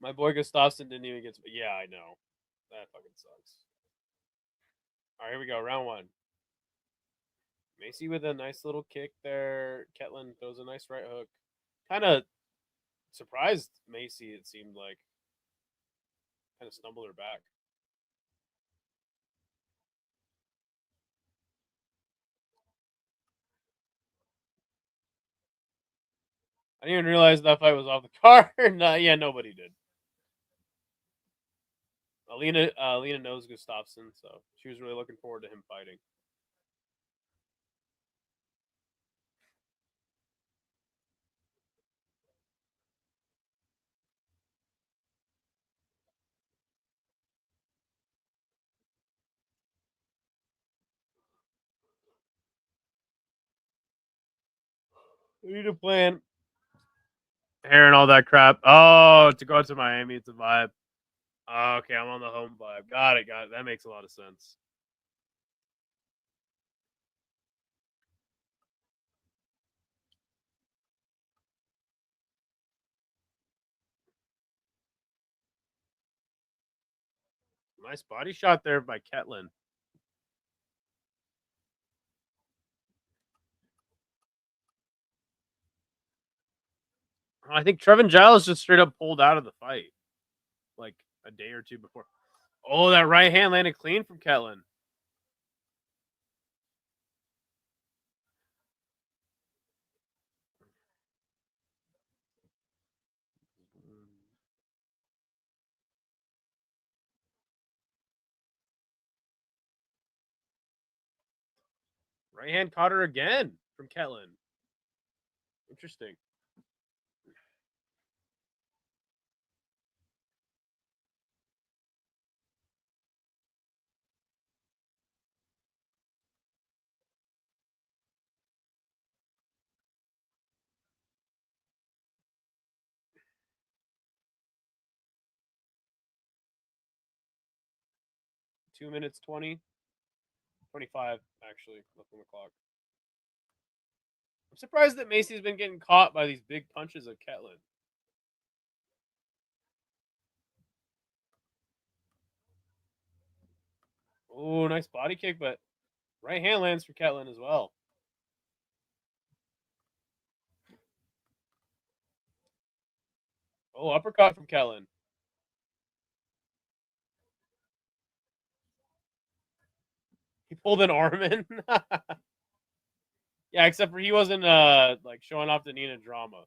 S1: My boy Gustafsson didn't even get. Yeah, I know. That fucking sucks. All right, here we go. Round 1. Maycee with a nice little kick there. Ketlin throws a nice right hook. Kind of surprised Maycee, it seemed like. Kind of stumbled her back. I didn't even realize that fight was off the card. No, yeah, nobody did. Alina knows Gustafsson, so she was really looking forward to him fighting. We need a plan. Hair and all that crap. Oh, to go to Miami, it's a vibe. Oh, okay, I'm on the home vibe. Got it. That makes a lot of sense. Nice body shot there by Ketlin. I think Trevin Giles just straight up pulled out of the fight like a day or two before. Oh, that right hand landed clean from Ketlin. Right hand caught her again from Ketlin. Interesting. Two minutes 20. 25, actually, left on the clock. I'm surprised that Maycee's been getting caught by these big punches of Ketlin. Oh, nice body kick, but right hand lands for Ketlin as well. Oh, uppercut from Ketlin. He pulled an arm in. Yeah, except for he wasn't like showing off the Nina drama.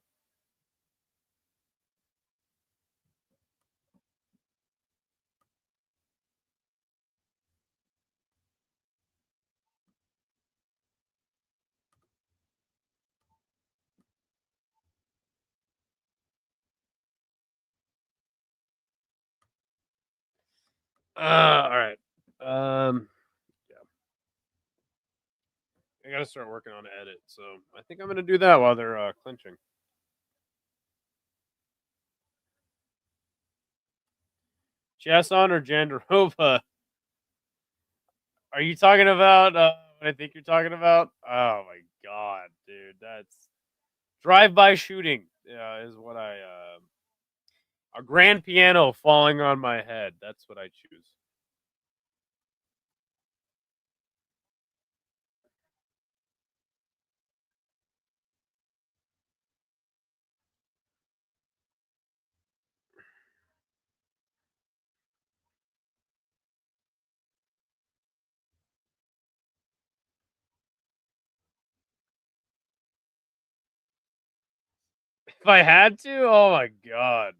S1: All right. Yeah. I gotta start working on an edit, so I think I'm gonna do that while they're clinching. Jason or Jandarova? Are you talking about what I think you're talking about? Oh my god, dude, that's drive-by shooting. Is what I a grand piano falling on my head. That's what I choose. If I had to, oh my god.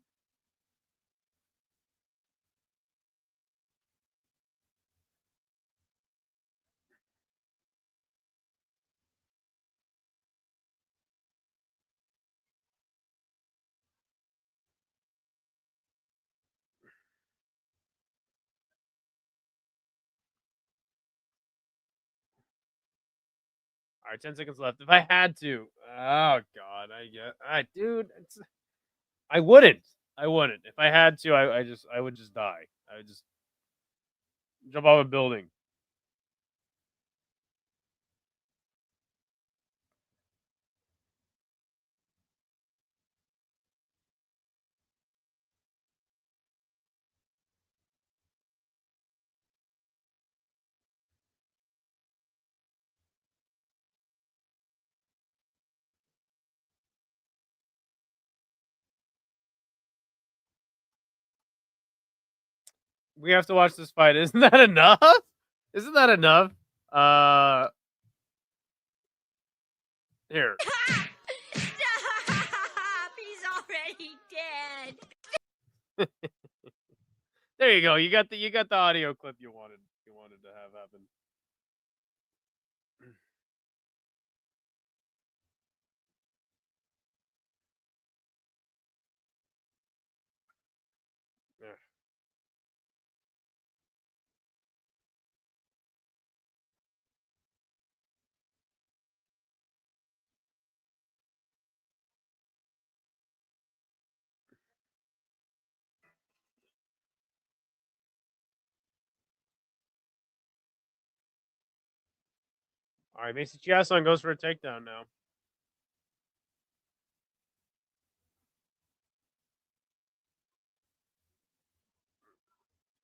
S1: All right, 10 seconds left. If I had to, oh god, dude, I wouldn't. I wouldn't. If I had to, I would just die. I would just jump off a building. We have to watch this fight. Isn't that enough? Isn't that enough? Here.
S9: Stop! He's already dead.
S1: There you go. You got the audio clip you wanted to have happen. Yeah. All right, Maycee Chiasson goes for a takedown now.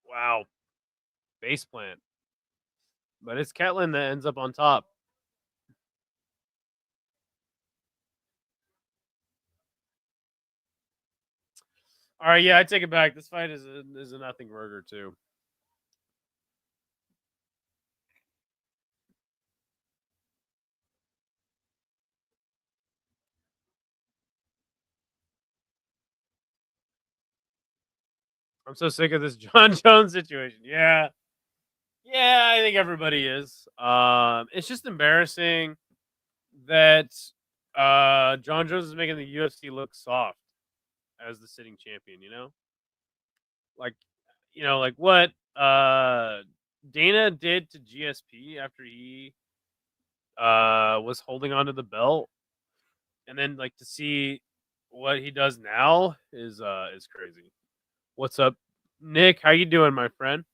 S1: Wow. Base plant. But it's Ketlin that ends up on top. All right, yeah, I take it back. This fight is a nothing burger too. I'm so sick of this John Jones situation. Yeah. Yeah, I think everybody is. It's just embarrassing that John Jones is making the UFC look soft as the sitting champion. Like, like what Dana did to GSP after he was holding onto the belt, and then like to see what he does now is crazy. What's up, Nick? How you doing, my friend?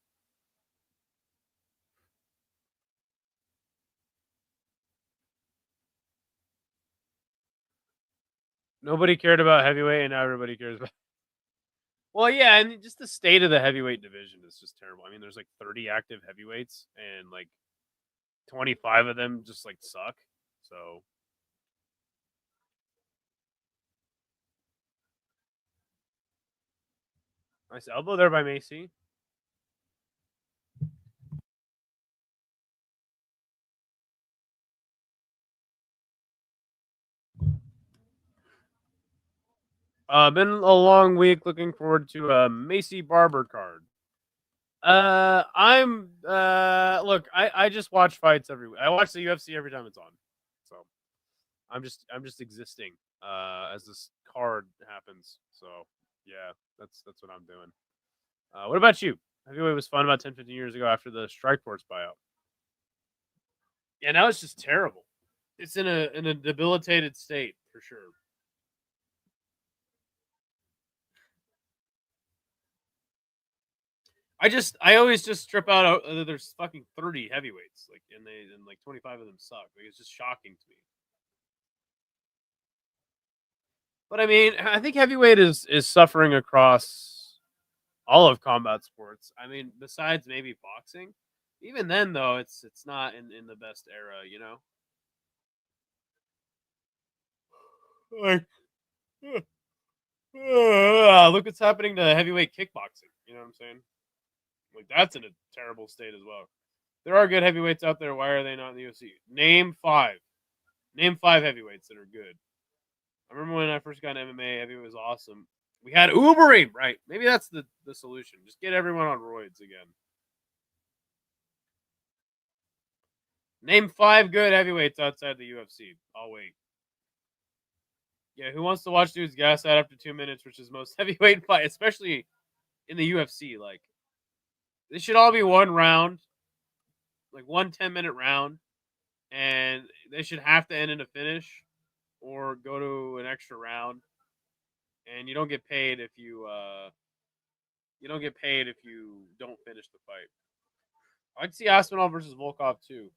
S1: Nobody cared about heavyweight, and now everybody cares about. Well, yeah, and just the state of the heavyweight division is just terrible. I mean, there's like 30 active heavyweights, and like 25 of them just like suck. So nice elbow there by Maycee. Been a long week. Looking forward to a Maycee Barber card. I'm look, I just watch fights every week. I watch the UFC every time it's on. So I'm just existing as this card happens. So yeah, that's what I'm doing. What about you? Heavyweight was fun about 10, 15 years ago after the Strikeforce buyout. Yeah, now it's just terrible. It's in a debilitated state for sure. I always just strip out. There's fucking 30 heavyweights, like, and like 25 of them suck. Like, it's just shocking to me. But I mean, I think heavyweight is suffering across all of combat sports. I mean, besides maybe boxing. Even then, though, it's not in the best era, Like, look what's happening to heavyweight kickboxing. You know what I'm saying? Like, that's in a terrible state as well. There are good heavyweights out there. Why are they not in the UFC? Name 5. Name 5 heavyweights that are good. I remember when I first got into MMA, heavyweight was awesome. We had Ubering, right? Maybe that's the solution. Just get everyone on roids again. Name 5 good heavyweights outside the UFC. I'll wait. Yeah, who wants to watch dudes gas out after 2 minutes, which is most heavyweight fight, especially in the UFC? Like, they should all be one round, like 1 10-minute round, and they should have to end in a finish or go to an extra round. And you don't get paid if you don't finish the fight. I'd see Aspinall versus Volkov too.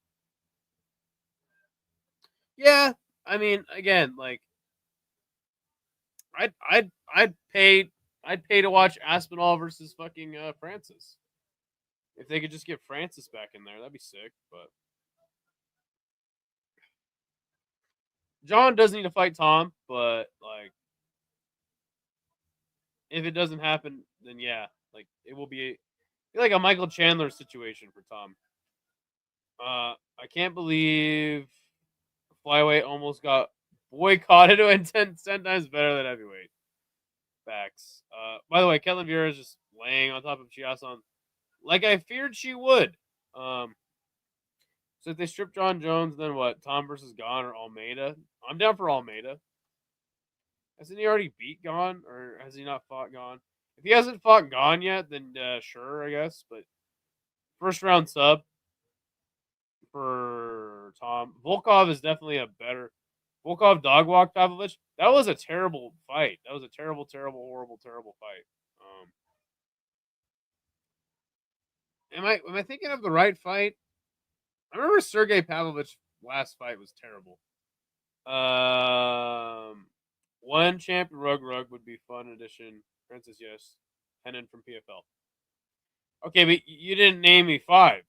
S1: Yeah, I mean, again, like, I'd pay to watch Aspinall versus fucking Francis. If they could just get Francis back in there, that'd be sick. But John does need to fight Tom, but like, if it doesn't happen, then yeah, like, it will be like a Michael Chandler situation for Tom. I can't believe Flyweight almost got boycotted and 10 times better than heavyweight. Facts. By the way, Ketlen Vieira is just laying on top of Chiasson like I feared she would. So if they strip John Jones, then what? Tom versus Gon or Almeida? I'm down for Almeida. Hasn't he already beat Gon, or has he not fought Gon? If he hasn't fought Gon yet, then sure, I guess. But first round sub for Tom. Volkov is definitely a better. Volkov dog walk Pavlovich. That was a terrible fight. That was a terrible, terrible, horrible, terrible fight. Am I thinking of the right fight? I remember Sergey Pavlovich last fight was terrible. One champ Rug would be fun addition. Princess, yes. Henan from PFL. Okay, but you didn't name me 5.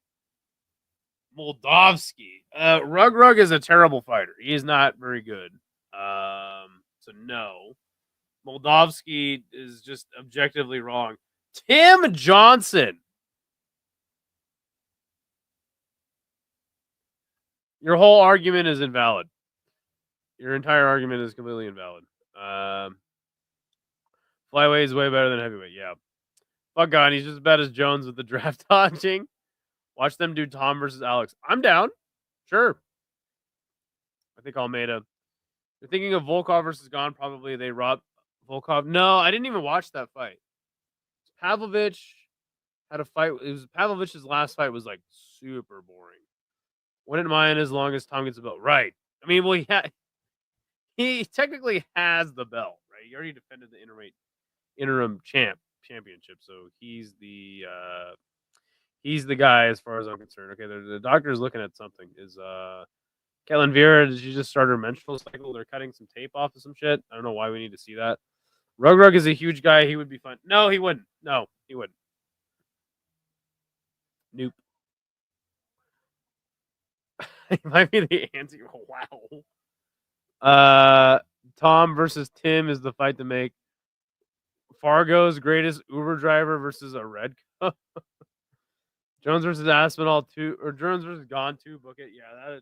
S1: Moldavsky. Rug is a terrible fighter. He is not very good. So no. Moldavsky is just objectively wrong. Tim Johnson. Your whole argument is invalid. Your entire argument is completely invalid. Flyweight is way better than heavyweight. Yeah. Fuck God, he's just as bad as Jones with the draft dodging. Watch them do Tom versus Alex. I'm down. Sure. I think Almeida. They're thinking of Volkov versus Gon. Probably they robbed Volkov. No, I didn't even watch that fight. Pavlovich had a fight. It was Pavlovich's last fight was like super boring. Wouldn't mind as long as Tom gets the belt. Right. I mean, well, he technically has the belt, right? He already defended the interim championship, so he's the guy as far as I'm concerned. Okay, the doctor's looking at something. Is Kellen Vera, did she just start her menstrual cycle? They're cutting some tape off of some shit. I don't know why we need to see that. Rug is a huge guy. He would be fun. No, he wouldn't. No, he wouldn't. Nope. He might be the anti. Wow. Tom versus Tim is the fight to make. Fargo's greatest Uber driver versus a red cup. Jones versus Aspinall 2, or Jones versus Gon 2. Book it. Yeah,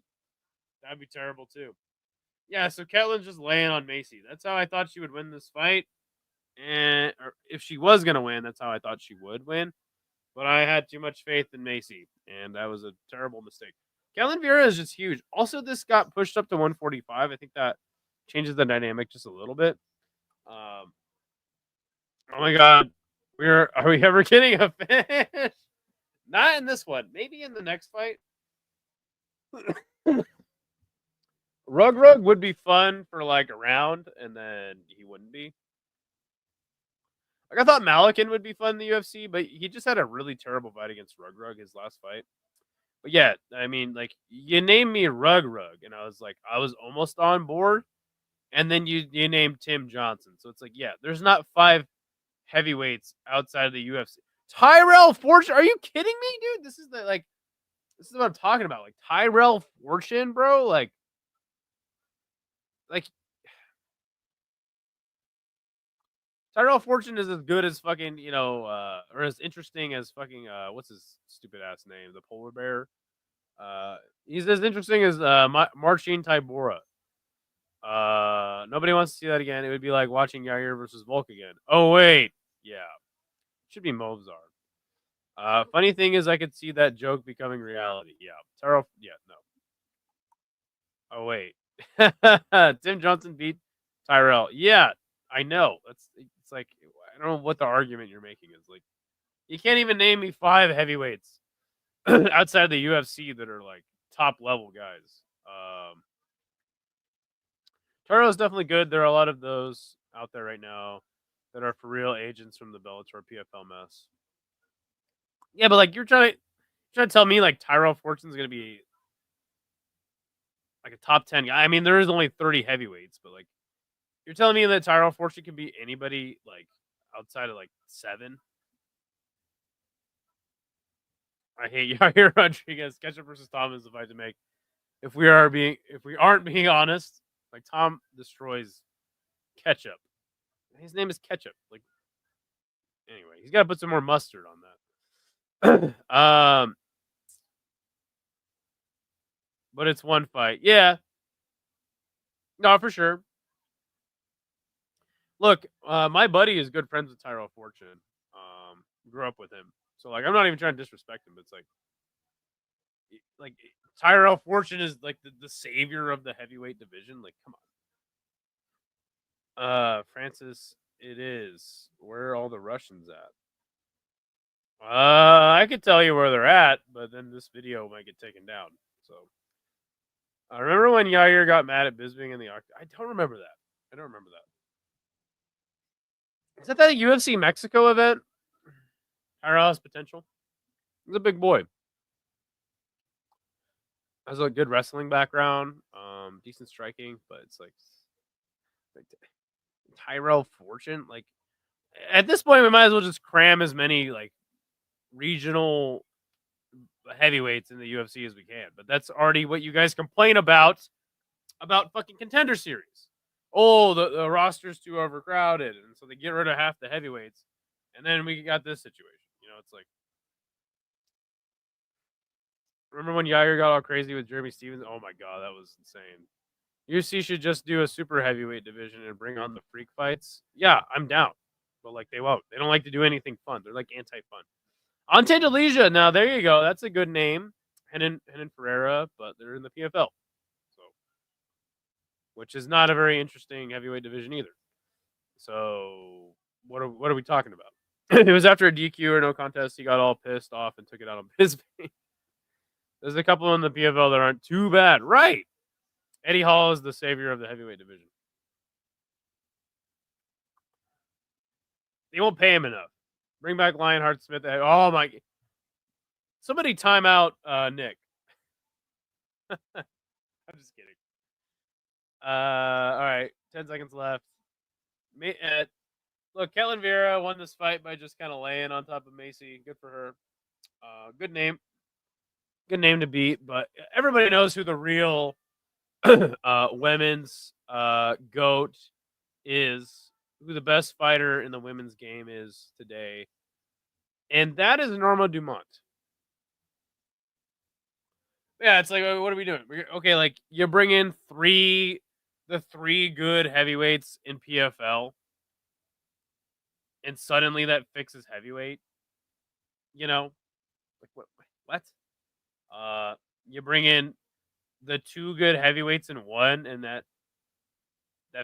S1: that'd be terrible too. Yeah, so Ketlin's just laying on Maycee. That's how I thought she would win this fight. And or if she was gonna win, that's how I thought she would win. But I had too much faith in Maycee, and that was a terrible mistake. Kellen Vera is just huge. Also, this got pushed up to 145. I think that changes the dynamic just a little bit. Oh my God, are we ever getting a finish? Not in this one. Maybe in the next fight. Rug would be fun for like a round, and then he wouldn't be. Like I thought Malakin would be fun in the UFC, but he just had a really terrible fight against Rug his last fight. But yeah, I mean, like you named me Rug, and I was like, I was almost on board, and then you named Tim Johnson, so it's like, yeah, there's not 5 heavyweights outside of the UFC. Tyrell Fortune, are you kidding me, dude? This is what I'm talking about. Like Tyrell Fortune, bro. Like Tyrell Fortune is as good as fucking, or as interesting as fucking, what's his stupid ass name? The polar bear. He's as interesting as Marcin Tybura. Nobody wants to see that again. It would be like watching Yair versus Volk again. Oh, wait. Yeah. Should be Movzar. Funny thing is I could see that joke becoming reality. Yeah. Tyrell, yeah, no. Oh, wait. Tim Johnson beat Tyrell. Yeah, I know. It's like, I don't know what the argument you're making is. Like, you can't even name me 5 heavyweights outside the UFC that are like top level guys. Tyrell's definitely good. There are a lot of those out there right now that are for real agents from the Bellator PFL mess. Yeah, but like you're trying to tell me like Tyrell Fortune's gonna be like a top 10 guy. I mean, there is only 30 heavyweights, but like you're telling me that Tyrell Fortune can be anybody like outside of like 7? I hate Yair Rodriguez. Ketchup versus Tom is the fight to make. If we aren't being honest, like Tom destroys Ketchup. His name is Ketchup. Like anyway, he's got to put some more mustard on that. But it's one fight. Yeah. No, for sure. Look, my buddy is good friends with Tyrell Fortune. Grew up with him. So like I'm not even trying to disrespect him, but it's like Tyrell Fortune is like the savior of the heavyweight division. Like, come on. Francis, it is. Where are all the Russians at? I could tell you where they're at, but then this video might get taken down. So I remember when Yair got mad at Bisping in the octagon. I don't remember that. Is that UFC Mexico event? Tyrell has potential. He's a big boy. Has a good wrestling background, decent striking, but it's like Tyrell Fortune. Like at this point, we might as well just cram as many like regional heavyweights in the UFC as we can. But that's already what you guys complain about fucking Contender Series. Oh, the roster's too overcrowded, and so they get rid of half the heavyweights, and then we got this situation. It's like, remember when Yair got all crazy with Jeremy Stevens? Oh my God, that was insane. UFC should just do a super heavyweight division and bring on the freak fights. Yeah, I'm down. But like they won't. They don't like to do anything fun. They're like anti-fun. Ante Delija. Now there you go. That's a good name. Henan Ferreira, but they're in the PFL, so which is not a very interesting heavyweight division either. So what are we talking about? It was after a DQ or no contest. He got all pissed off and took it out on Bisping. There's a couple in the PFL that aren't too bad, right? Eddie Hall is the savior of the heavyweight division. They won't pay him enough. Bring back Lionheart Smith. Oh my! Somebody time out Nick. I'm just kidding. All right, 10 seconds left. Look, Kellen Vera won this fight by just kind of laying on top of Maycee. Good for her. Good name. Good name to beat, but everybody knows who the real women's GOAT is, who the best fighter in the women's game is today. And that is Norma Dumont. Yeah, it's like, what are we doing? Okay, like you bring in the three good heavyweights in PFL, and suddenly that fixes heavyweight. You know, like what? You bring in the two good heavyweights in one, and that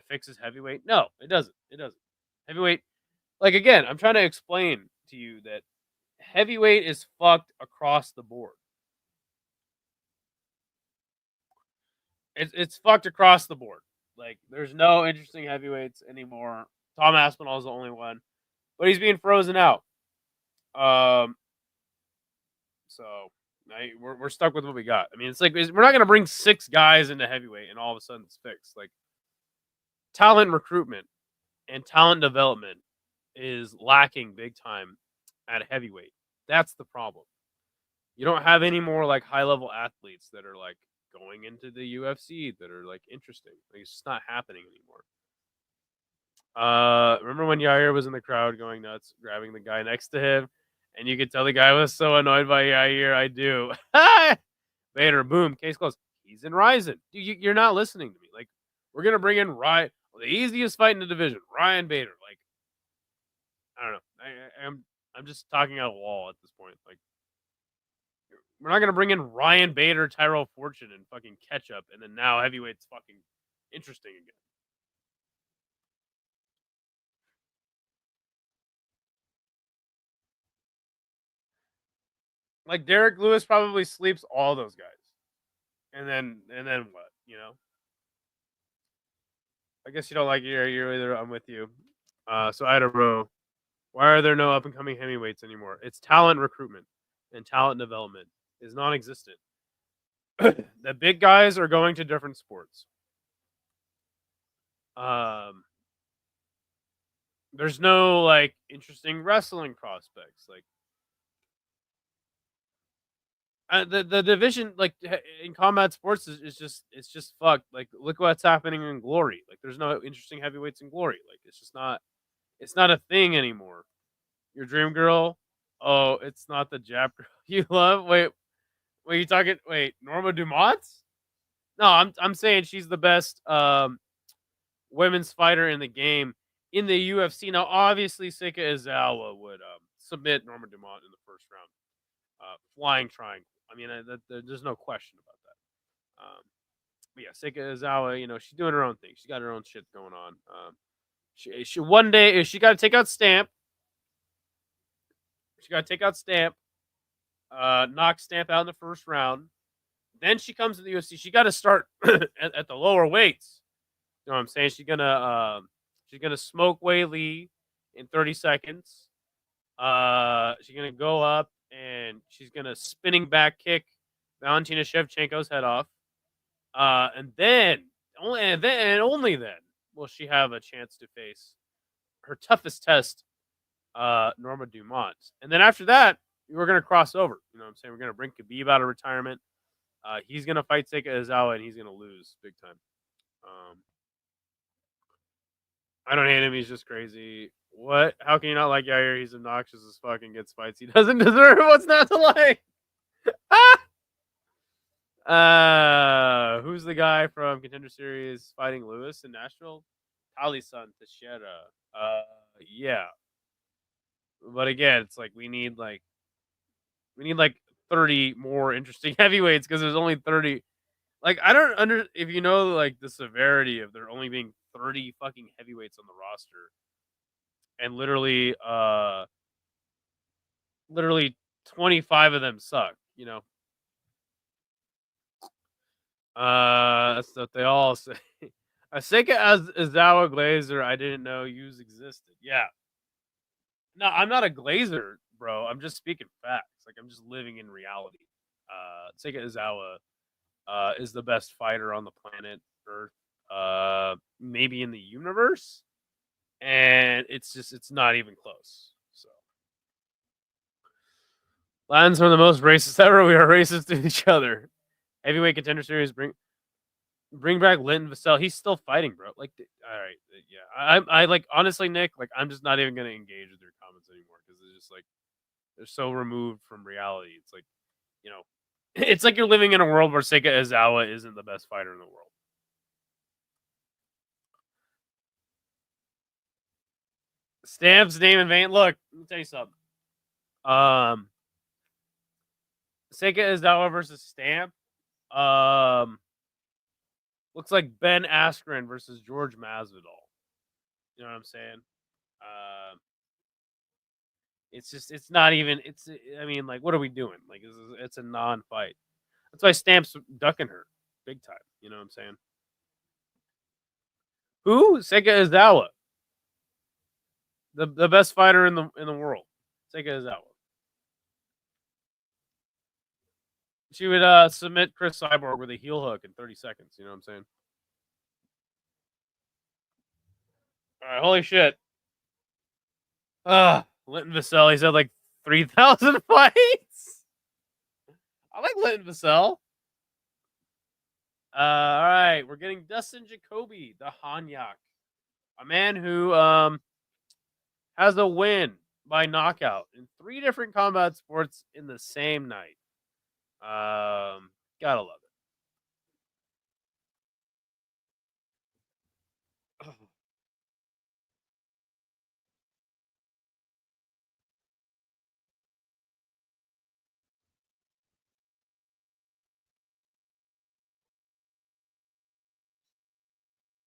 S1: fixes heavyweight? No, it doesn't. It doesn't. Heavyweight, like again, I'm trying to explain to you that heavyweight is fucked across the board. It's fucked across the board. Like, there's no interesting heavyweights anymore. Tom Aspinall is the only one, but he's being frozen out. So we're stuck with what we got. I mean, it's like we're not gonna bring 6 guys into heavyweight and all of a sudden it's fixed. Like, talent recruitment and talent development is lacking big time at heavyweight. That's the problem. You don't have any more like high level athletes that are like going into the UFC that are like interesting. Like, it's just not happening anymore. Remember when Yair was in the crowd going nuts, grabbing the guy next to him, and you could tell the guy was so annoyed by Yair. I do. Bader, boom, case closed. He's in Ryzen. Dude, you're not listening to me. Like, we're gonna bring in Ryan, the easiest fight in the division, Ryan Bader. Like, I don't know. I'm just talking out of wall at this point. Like, we're not gonna bring in Ryan Bader, Tyrell Fortune, and fucking Ketchup, and then now heavyweight's fucking interesting again. Like, Derek Lewis probably sleeps all those guys, and then what? You know. I guess you don't like you're either. I'm with you. So I don't know. Why are there no up and coming heavyweights anymore? It's talent recruitment and talent development is non-existent. The big guys are going to different sports. There's no like interesting wrestling prospects. Like, the division, like in combat sports, is just fucked. Like, look what's happening in Glory. Like, there's no interesting heavyweights in Glory. Like, it's not a thing anymore. Your dream girl? Oh, it's not the Jap girl you love. Wait, you talking? Wait, Norma Dumont? No, I'm saying she's the best women's fighter in the game in the UFC. Now, obviously, Seika Izawa would submit Norma Dumont in the first round. Flying triangle. I mean, there's no question about that. But yeah, Seika Izawa, you know, she's doing her own thing. She's got her own shit going on. She one day, she got to take out Stamp. She got to take out Stamp. Knock Stamp out in the first round. Then she comes to the UFC. She got to start at the lower weights. You know what I'm saying? She's gonna smoke Wei Lee in 30 seconds. She's gonna go up and she's gonna spinning back kick Valentina Shevchenko's head off. And only then will she have a chance to face her toughest test, Norma Dumont. And then after that, we're gonna cross over. You know what I'm saying? We're gonna bring Khabib out of retirement. He's gonna fight Seika Izawa and he's gonna lose big time. I don't hate him. He's just crazy. What? How can you not like Yair? He's obnoxious as fuck and gets fights he doesn't deserve. What's not to like? Who's the guy from Contender Series fighting Lewis in Nashville? Tali-san Teixeira. Yeah. But again, it's like we need like We need like 30 more interesting heavyweights because there's only 30. Like, I don't if you know like the severity of there only being 30 fucking heavyweights on the roster, and literally 25 of them suck. You know, that's what they all say. Aseka as Izawa Glazer, I didn't know yous existed. Yeah. No, I'm not a Glazer, bro. I'm just speaking facts. Like, I'm just living in reality. Sega Izawa is the best fighter on the planet Earth, maybe in the universe, and it's not even close. So, Latins are the most racist ever. We are racist to each other. Heavyweight Contender Series, bring back Linton Vassell. He's still fighting, bro. Like, all right, yeah. I like, honestly, Nick. Like, I'm just not even gonna engage with your comments anymore because it's just like they're so removed from reality. It's like, you know, it's like you're living in a world where Seika Izawa isn't the best fighter in the world. Stamp's name in vain. Look, let me tell you something. Seika Izawa versus Stamp. Looks like Ben Askren versus George Masvidal. You know what I'm saying? It's not even. I mean, like, what are we doing? Like, it's a non-fight. That's why Stamp's ducking her big time. You know what I'm saying? Who? Seika Izawa. The best fighter in the world. Seika Izawa. She would submit Chris Cyborg with a heel hook in 30 seconds. You know what I'm saying? All right, holy shit. Linton Vassell, he's had like 3,000 fights. I like Linton Vassell. All right, we're getting Dustin Jacoby, the Hanyak, a man who has a win by knockout in 3 different combat sports in the same night. Gotta love it.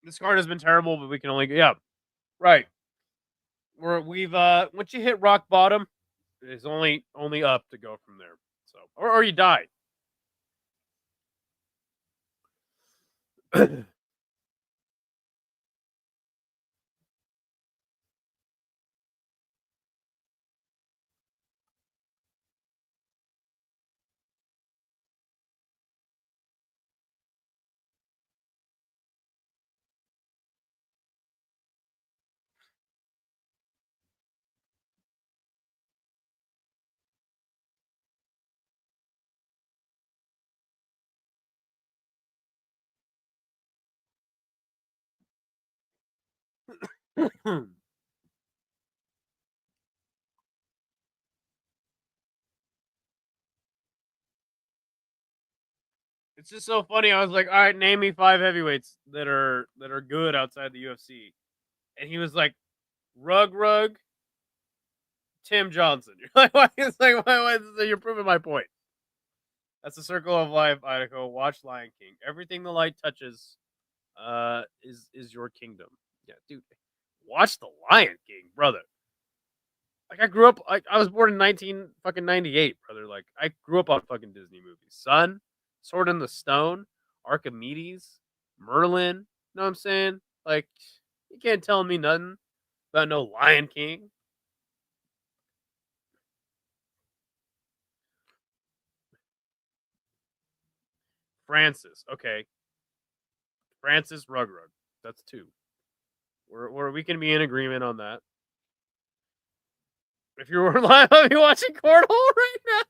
S1: This card has been terrible, but we can only right. We've once you hit rock bottom, it's only up to go from there. So or you die. It's just so funny. I was like, all right, name me 5 heavyweights that are good outside the UFC. And he was like, Rug, Tim Johnson. You're like, why? It's like, why? You're proving my point. That's the circle of life, Idaho. Watch Lion King. Everything the light touches, is your kingdom. Yeah, dude. Watch the Lion King, brother. Like, I grew up. I was born in 1998, brother. Like, I grew up on fucking Disney movies. Son, Sword in the Stone, Archimedes, Merlin. You know what I'm saying? Like, you can't tell me nothing about no Lion King. Francis, okay. Francis Rug. That's 2. We can be in agreement on that. If you were live, I'd be watching Cornhole right now.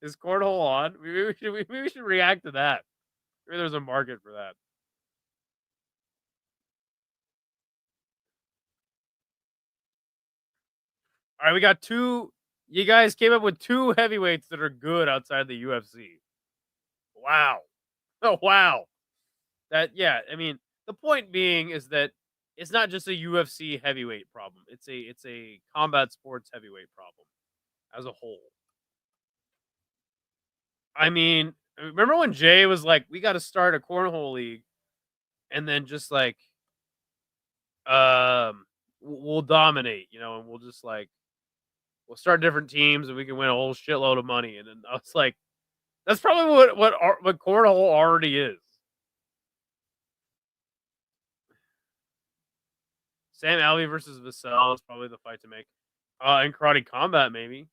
S1: Is Cornhole on? Maybe we should react to that. Maybe there's a market for that. All right, we got 2. You guys came up with 2 heavyweights that are good outside the UFC. Wow. Oh, wow. I mean, the point being is that it's not just a UFC heavyweight problem. It's a combat sports heavyweight problem as a whole. I mean, remember when Jay was like, "We got to start a cornhole league," and then just like, we'll dominate, you know, and we'll just like, we'll start different teams and we can win a whole shitload of money. And then I was like, that's probably what cornhole already is. Sam Alvey versus Vassell is probably the fight to make. In Karate Combat, maybe.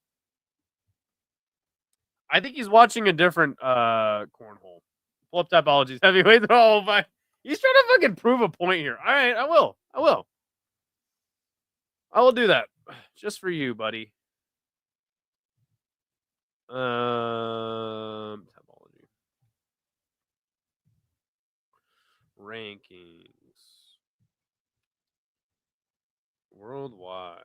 S1: I think he's watching a different cornhole. Pull up Typologies. Heavyweight. Oh, my. He's trying to fucking prove a point here. All right, I will. I will do that. Just for you, buddy. Typology. Rankings. Worldwide.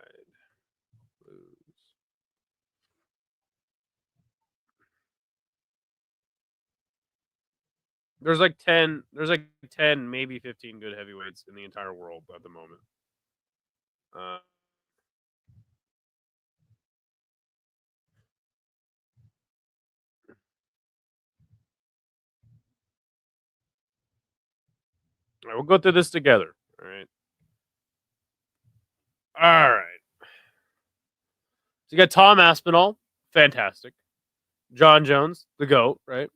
S1: There's like 10, maybe 15 good heavyweights in the entire world at the moment. All right, we'll go through this together. All right. All right. So you got Tom Aspinall, fantastic. John Jones, the GOAT, right?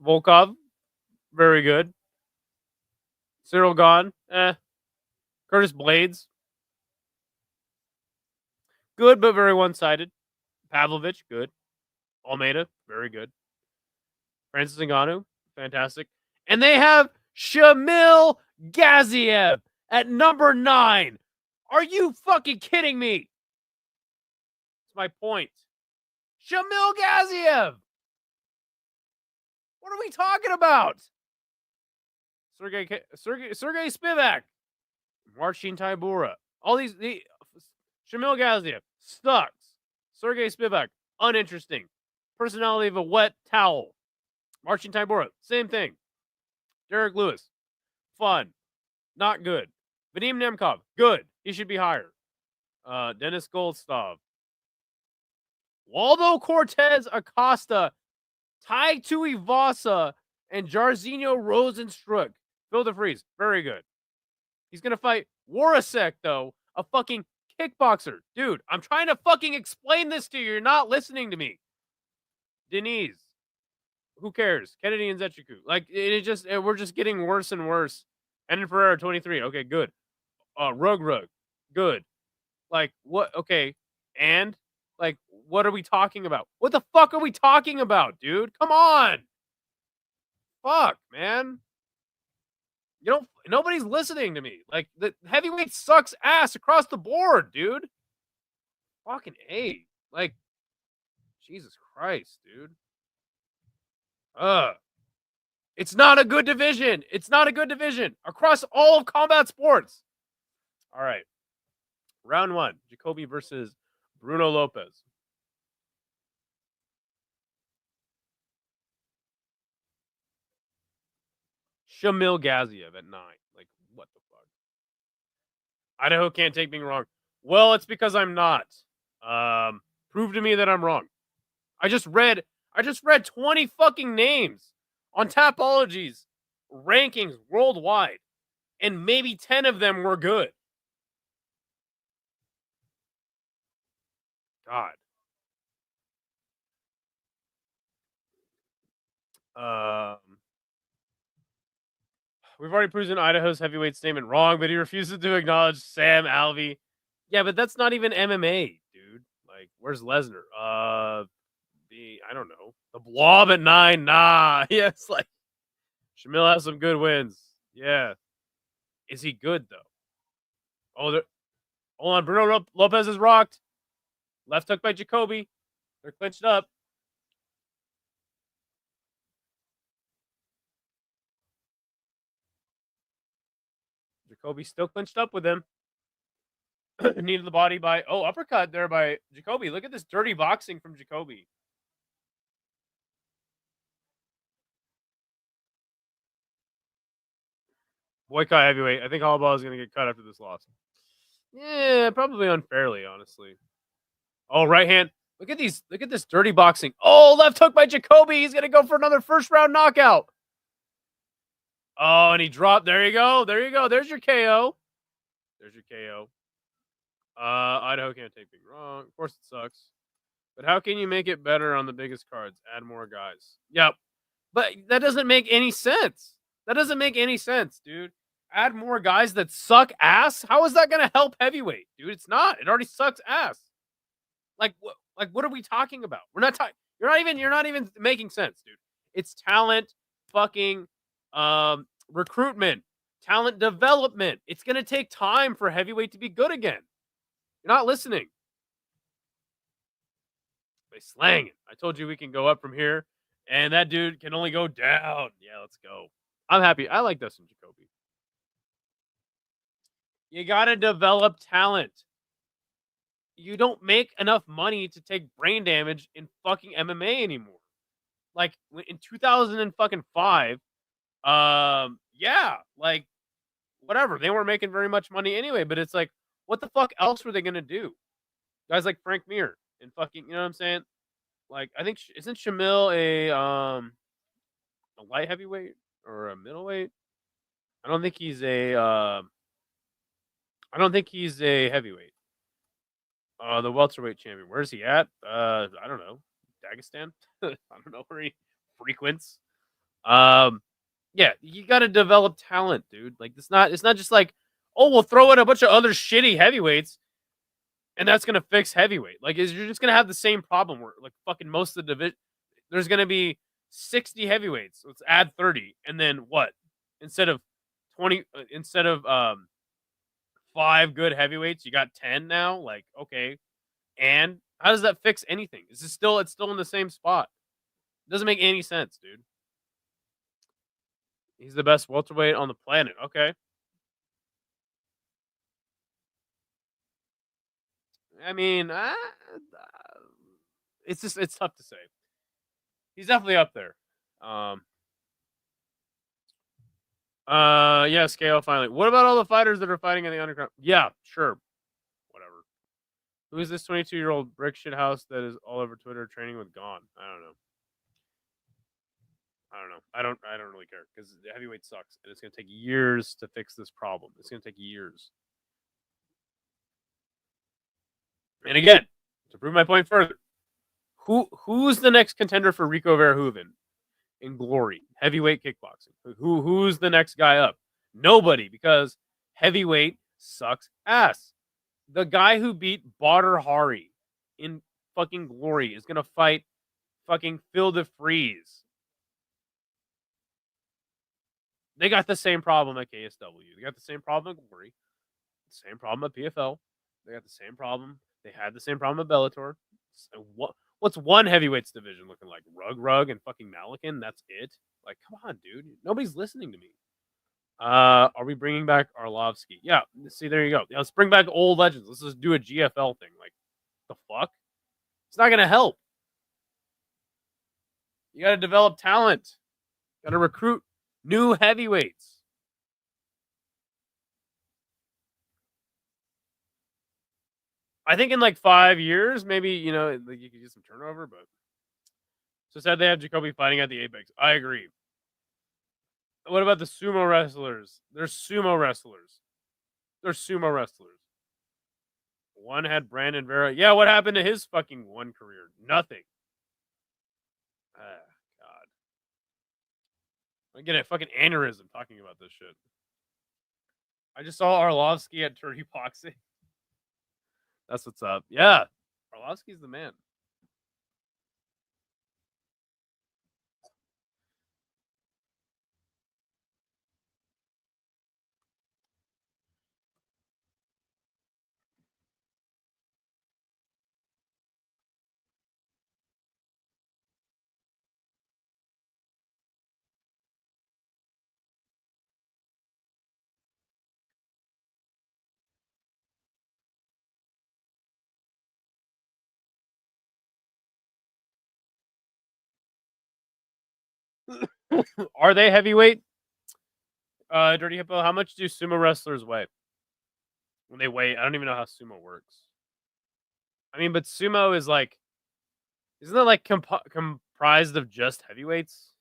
S1: Volkov, very good. Cyril Gahn, Curtis Blades, good but very one-sided. Pavlovich, good. Almeida, very good. Francis Ngannou, fantastic. And they have Shamil Gaziev at number 9. Are you fucking kidding me? That's my point. Shamil Gaziev. What are we talking about? Sergey Spivak, Marcin Tybura. All these Shamil Gaziev sucks. Sergey Spivak, uninteresting. Personality of a wet towel. Marcin Tybura, same thing. Derek Lewis, fun. Not good. Vadim Nemkov, good. He should be higher. Dennis Goldstav. Waldo Cortez Acosta, Tai Tuivasa, and Jairzinho Rosenstruck. Phil DeFries, very good. He's going to fight Warasek, though, a fucking kickboxer. Dude, I'm trying to fucking explain this to you. You're not listening to me. Denise. Who cares? Kennedy and Zechiku. Like, we're just getting worse and worse. Enan Ferreira, 23. Okay, good. Rug. Good. Like, what? Okay. And? Like, what are we talking about? What the fuck are we talking about, dude? Come on. Fuck, man. Nobody's listening to me. Like, the heavyweight sucks ass across the board, dude. Fucking A. Like, Jesus Christ, dude. It's not a good division. It's not a good division across all of combat sports. All right. Round 1, Jacoby versus Bruno Lopes. Shamil Gaziev at 9. Like, what the fuck? Idaho can't take being wrong. Well, it's because I'm not. Prove to me that I'm wrong. I just read 20 fucking names on Tapology's rankings worldwide, and maybe 10 of them were good. God. We've already proven Idaho's heavyweight statement wrong, but he refuses to acknowledge Sam Alvey. Yeah, but that's not even MMA, dude. Like, where's Lesnar? I don't know. The Blob at 9. Nah. Yeah, it's like Shamil has some good wins. Yeah. Is he good though? Oh, hold on. Bruno Lopes is rocked. Left hook by Jacoby. They're clinched up. Jacoby still clinched up with him. Knee to the body by uppercut there by Jacoby. Look at this dirty boxing from Jacoby. Boycott heavyweight. I think Hollowball is going to get cut after this loss. Yeah, probably unfairly, honestly. Oh, right hand. Look at these. Look at this dirty boxing. Oh, left hook by Jacoby. He's gonna go for another first round knockout. Oh, and he dropped. There you go. There you go. There's your KO. There's your KO. Idaho can't take being wrong. Of course it sucks. But how can you make it better on the biggest cards? Add more guys. Yep. But that doesn't make any sense. That doesn't make any sense, dude. Add more guys that suck ass? How is that going to help heavyweight, dude? It's not. It already sucks ass. Like what are we talking about? We're not talking. You're not even making sense, dude. It's talent, fucking recruitment, talent development. It's going to take time for heavyweight to be good again. You're not listening. They slang it. I told you we can go up from here, and that dude can only go down. Yeah, let's go. I'm happy. I like Dustin Jacoby. You got to develop talent. You don't make enough money to take brain damage in fucking MMA anymore. Like in 2005, yeah, like whatever. They weren't making very much money anyway, but it's like, what the fuck else were they going to do? Guys like Frank Mir and fucking, you know what I'm saying? Like, I think, isn't Shamil a light heavyweight or a middleweight? I don't think he's a heavyweight. The welterweight champion. Where's he at? I don't know. Dagestan? I don't know where he frequents. Yeah, you got to develop talent, dude. Like, it's not just like, oh, we'll throw in a bunch of other shitty heavyweights and that's going to fix heavyweight. Like, you're just going to have the same problem where, like, fucking most of the division, there's going to be 60 heavyweights. Let's add 30. And then what? Instead of 5 good heavyweights, you got 10 now? Like, okay. And how does that fix anything? It's still in the same spot. It doesn't make any sense, dude. He's the best welterweight on the planet. Okay. I mean, it's tough to say. He's definitely up there. Yeah, scale finally. What about all the fighters that are fighting in the underground? Yeah, sure. Whatever. Who is this 22-year-old brick shit house that is all over Twitter training with Gone? I don't know. I don't really care because the heavyweight sucks and it's going to take years to fix this problem. It's going to take years. And again, to prove my point further, who's the next contender for Rico Verhoeven in Glory? Heavyweight kickboxing. Who's the next guy up? Nobody, because heavyweight sucks ass. The guy who beat Badr Hari in fucking Glory is going to fight fucking Phil DeFries. They got the same problem at KSW. They got the same problem at Glory. The same problem at PFL. They got the same problem. They had the same problem at Bellator. So what's one heavyweights division looking like? Rug and fucking Malikan? That's it? Like, come on, dude. Nobody's listening to me. Are we bringing back Arlovsky? Yeah. See, there you go. Yeah, let's bring back old legends. Let's just do a GFL thing. Like, the fuck? It's not going to help. You got to develop talent. Got to recruit new heavyweights. I think in like 5 years, maybe, you know, like you could get some turnover, but so sad they have Jacoby fighting at the Apex. I agree. What about the sumo wrestlers? They're sumo wrestlers. One had Brandon Vera. Yeah, what happened to his fucking one career? Nothing. God. I get a fucking aneurysm talking about this shit. I just saw Arlovsky at Dirty Boxing. That's what's up. Yeah. Arlovsky's the man. Are they heavyweight? Dirty Hippo, how much do sumo wrestlers weigh? When they weigh, I don't even know how sumo works. I mean, but sumo is like Isn't that like comprised of just heavyweights?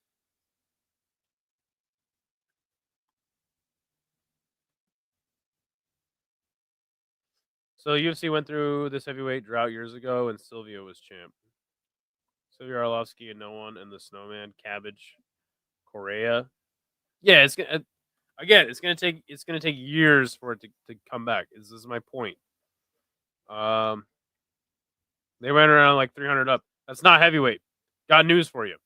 S1: So UFC went through this heavyweight drought years ago, and Sylvia was champ. Sylvia Arlovsky and no one, and the Snowman, Cabbage, Correa. Yeah, it's gonna again. It's gonna take years for it to come back. This is my point. They went around like 300 up. That's not heavyweight. Got news for you.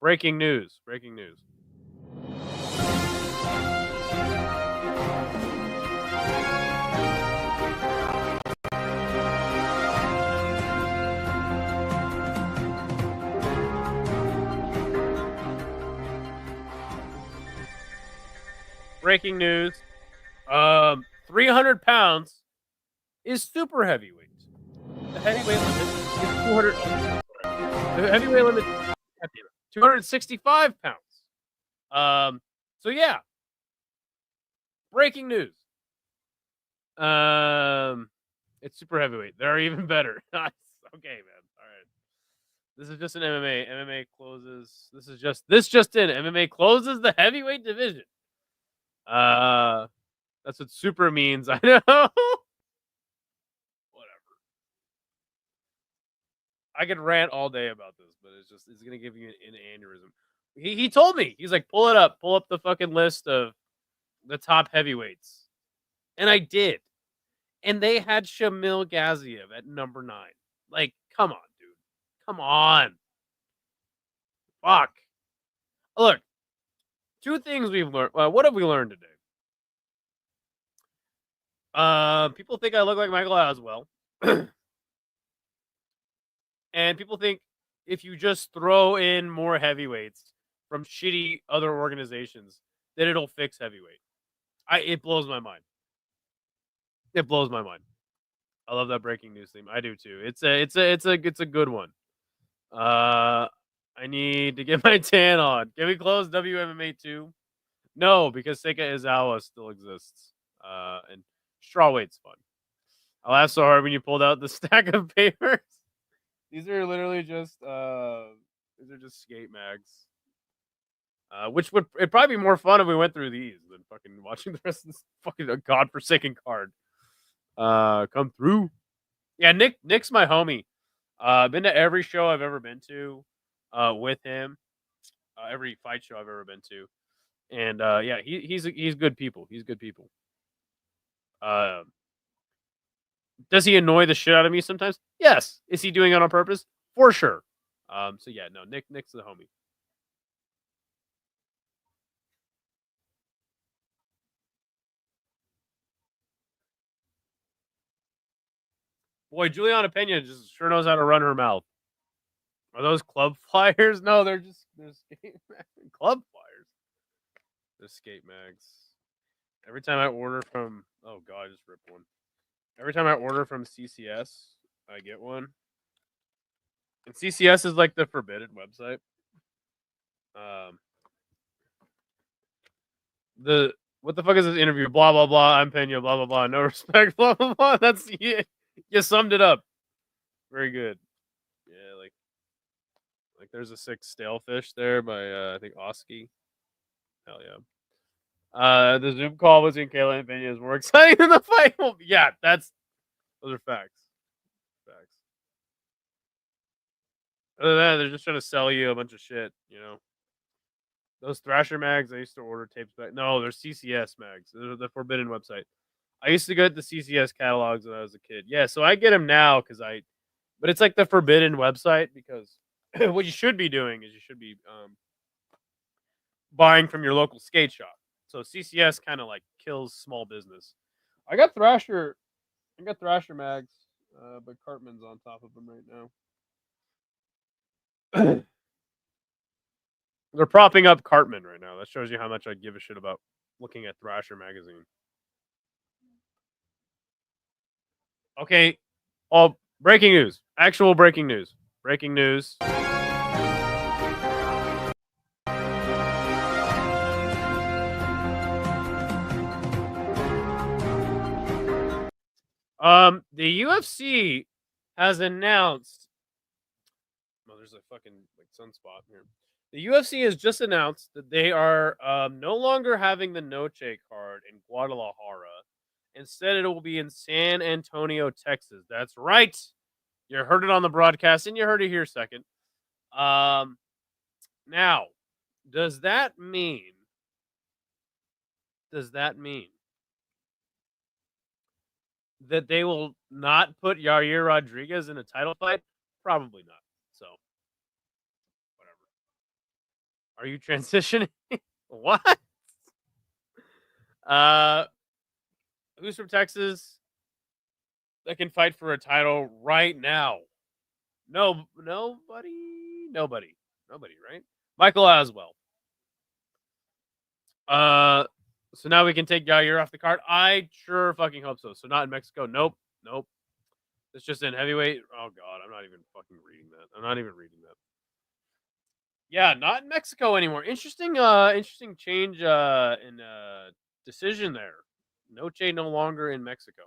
S1: Breaking news. Breaking news. Breaking news. 300 pounds is super heavyweight. The heavyweight limit is 200. The heavyweight limit is 265 pounds. So yeah. Breaking news. It's super heavyweight. They're even better. Okay, man. All right. This is just an MMA. MMA closes. This just in. MMA closes the heavyweight division. That's what super means. I know. Whatever. I could rant all day about this, but it's gonna give you an aneurysm. He told me, he's like, pull up the fucking list of the top heavyweights, and I did, and they had Shamil Gaziev at number 9. Like, come on, dude, come on. Fuck. Look, 2 things we've learned. What have we learned today? People think I look like Michael Aswell. And people think if you just throw in more heavyweights from shitty other organizations, that it'll fix heavyweight. It blows my mind. It blows my mind. I love that breaking news theme. I do too. It's a good one. I need to get my tan on. Can we close WMMA 2? No, because Seika Izawa still exists. And strawweight's fun. I laughed so hard when you pulled out the stack of papers. These are literally just skate mags. Which would it'd probably be more fun if we went through these than fucking watching the rest of this fucking godforsaken card. Come through. Yeah, Nick's my homie. Been to every show I've ever been to with him. Every fight show I've ever been to. And yeah, he's good people. He's good people. Does he annoy the shit out of me sometimes? Yes. Is he doing it on purpose? For sure. So yeah, no, Nick's the homie. Boy, Juliana Pena just sure knows how to run her mouth. Are those club flyers? No, they're skate club flyers. They're skate mags. Every time I order from oh god, I just ripped one. Every time I order from CCS, I get one. And CCS is like the forbidden website. What the fuck is this interview? Blah blah blah. I'm Pena. Blah blah blah. No respect. Blah blah blah. That's it. You summed it up. Very good. Yeah, like there's a sick stale fish there by I think Oski. Hell yeah. The Zoom call between Kayla and Pena is more exciting than the fight. Well, yeah, those are facts. Facts. Other than that, they're just trying to sell you a bunch of shit, you know. Those Thrasher mags, I used to order tapes back. No, they're CCS mags. They're the forbidden website. I used to get the CCS catalogs when I was a kid. Yeah, so I get them now but it's like the forbidden website because what you should be doing is you should be buying from your local skate shop. So CCS kind of like kills small business. I got Thrasher mags, but Cartman's on top of them right now. They're propping up Cartman right now. That shows you how much I give a shit about looking at Thrasher magazine. Okay. Oh, breaking news. Actual breaking news. Breaking news. The UFC has announced. Well, there's a fucking like sunspot here. The UFC has just announced that they are no longer having the Noche card in Guadalajara. Instead, it will be in San Antonio, Texas. That's right. You heard it on the broadcast, and you heard it here second. Now, does that mean that they will not put Yair Rodriguez in a title fight? Probably not. So, whatever. Are you transitioning? What? Who's from Texas that can fight for a title right now? Nobody, right? Michael Aswell. So now we can take Yair off the card. I sure fucking hope so. So not in Mexico. Nope. It's just in heavyweight. Oh god, I'm not even fucking reading that. I'm not even reading that. Yeah, not in Mexico anymore. Interesting change in decision there. Noche no longer in Mexico.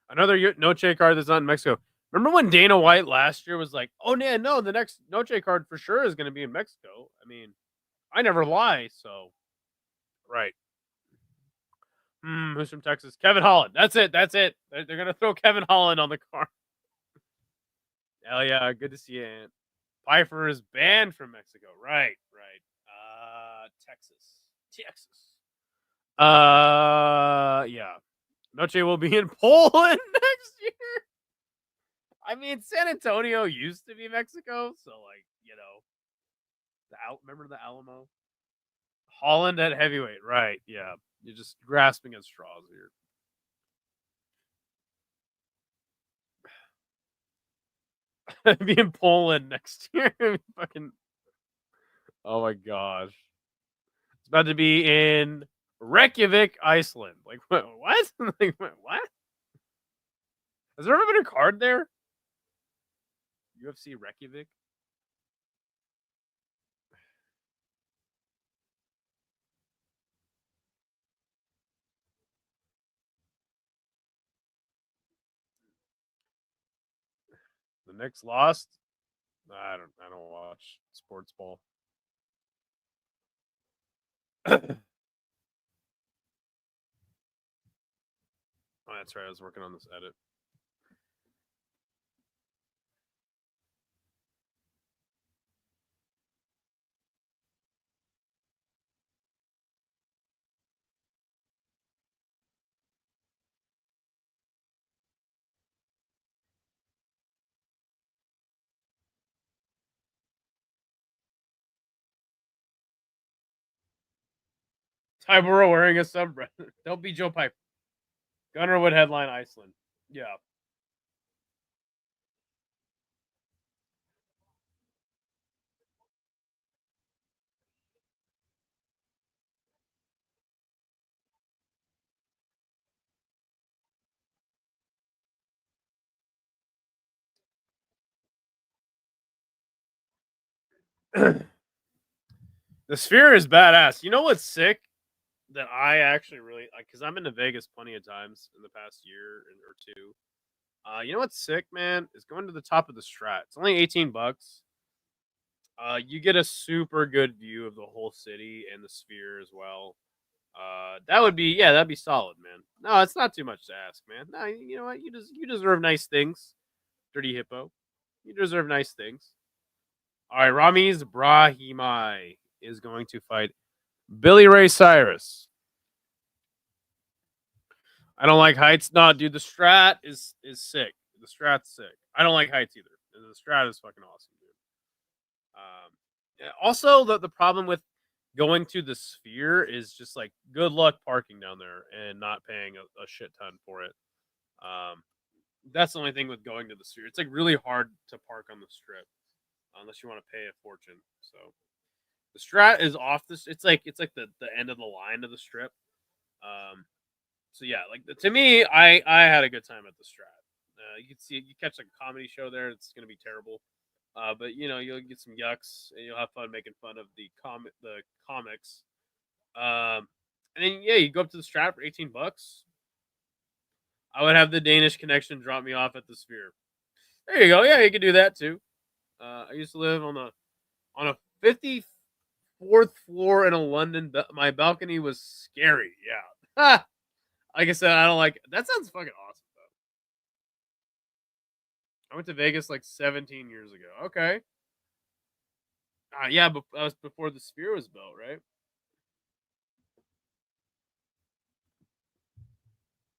S1: Another Noche card that's not in Mexico. Remember when Dana White last year was like, "Oh yeah, no, the next Noche card for sure is going to be in Mexico." I mean, I never lie, so right. Who's from Texas? Kevin Holland. That's it. They're going to throw Kevin Holland on the card. Hell yeah, good to see you, Ant. Pfeiffer is banned from Mexico. Right. Texas. Yeah. Noche will be in Poland next year. I mean, San Antonio used to be Mexico, so remember the Alamo? Holland at heavyweight, right? Yeah, you're just grasping at straws here. Be in Poland next year. Fucking. Oh my gosh. It's about to be in Reykjavik, Iceland. Like what? Like what? Has there ever been a card there? UFC Reykjavik. The Knicks lost. I don't watch sports ball. Oh, that's right. I was working on this edit. Tyboro wearing a sub. Don't be Joe Piper. Gunnar would headline Iceland. Yeah. The Sphere is badass. You know what's sick? That I actually really like, because I'm been to Vegas plenty of times in the past year or two. You know what's sick, man? Is going to the top of the Strat. It's only $18. You get a super good view of the whole city and the Sphere as well. That'd be solid, man. No, it's not too much to ask, man. No, you know what? You deserve nice things, Dirty Hippo. You deserve nice things. All right, Ramiz Brahimaj is going to fight Billy Ray Cyrus. I don't like heights. No, dude, the Strat is sick. The Strat's sick. I don't like heights either. The Strat is fucking awesome, dude. Also, the problem with going to the Sphere is just like good luck parking down there and not paying a shit ton for it. That's the only thing with going to the Sphere. It's like really hard to park on the Strip unless you want to pay a fortune. So the Strat is off this. It's like the end of the line of the Strip. So yeah, like to me, I had a good time at the Strat. You can see you catch like a comedy show there. It's gonna be terrible, but you'll get some yucks and you'll have fun making fun of the comics. And then you go up to the Strat for $18. I would have the Danish connection drop me off at the Sphere. There you go. Yeah, you could do that too. I used to live on a 54th floor in a London. My balcony was scary. Yeah. Like I said, I don't like. That sounds fucking awesome though. I went to Vegas like 17 years ago. Okay. Yeah, but that was before the Sphere was built, right?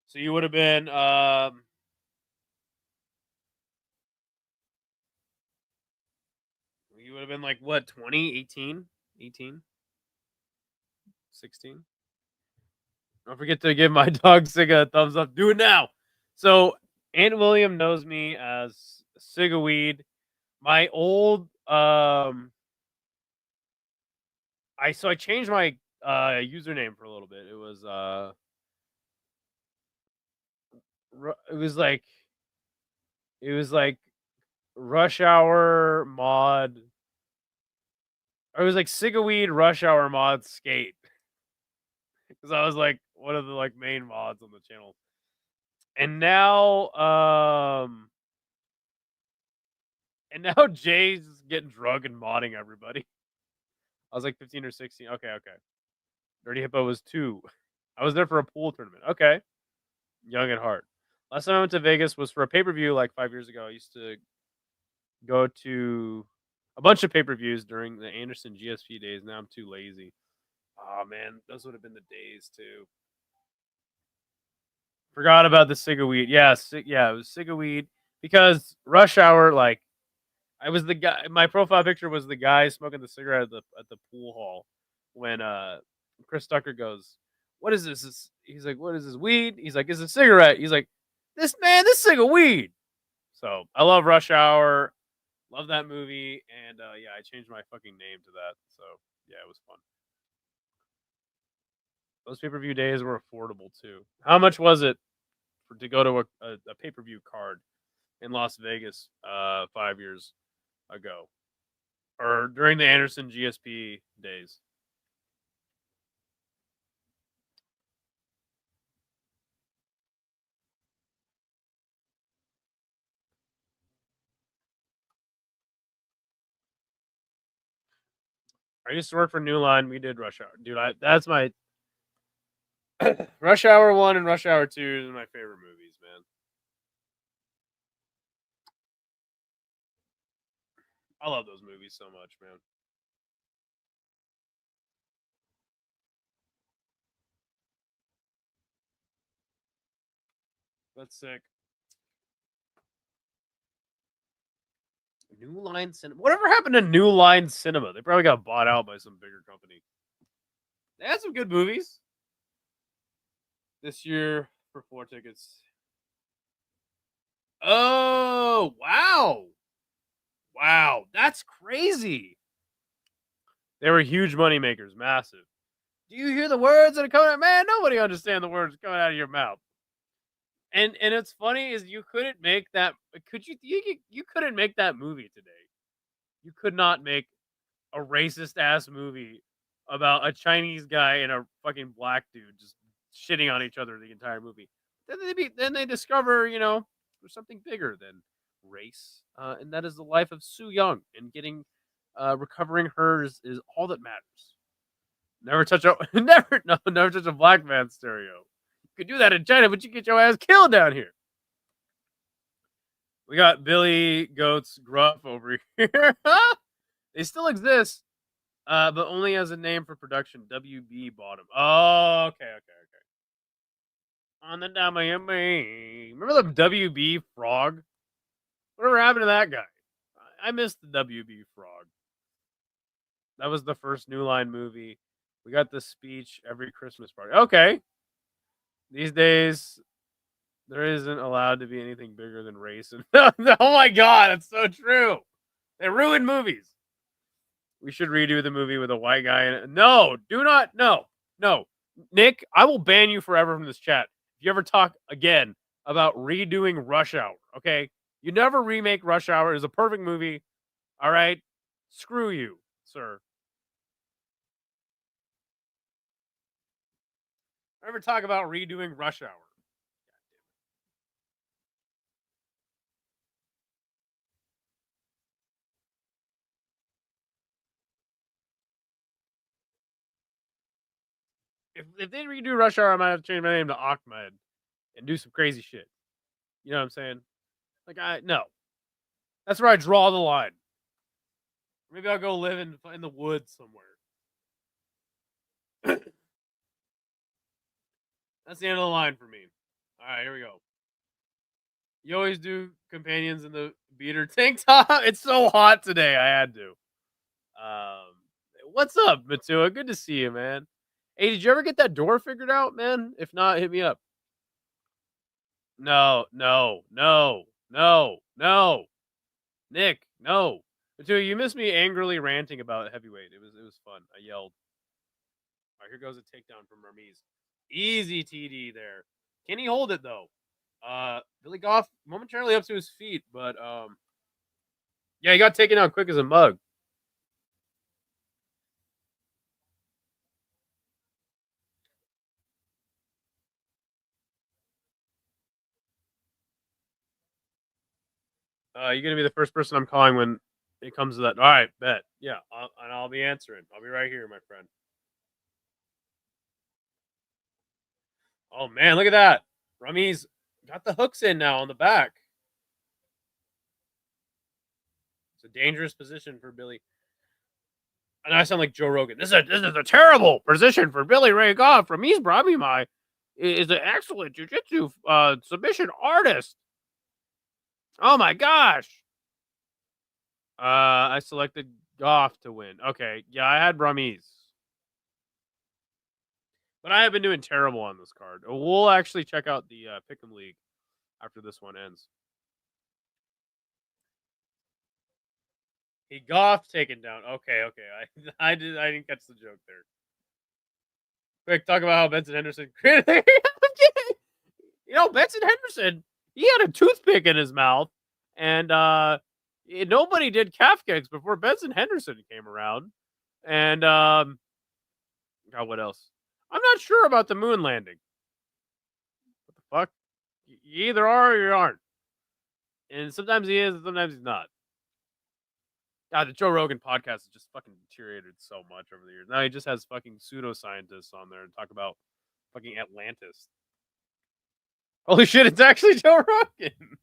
S1: So you would have been you would have been like what, 20, 18, 18, 16? Don't forget to give my dog Siga a thumbs up. Do it now. So Aunt William knows me as Siga Weed. My old I changed my username for a little bit. It was it was like Rush Hour Mod. Or it was like Sigaweed Rush Hour Mod Skate. Because I was like one of the like main mods on the channel. And now Jay's getting drunk and modding everybody. I was like 15 or 16. Okay. Dirty Hippo was 2. I was there for a pool tournament. Okay. Young at heart. Last time I went to Vegas was for a pay-per-view like 5 years ago. I used to go to a bunch of pay-per-views during the Anderson GSP days. Now I'm too lazy. Oh man, those would have been the days too. Forgot about the Sigaweed. Yeah, it was Sigaweed because Rush Hour. Like, I was the guy. My profile picture was the guy smoking the cigarette at the pool hall when Chris Tucker goes, "What is this?" He's like, "What is this weed?" He's like, "It's a cigarette." He's like, "This cigarette weed." So I love Rush Hour. Love that movie, and yeah, I changed my fucking name to that. So yeah, it was fun. Those pay-per-view days were affordable too. How much was it to go to a pay-per-view card in Las Vegas 5 years ago, or during the Anderson GSP days? I used to work for New Line. We did Rush Hour, dude. That's my Rush Hour 1 and Rush Hour 2 is my favorite movies, man. I love those movies so much, man. That's sick. New Line Cinema. Whatever happened to New Line Cinema? They probably got bought out by some bigger company. They had some good movies this year for 4 tickets. Oh, wow. Wow, that's crazy. They were huge money makers, massive. Do you hear the words that are coming out? Man, nobody understands the words coming out of your mouth. And it's funny is you couldn't make that. You couldn't make that movie today. You could not make a racist ass movie about a Chinese guy and a fucking black dude just shitting on each other the entire movie. Then they discover, there's something bigger than race, and that is the life of Soo Young, and recovering hers is all that matters. Never touch a black man stereo. You could do that in China, but you get your ass killed down here. We got Billy Goat's Gruff over here. They still exist, but only as a name for production. WB bought them. Oh, okay. On the WB. Remember the WB frog? Whatever happened to that guy? I missed the WB frog. That was the first New Line movie. We got the speech every Christmas party. Okay. These days, there isn't allowed to be anything bigger than race. Oh my God, that's so true. They ruined movies. We should redo the movie with a white guy in it. No, do not. No. Nick, I will ban you forever from this chat if you ever talk again about redoing Rush Hour. Okay? You never remake Rush Hour. It's a perfect movie. All right? Screw you, sir. Ever talk about redoing Rush Hour? If they redo Rush Hour, I might have to change my name to Ahmed and do some crazy shit. You know what I'm saying? Like, no. That's where I draw the line. Maybe I'll go live in the woods somewhere. That's the end of the line for me. All right, here we go. You always do companions in the beater tank top. It's so hot today. I had to. What's up, Mateusz? Good to see you, man. Hey, did you ever get that door figured out, man? If not, hit me up. No. Nick, no. Mateusz, you missed me angrily ranting about heavyweight. It was fun. I yelled. All right, here goes a takedown from Ramiz. Easy TD there. Can he hold it though? Billy Goff momentarily up to his feet, but yeah, he got taken out quick as a mug. You're gonna be the first person I'm calling when it comes to that. All right, bet. Yeah, and I'll be answering. I'll be right here, my friend. Oh man, look at that. Ramiz got the hooks in now on the back. It's a dangerous position for Billy. And I sound like Joe Rogan. This is a terrible position for Billy Ray Goff. Ramiz Brahimaj is an excellent jiu-jitsu submission artist. Oh my gosh. I selected Goff to win. Okay, yeah, I had Ramiz. But I have been doing terrible on this card. We'll actually check out the Pick'em League after this one ends. He Goff taken down. Okay. I didn't catch the joke there. Quick, talk about how Benson Henderson. You know, Benson Henderson, he had a toothpick in his mouth, and nobody did calf kicks before Benson Henderson came around. And God, what else? I'm not sure about the moon landing. What the fuck? You either are or you aren't. And sometimes he is, and sometimes he's not. God, the Joe Rogan podcast has just fucking deteriorated so much over the years. Now he just has fucking pseudoscientists on there to talk about fucking Atlantis. Holy shit, it's actually Joe Rogan.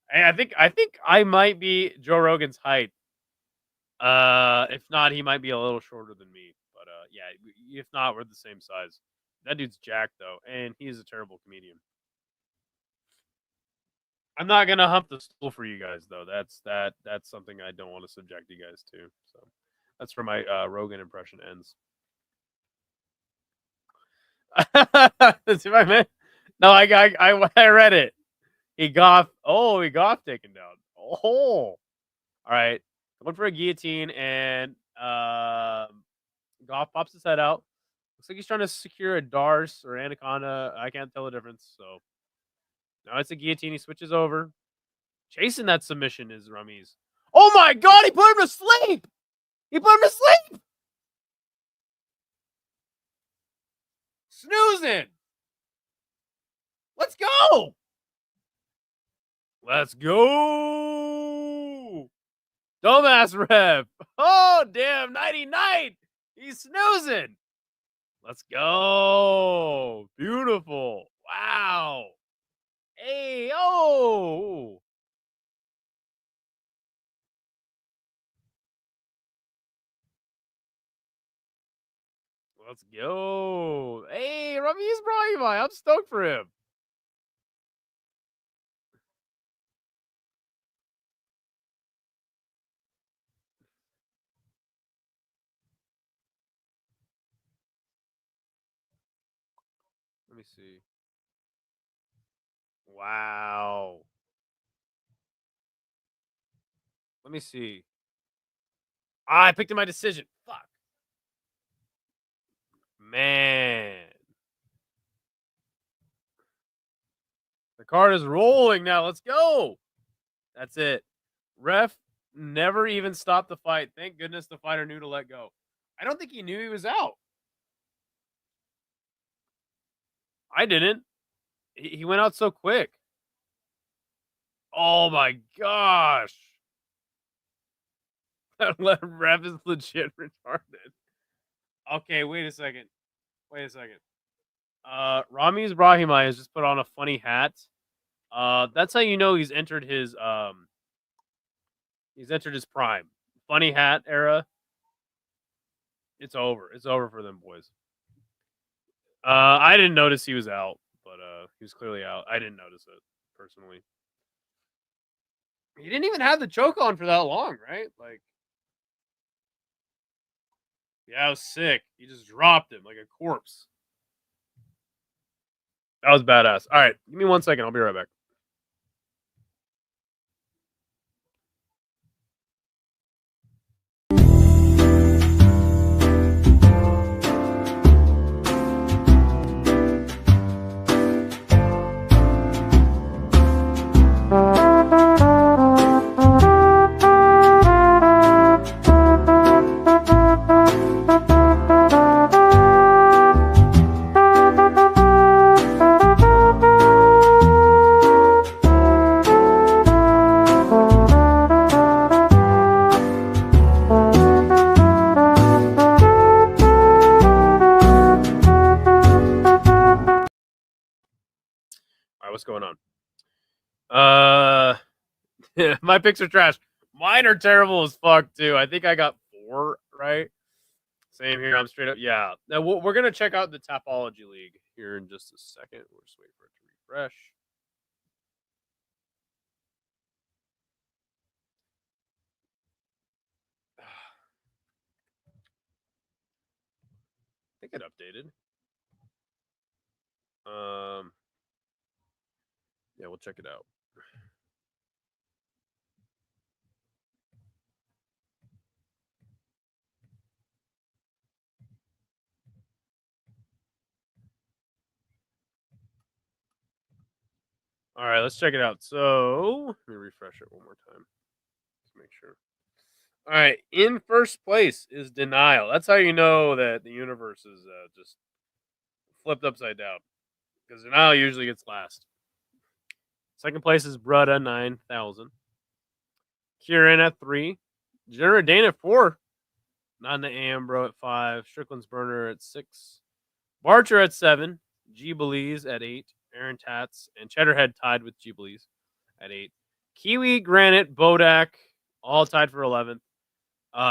S1: Hey, I think I might be Joe Rogan's height. If not, he might be a little shorter than me. But yeah, if not, we're the same size. That dude's jacked though, and he's a terrible comedian. I'm not gonna hump the stool for you guys though. That's something I don't want to subject you guys to. So that's where my Rogan impression ends. No, I read it. He Goff taken down. Oh, all right. Going for a guillotine, and Goff pops his head out. Looks like he's trying to secure a Darce or Anaconda. I can't tell the difference. So now it's a guillotine. He switches over. Chasing that submission is Ramiz. Oh my God, he put him to sleep. Snoozing. Let's go. Dumbass ref. Oh, damn. 99. He's snoozing. Let's go. Beautiful. Wow. Hey, oh. Let's go. Hey, Ramiz Brahimaj. I'm stoked for him. Let me see. Wow. Let me see. I picked in my decision. Fuck. Man. The card is rolling now. Let's go. That's it. Ref never even stopped the fight. Thank goodness the fighter knew to let go. I don't think he knew he was out. I didn't. He went out so quick. Oh my gosh. That ref is legit retarded. Okay, wait a second. Ramiz Brahimaj has just put on a funny hat. That's how you know he's entered his prime. Funny hat era. It's over. It's over for them boys. I didn't notice he was out, but he was clearly out. I didn't notice it personally. He didn't even have the choke on for that long, right? Like, yeah, I was sick. He just dropped him like a corpse. That was badass. All right, give me 1 second. I'll be right back. What's going on? My picks are trash. Mine are terrible as fuck too. I think I got 4 right. Same here. I'm straight up. Yeah. Now we're gonna check out the Tapology League here in just a second. We're just waiting for it to refresh. I think it updated. Yeah, we'll check it out. All right, let's check it out. So let me refresh it one more time. Let's make sure. All right, in first place is Denial. That's how you know that the universe is just flipped upside down, because Denial usually gets last. Second place is Brudda 9,000. Kieran at 3. General Dane at 4. Nanda Ambro at 5. Strickland's Burner at 6. Barcher at 7. G Belize at 8. Aaron Tats and Cheddarhead tied with G Belize at 8. Kiwi, Granite, Bodak all tied for 11th.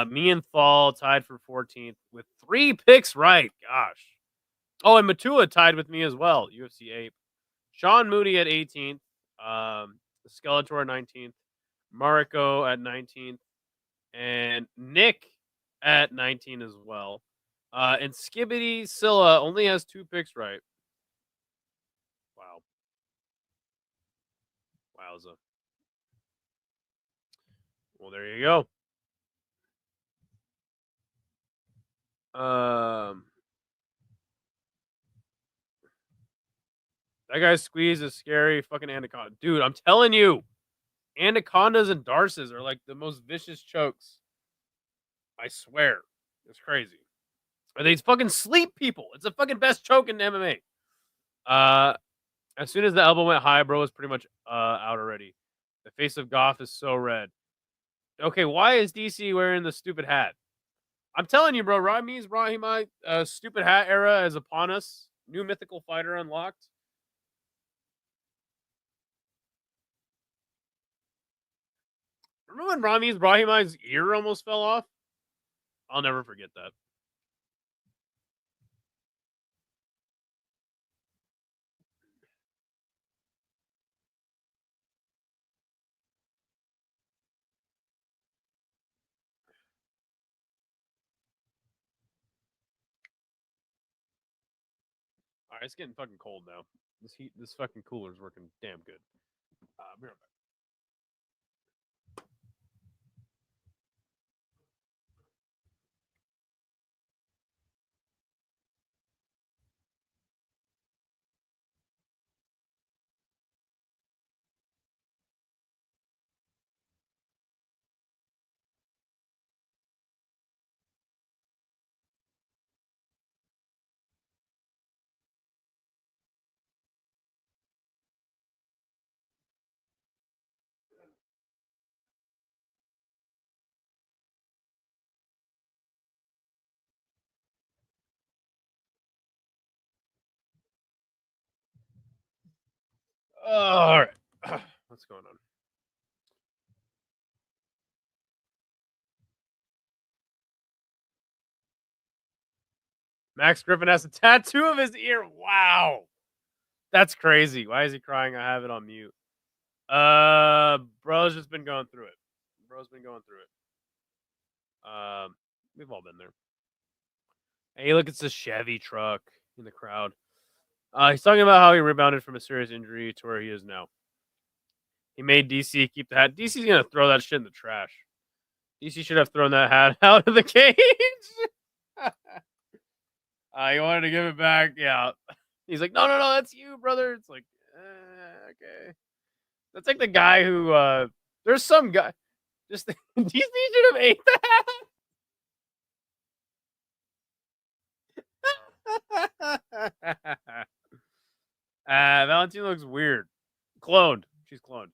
S1: Me and Thal tied for 14th with 3 picks right. Gosh. Oh, and Mateusz tied with me as well. UFC 8. Sean Moody at 18th. Skeletor 19th. Mariko at 19th. And Nick at 19 as well. And Skibbity Scylla only has 2 picks right. Wow. Wowza. Well, there you go. That guy's squeeze is scary. Fucking anaconda. Dude, I'm telling you, anacondas and darces are like the most vicious chokes. I swear. It's crazy. Or they fucking sleep people. It's the fucking best choke in MMA. As soon as the elbow went high, bro was pretty much out already. The face of Goff is so red. Okay, why is DC wearing the stupid hat? I'm telling you, bro, Ramiz Brahimaj stupid hat era is upon us. New mythical fighter unlocked. Remember when Ramiz Brahimaj's ear almost fell off? I'll never forget that. All right, it's getting fucking cold now. This fucking cooler's working damn good. Be right back. All right. What's going on? Max Griffin has a tattoo of his ear. Wow. That's crazy. Why is he crying? I have it on mute. Bro's just been going through it. Bro's been going through it. We've all been there. Hey, look, it's a Chevy truck in the crowd. He's talking about how he rebounded from a serious injury to where he is now. He made DC keep the hat. DC's gonna throw that shit in the trash. DC should have thrown that hat out of the cage. He wanted to give it back. Yeah. He's like, no, that's you, brother. It's like, okay. That's like the guy who, there's some guy. Just DC should have ate the hat. Valentina looks weird. Cloned. She's cloned.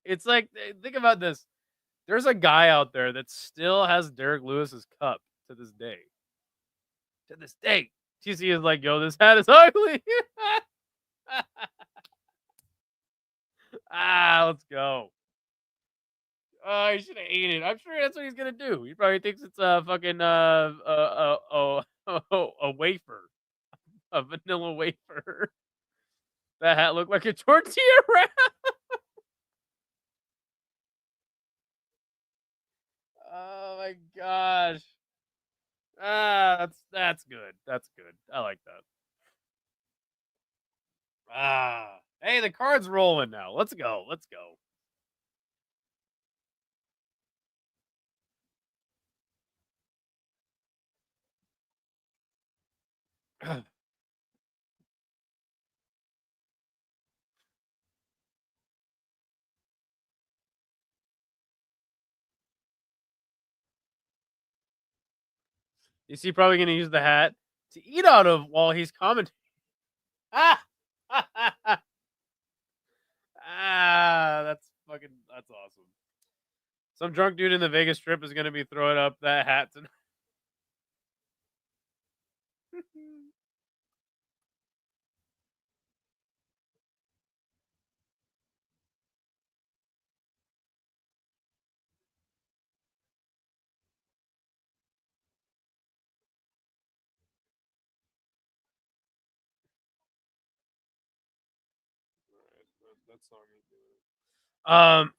S1: It's like, think about this. There's a guy out there that still has Derek Lewis's cup to this day. To this day. TC is like, yo, this hat is ugly. Let's go. He should have ate it. I'm sure that's what he's gonna do. He probably thinks it's a fucking a wafer, a vanilla wafer. That hat looked like a tortilla wrap. Oh my gosh. That's good. That's good. I like that. Hey, the card's rolling now. Let's go. Let's go. Is he probably going to use the hat to eat out of while he's commentating? That's awesome. Some drunk dude in the Vegas Strip is going to be throwing up that hat tonight.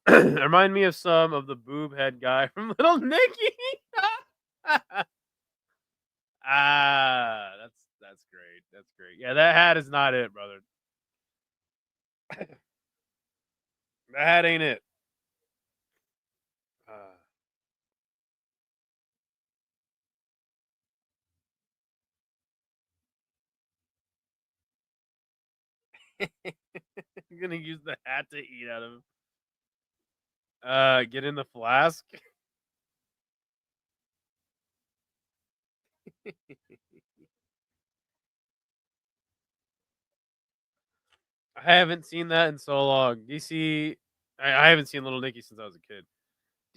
S1: Remind me of some of the boob head guy from Little Nicky. That's great. That's great. Yeah, that hat is not it, brother. That hat ain't it. I'm gonna use the hat to eat out of. Get in the flask. I haven't seen that in so long. DC, I haven't seen Little Nicky since I was a kid.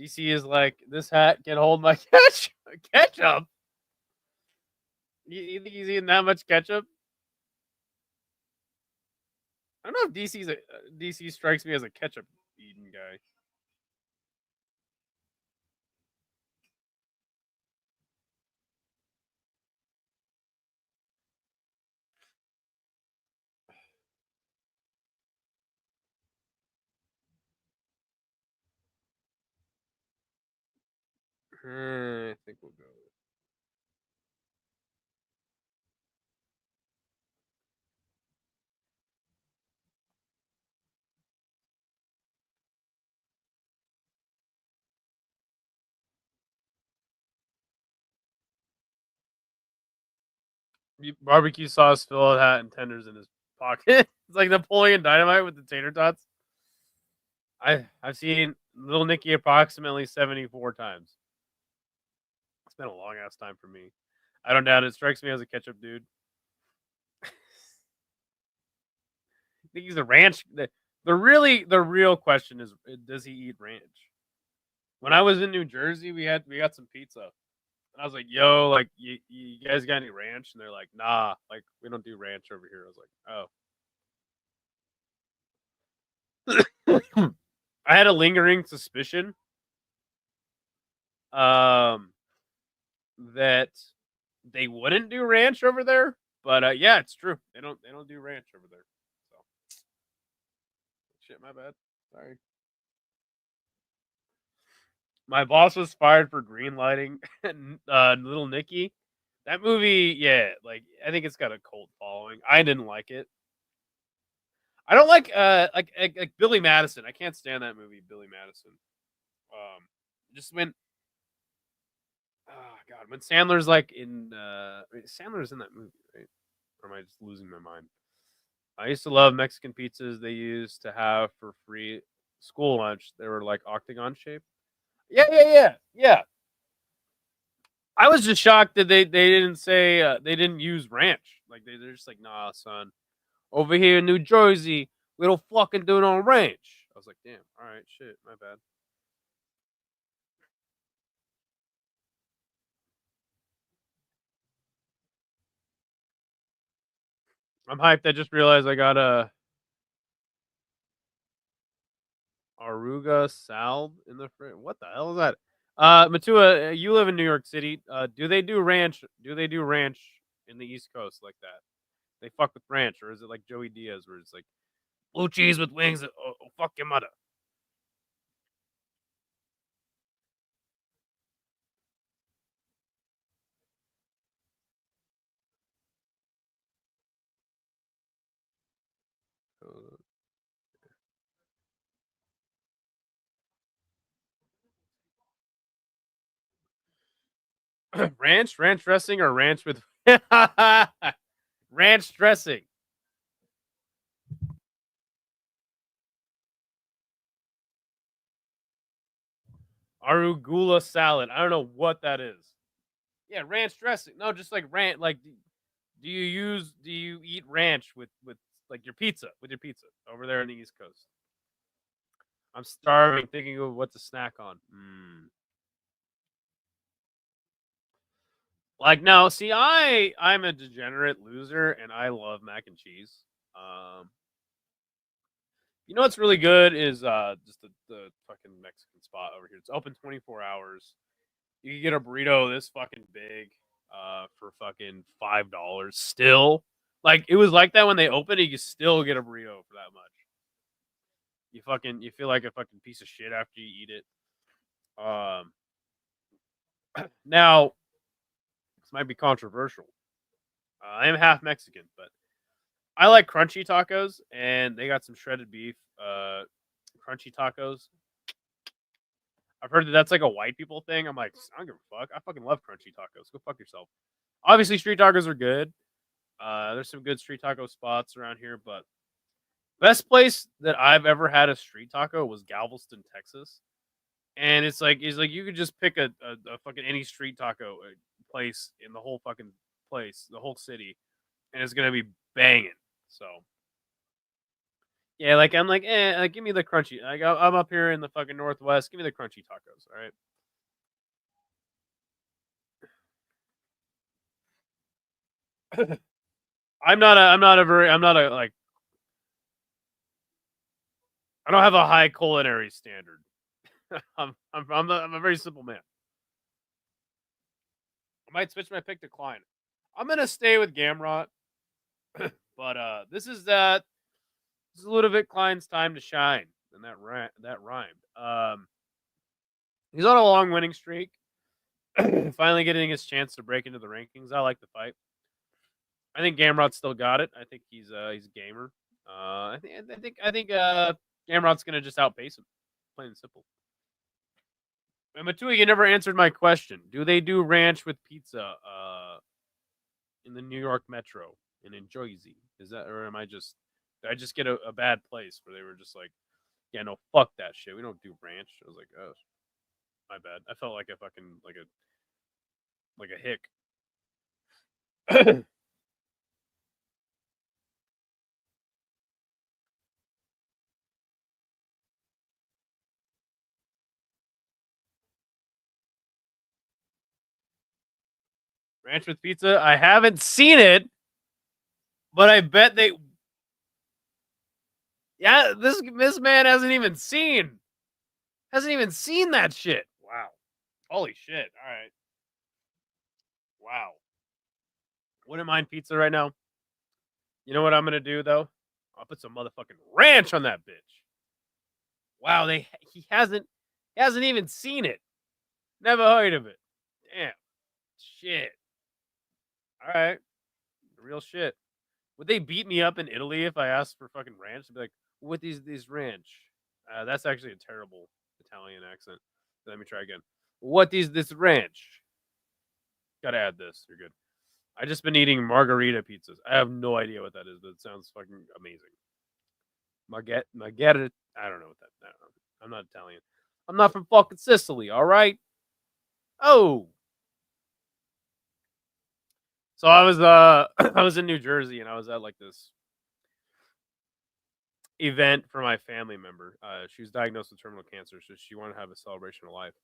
S1: DC is like, this hat can hold my ketchup. You think he's eating that much ketchup? I don't know if DC strikes me as a ketchup eating guy. I think we'll go. Barbecue sauce, fillet hat, and tenders in his pocket. It's like Napoleon Dynamite with the tater tots. I've seen Little Nicky approximately 74 times. It's been a long ass time for me. I don't doubt it. Strikes me as a ketchup dude. I think he's a ranch. The real question is, does he eat ranch? When I was in New Jersey, we got some pizza. And I was like, yo, like, you guys got any ranch? And they're like, nah, like, we don't do ranch over here. I was like, oh. I had a lingering suspicion that they wouldn't do ranch over there. But yeah, it's true. They don't do ranch over there. So shit, my bad. Sorry. My boss was fired for green lighting Little Nicky. That movie, yeah, like I think it's got a cult following. I didn't like it. I don't like Billy Madison. I can't stand that movie, Billy Madison. Just when oh god, when Sandler's like in Sandler's in that movie, right? Or am I just losing my mind? I used to love Mexican pizzas they used to have for free school lunch. They were like octagon shaped. Yeah. I was just shocked that they didn't say they didn't use ranch. Like they're just like, nah, son. Over here in New Jersey, we don't fucking do it on ranch. I was like, damn, all right, shit, my bad. I'm hyped. I just realized I got a Aruga Sal in the fridge. What the hell is that? Mateusz, you live in New York City. Do they do ranch? Do they do ranch in the East Coast like that? They fuck with ranch, or is it like Joey Diaz, where it's like blue cheese with wings? Oh, fuck your mother. Ranch dressing, or ranch with ranch dressing. Arugula salad. I don't know what that is. Yeah, ranch dressing. No, just like ranch. Like, do you eat ranch with like your pizza over there in the East Coast? I'm starving, thinking of what to snack on. Like, no, see, I'm a degenerate loser, and I love mac and cheese. You know what's really good is just the fucking Mexican spot over here. It's open 24 hours. You can get a burrito this fucking big for fucking $5 still. Like, it was like that when they opened it. You can still get a burrito for that much. You feel like a fucking piece of shit after you eat it. Now, this might be controversial. I am half Mexican, but I like crunchy tacos, and they got some shredded beef crunchy tacos. I've heard that that's like a white people thing. I'm like, I don't give a fuck. I fucking love crunchy tacos. Go fuck yourself. Obviously, street tacos are good. There's some good street taco spots around here, but best place that I've ever had a street taco was Galveston, Texas. And it's like you could just pick a fucking any street taco place in the whole fucking place, the whole city, and it's gonna be banging. So yeah, like I'm like, give me the crunchy. Like I'm up here in the fucking Northwest. Give me the crunchy tacos. All right. I'm not a like. I don't have a high culinary standard. I'm a very simple man. I might switch my pick to Klein. I'm gonna stay with Gamrot, but this is Ludovit Klein's time to shine, and that rhymed. He's on a long winning streak. Finally getting his chance to break into the rankings. I like the fight. I think Gamrot still got it. I think he's a gamer. I think Gamrot's gonna just outpace him, plain and simple. And Mateusz, you never answered my question. Do they do ranch with pizza in the New York Metro and in Jersey? Is that, or am I just did I just get a bad place where they were just like, yeah, no, fuck that shit. We don't do ranch. I was like, oh, my bad. I felt like a fucking like a hick. Ranch with pizza. I haven't seen it, but I bet they. Yeah, this man hasn't even seen that shit. Wow. Holy shit. All right. Wow. Wouldn't mind pizza right now. You know what I'm gonna do though? I'll put some motherfucking ranch on that bitch. Wow, he hasn't even seen it. Never heard of it. Damn. Shit. All right. Real shit. Would they beat me up in Italy if I asked for fucking ranch? They'd be like, what these ranch? That's actually a terrible Italian accent. Let me try again. What is this ranch? Gotta add this. You're good. I just been eating margarita pizzas. I have no idea what that is, but it sounds fucking amazing. Margherita. I don't know what that. I don't know. I'm not Italian. I'm not from fucking Sicily. All right. Oh. So I was I was in New Jersey and I was at like this event for my family member. She was diagnosed with terminal cancer, so she wanted to have a celebration of life.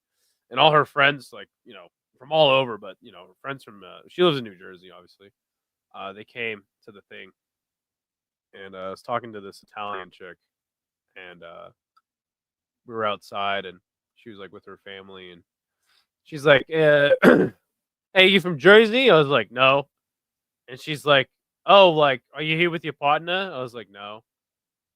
S1: And all her friends, like, you know, from all over, but you know, her friends from she lives in New Jersey, obviously. They came to the thing, and I was talking to this Italian chick, and we were outside, and she was like with her family, and she's like, "Hey, you from Jersey?" I was like, "No," and she's like, "Oh, like, are you here with your partner?" I was like, "No."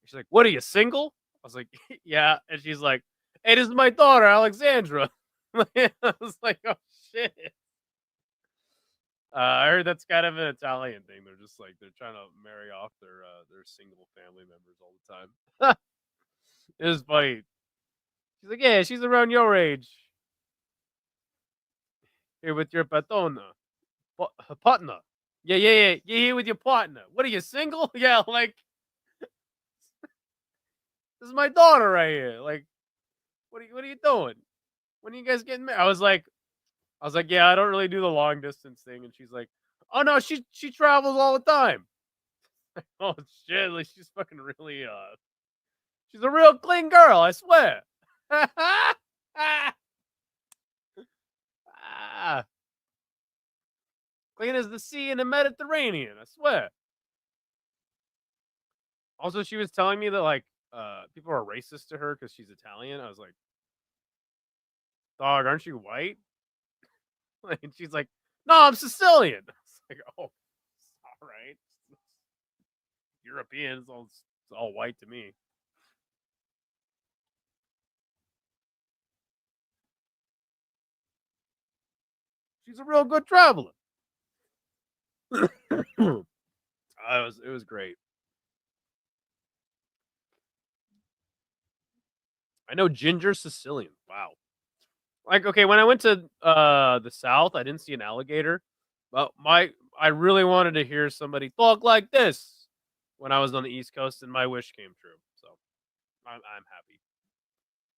S1: She's like, "What are you, single?" I was like, "Yeah," and she's like, "Hey, this is my daughter, Alexandra." I was like, "Oh shit." I heard that's kind of an Italian thing. They're just like they're trying to marry off their single family members all the time. It was funny. She's like, "Yeah, she's around your age. Here with your partner, partner. Yeah, yeah, yeah. You're here with your partner. What are you, single?" Yeah, like this is my daughter right here. Like, what are you doing? When are you guys getting married? I was like, "Yeah, I don't really do the long distance thing." And she's like, "Oh no, she travels all the time." Oh shit, like she's fucking really she's a real clean girl, I swear. Ah, clean as the sea in the Mediterranean, I swear. Also, she was telling me that like people are racist to her because she's Italian. I was like, "Dog, aren't you white?" And she's like, "No, I'm Sicilian." I was like, "Oh, all right." Europeans, it's all white to me. She's a real good traveler. It was great. I know ginger Sicilian. Wow. Like, okay, when I went to the South, I didn't see an alligator. But I really wanted to hear somebody talk like this when I was on the East Coast, and my wish came true. So I'm happy.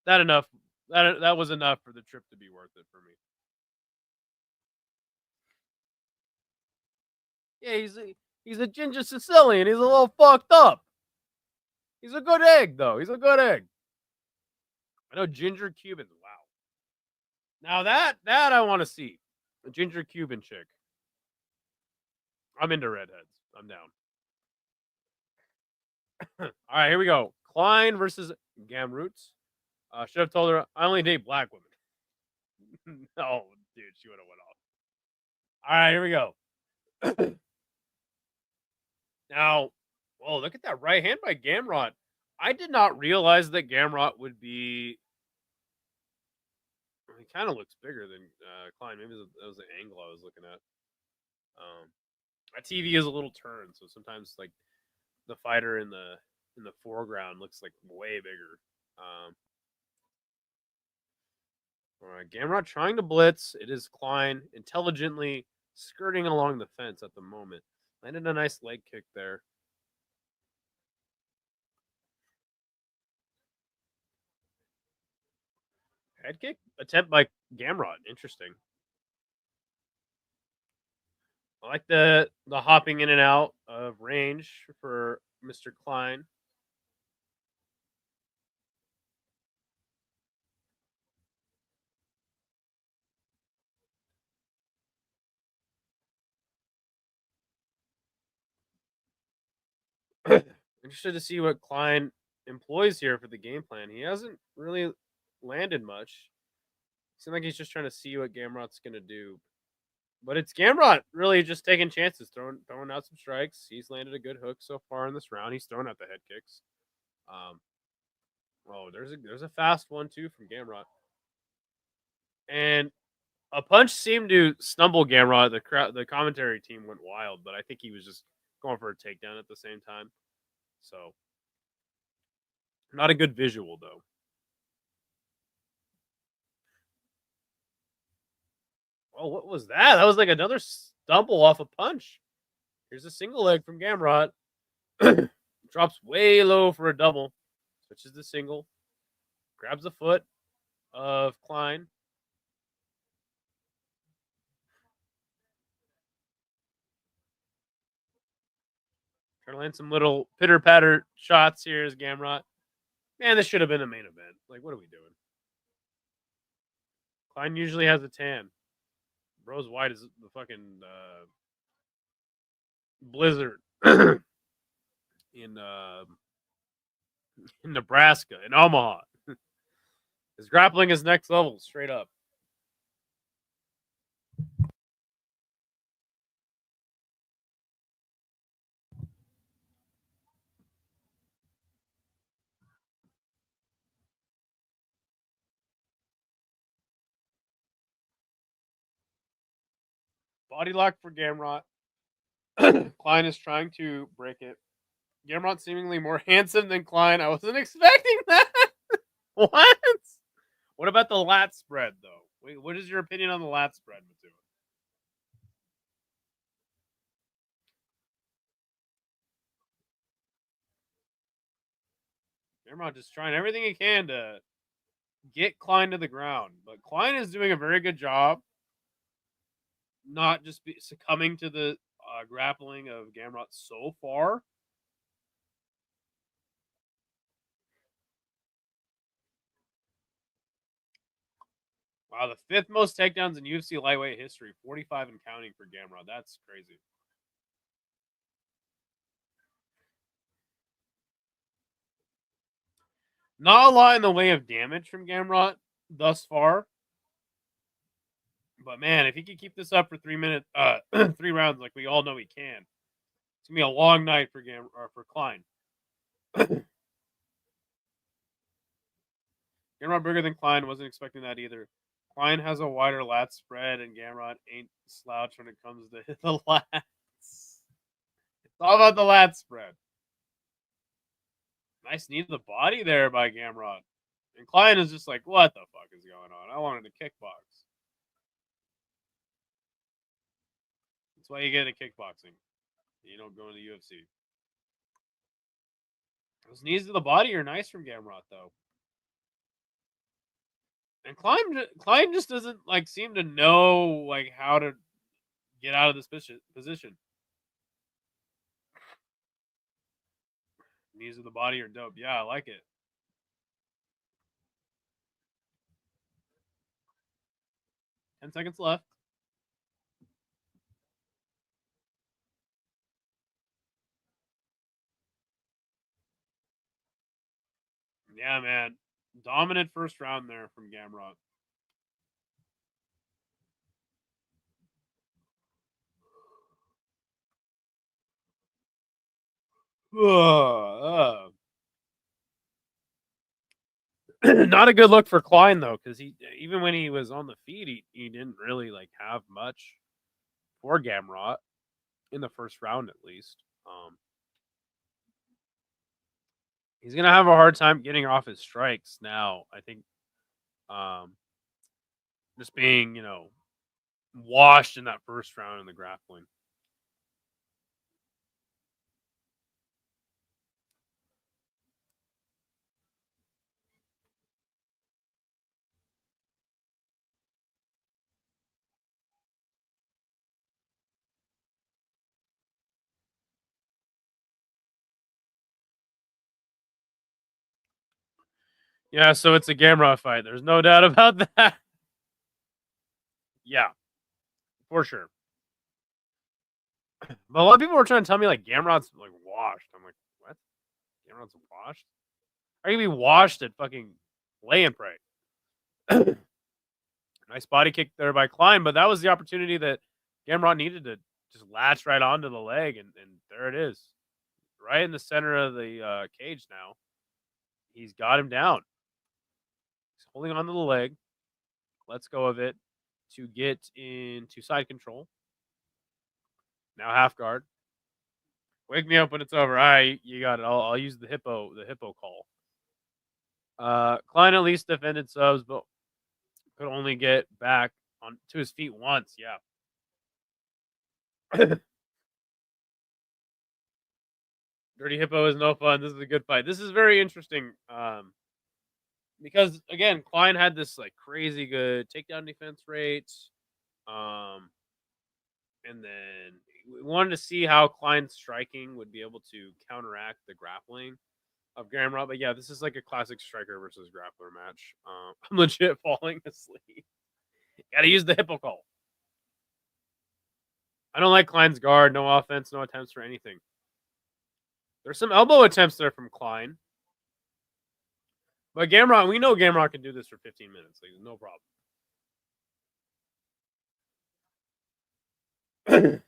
S1: That was enough for the trip to be worth it for me. Yeah, he's a ginger Sicilian. He's a little fucked up. He's a good egg, though. He's a good egg. I know ginger Cubans. Wow. Now that I want to see. A ginger Cuban chick. I'm into redheads. I'm down. All right, here we go. Klein versus Gamrot. Should have told her I only date black women. No, dude, she would have went off. All right, here we go. Now, whoa, look at that right hand by Gamrot. I did not realize that Gamrot would be. He kind of looks bigger than Klein. Maybe that was the angle I was looking at. My TV is a little turned, so sometimes like the fighter in the foreground looks like way bigger. All right, Gamrot trying to blitz. It is Klein intelligently skirting along the fence at the moment. Landed a nice leg kick there. Head kick attempt by Gamrot. Interesting. I like the hopping in and out of range for Mr. Klein. Interested to see what Klein employs here for the game plan. He hasn't really landed much. Seems like he's just trying to see what Gamrot's going to do. But it's Gamrot really just taking chances, throwing out some strikes. He's landed a good hook so far in this round. He's thrown out the head kicks. There's a fast one too from Gamrot. And a punch seemed to stumble Gamrot. The commentary team went wild, but I think he was just going for a takedown at the same time. So, not a good visual, though. Oh, what was that? That was like another stumble off a punch. Here's a single leg from Gamrot. Drops way low for a double. Switches to single. Grabs the foot of Klein. Trying to land some little pitter-patter shots here as Gamrot. Man, this should have been a main event. Like, what are we doing? Klein usually has a tan. Bro's white as the fucking blizzard in Nebraska, in Omaha. His grappling is next level, straight up. Body lock for Gamrot. Klein is trying to break it. Gamrot seemingly more handsome than Klein. I wasn't expecting that. What? What about the lat spread, though? Wait, what is your opinion on the lat spread, Mateusz? Gamrot just trying everything he can to get Klein to the ground. But Klein is doing a very good job not just succumbing to the grappling of Gamrot so far. Wow, the fifth most takedowns in UFC lightweight history, 45 and counting for Gamrot. That's crazy. Not a lot in the way of damage from Gamrot thus far. But man, if he can keep this up for 3 minutes, 3 rounds, like we all know he can, it's gonna be a long night for Klein. Gamrot bigger than Klein. Wasn't expecting that either. Klein has a wider lat spread, and Gamrot ain't slouch when it comes to the lats. It's all about the lat spread. Nice knee to the body there by Gamrot. And Klein is just like, what the fuck is going on? I wanted to kickbox. That's why you get into kickboxing. You don't go into the UFC. Those knees to the body are nice from Gamrot, though. And Klein just doesn't seem to know how to get out of this position. Knees of the body are dope. Yeah, I like it. Ten seconds left. Yeah, man. Dominant first round there from Gamrot. Not a good look for Klein, though, because even when he was on the feet, he didn't really have much for Gamrot in the first round, at least. He's gonna have a hard time getting off his strikes now. I think, just being washed in that first round in the grappling. Yeah, so it's a Gamrot fight. There's no doubt about that. Yeah, for sure. But a lot of people were trying to tell me Gamrot's washed. I'm like, what? Gamrot's washed. Are you gonna be washed at fucking lay and pray? Nice body kick there by Klein, but that was the opportunity that Gamrot needed to just latch right onto the leg, and there it is. Right in the center of the cage now. He's got him down. He's holding onto the leg. Let's go of it to get into side control. Now half guard. Wake me up when it's over. All right, you got it. I'll use the hippo call. Klein at least defended subs, but could only get back on to his feet once. Yeah. Dirty Hippo is no fun. This is a good fight. This is very interesting. Because again, Klein had this like crazy good takedown defense rates. And then we wanted to see how Klein's striking would be able to counteract the grappling of Gamrot. But yeah, this is like a classic striker versus grappler match. I'm legit falling asleep. Gotta use the hippo call. I don't like Klein's guard. No offense, no attempts for anything. There's some elbow attempts there from Klein. But Gamrot, we know Gamrot can do this for 15 minutes. Like, no problem.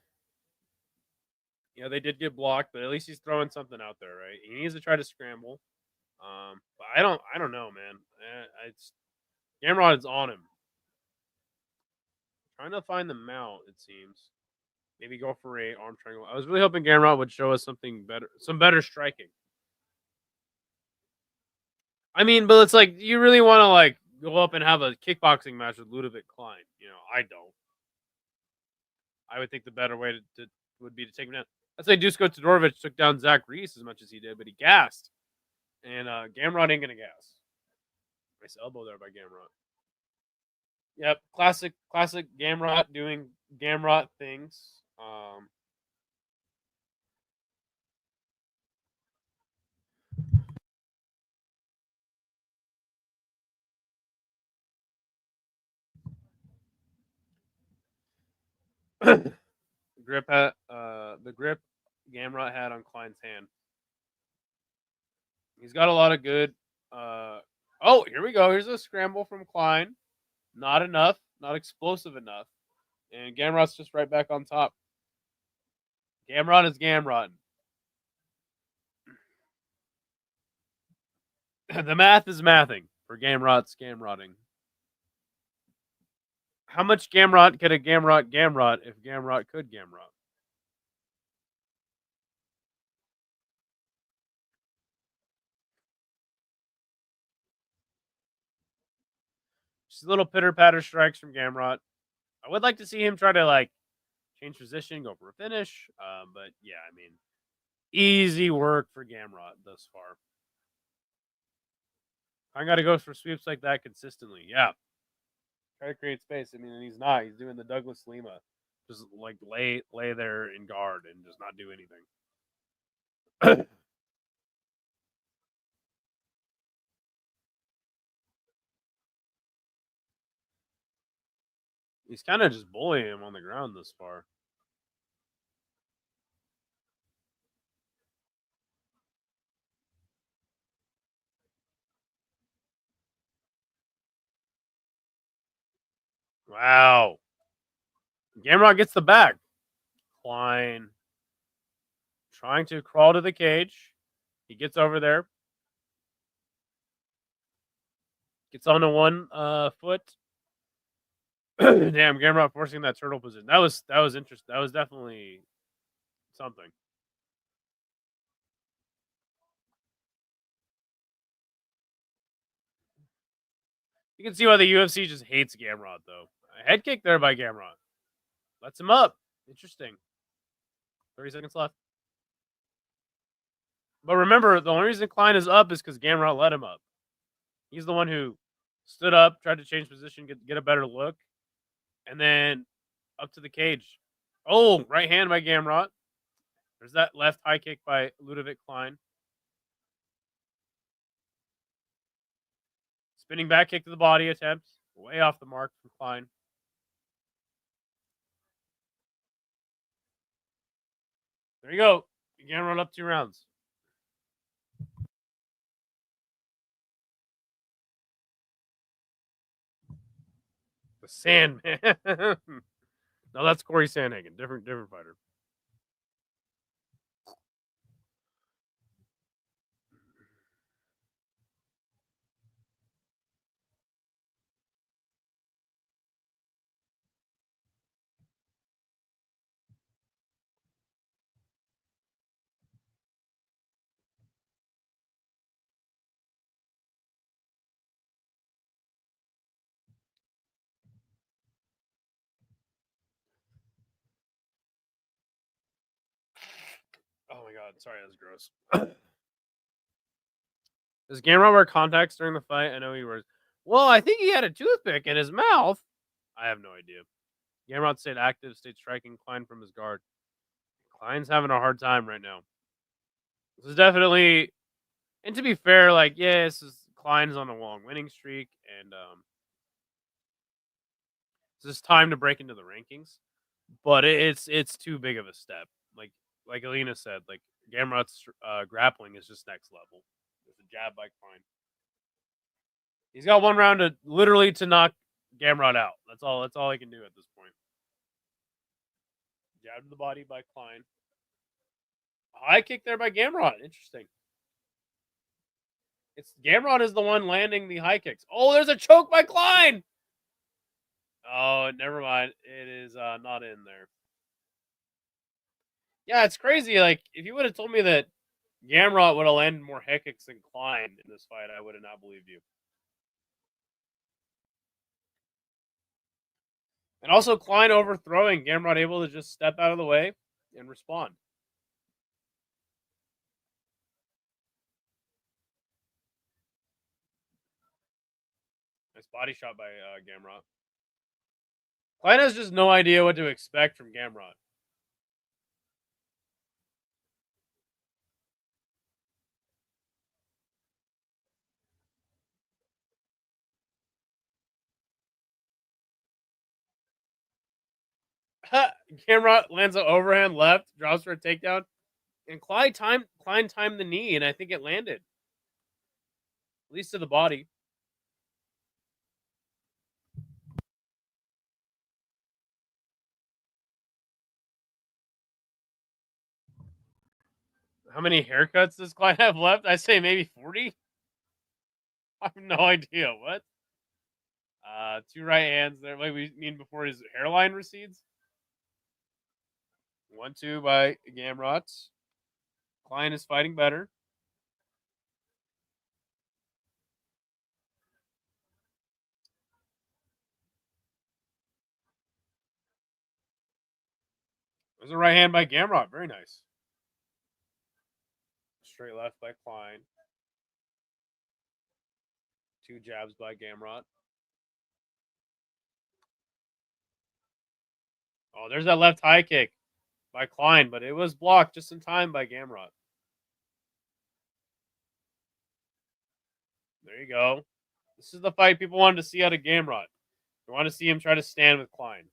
S1: Yeah, they did get blocked, but at least he's throwing something out there, right? He needs to try to scramble. But I don't know, man. Gamrot is on him. Trying to find the mount, it seems. Maybe go for a arm triangle. I was really hoping Gamrot would show us something better, some better striking. I mean, but it's like you really want to like go up and have a kickboxing match with Ludovit Klein. You know, I don't. I would think the better way to would be to take him down. I'd say Tododrovich took down Zach Reese as much as he did, but he gassed. And Gamrot ain't gonna gas. Nice elbow there by Gamrot. Yep, classic Gamrot doing Gamrot things. The grip Gamrot had on Klein's hand. He's got a lot of good. Oh, here we go. Here's a scramble from Klein. Not enough. Not explosive enough. And Gamrot's just right back on top. Gamrot is Gamrot. The math is mathing for Gamrot's Gamrotting. How much Gamrot could a Gamrot if Gamrot could Gamrot? Just little pitter-patter strikes from Gamrot. I would like to see him try to like change position, go for a finish. But yeah, I mean, easy work for Gamrot thus far. I got to go for sweeps like that consistently. Yeah. Try to create space. I mean, and he's not. He's doing the Douglas Lima. Just like lay there in guard and just not do anything. He's kind of just bullying him on the ground this far. Wow. Gamrot gets the back. Klein trying to crawl to the cage. He gets over there. Gets onto one foot. Damn, Gamrot forcing that turtle position. That was interesting. That was definitely something. You can see why the UFC just hates Gamrot, though. A head kick there by Gamrot. Lets him up. Interesting. 30 seconds left. But remember, the only reason Klein is up is because Gamrot let him up. He's the one who stood up, tried to change position, get a better look, and then up to the cage. Oh, right hand by Gamrot. There's that left high kick by Ludovit Klein. Spinning back kick to the body attempt. Way off the mark from Klein. There you go. Gamrot up 2 rounds. The Sandman. No, that's Corey Sandhagen. Different fighter. Oh my god, sorry, that was gross. Does Gamrot wear contacts during the fight? I know he wears. Well, I think he had a toothpick in his mouth. I have no idea. Gamrot stayed active, stayed striking Klein from his guard. Klein's having a hard time right now. This is definitely, and to be fair, like, yeah, Klein's on a long winning streak, and this is time to break into the rankings. But it's too big of a step. Like Alina said, like Gamrot's grappling is just next level. There's a jab by Klein. He's got one round to knock Gamrot out. That's all he can do at this point. Jab to the body by Klein. High kick there by Gamrot. Interesting. It's Gamrot is the one landing the high kicks. Oh, there's a choke by Klein. Oh, never mind. It is not in there. Yeah, it's crazy. Like, if you would have told me that Gamrot would have landed more head kicks than Klein in this fight, I would have not believed you. And also, Klein overthrowing, Gamrot able to just step out of the way and respond. Nice body shot by Gamrot. Klein has just no idea what to expect from Gamrot. Gamrot lands an overhand left, drops for a takedown, and Klein timed the knee, and I think it landed. At least to the body. How many haircuts does Klein have left? I say maybe 40. I have no idea. What? Two right hands there. Like we mean before his hairline recedes. 1-2 by Gamrot. Klein is fighting better. There's a right hand by Gamrot. Very nice. Straight left by Klein. Two jabs by Gamrot. Oh, there's that left high kick by Klein, but it was blocked just in time by Gamrot. There you go. This is the fight people wanted to see out of Gamrot. They want to see him try to stand with Klein.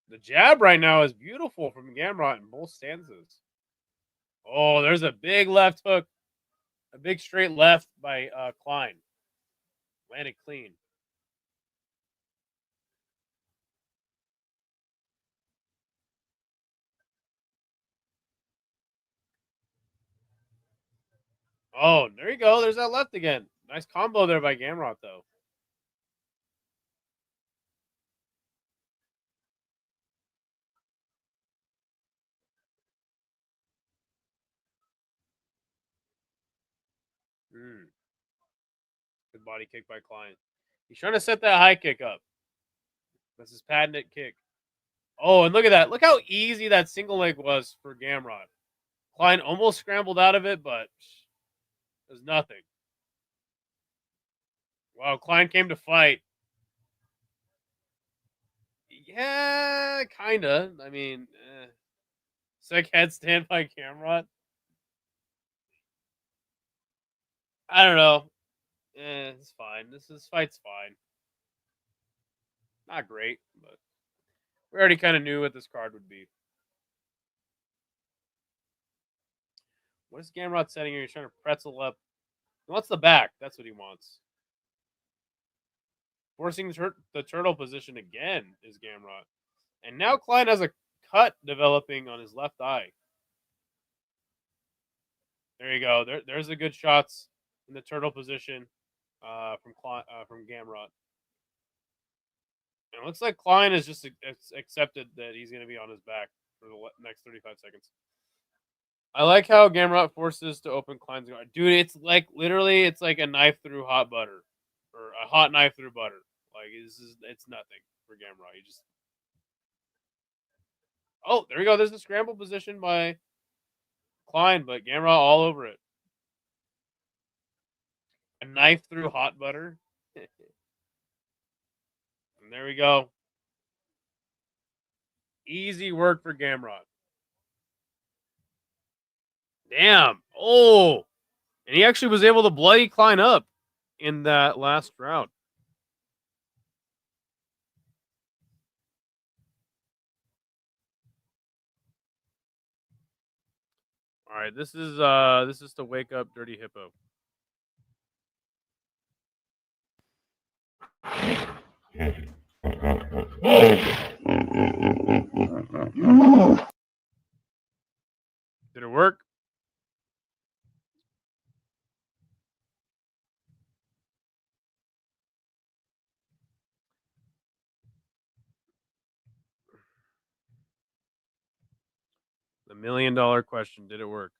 S1: The jab right now is beautiful from Gamrot in both stances. Oh, there's a big left hook. A big straight left by Klein. Landed clean. Oh, there you go. There's that left again. Nice combo there by Gamrot, though. Good body kick by Klein. He's trying to set that high kick up. That's his patented kick. Oh, and look at that. Look how easy that single leg was for Gamrot. Klein almost scrambled out of it, but it was nothing. Wow, Klein came to fight. Yeah, kind of. I mean, sick headstand by Gamrot. I don't know. It's fine. This fight's fine. Not great, but we already kind of knew what this card would be. What is Gamrot setting here? He's trying to pretzel up. He wants the back. That's what he wants. Forcing the turtle position again is Gamrot. And now Klein has a cut developing on his left eye. There you go. There's the good shots in the turtle position from Gamrot. And it looks like Klein has just accepted that he's going to be on his back for the next 35 seconds. I like how Gamrot forces to open Klein's guard. Dude, it's like literally, it's like a knife through hot butter. Or a hot knife through butter. Like, it's nothing for Gamrot. You just... Oh, there we go. There's the scramble position by Klein, but Gamrot all over it. A knife through hot butter. And there we go. Easy work for Gamrot. Damn. Oh. And he actually was able to bloody Klein up in that last round. All right, this is to wake up Dirty Hippo. Did it work? The $1 million question, did it work?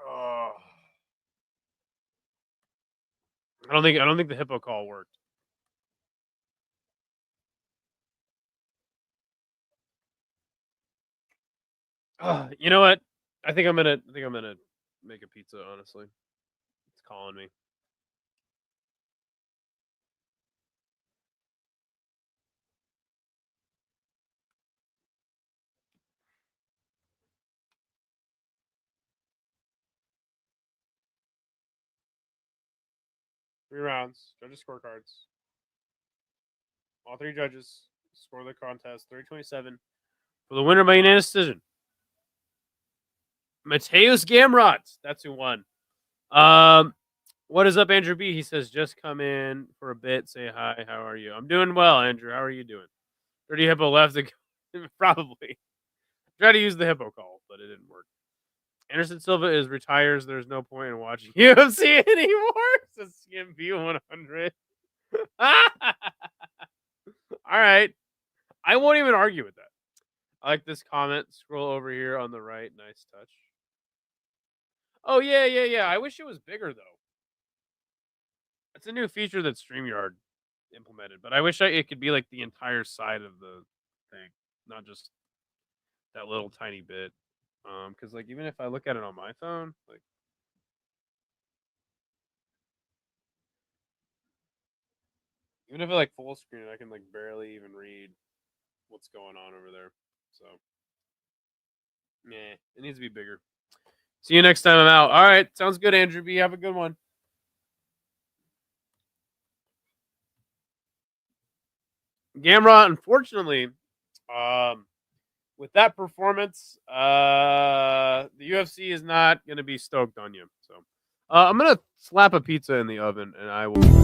S1: Oh. I don't think the hippo call worked. You know what? I think I'm gonna make a pizza, honestly. It's calling me. Three rounds. Judges scorecards. All three judges score the contest 30-27 for the winner by unanimous decision. Mateusz Gamrot. That's who won. What is up, Andrew B? He says, just come in for a bit. Say hi. How are you? I'm doing well, Andrew. How are you doing? Dirty Hippo left. Probably. Tried to use the Hippo call, but it didn't work. Anderson Silva retires. There's no point in watching UFC anymore. Says Skim B100. All right. I won't even argue with that. I like this comment. Scroll over here on the right. Nice touch. Oh, yeah. I wish it was bigger, though. It's a new feature that StreamYard implemented, but I wish it could be like the entire side of the thing, not just that little tiny bit. Because like even if I look at it on my phone, like even if I like full screen, I can like barely even read what's going on over there. So, yeah, it needs to be bigger. See you next time I'm out. All right, sounds good, Andrew B. Have a good one. Gamrot, unfortunately, with that performance, the UFC is not going to be stoked on you. So I'm going to slap a pizza in the oven, and I will...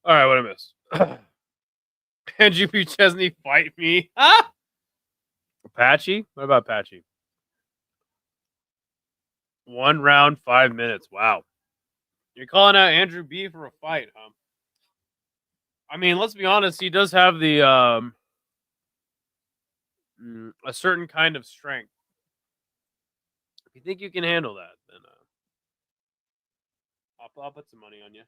S1: All right, what I missed? Andrew Chesney fight me. Ah! Apache? What about Apache? 1 round, 5 minutes. Wow. You're calling out Andrew B for a fight, huh? I mean, let's be honest. He does have the a certain kind of strength. If you think you can handle that, then I'll put some money on you.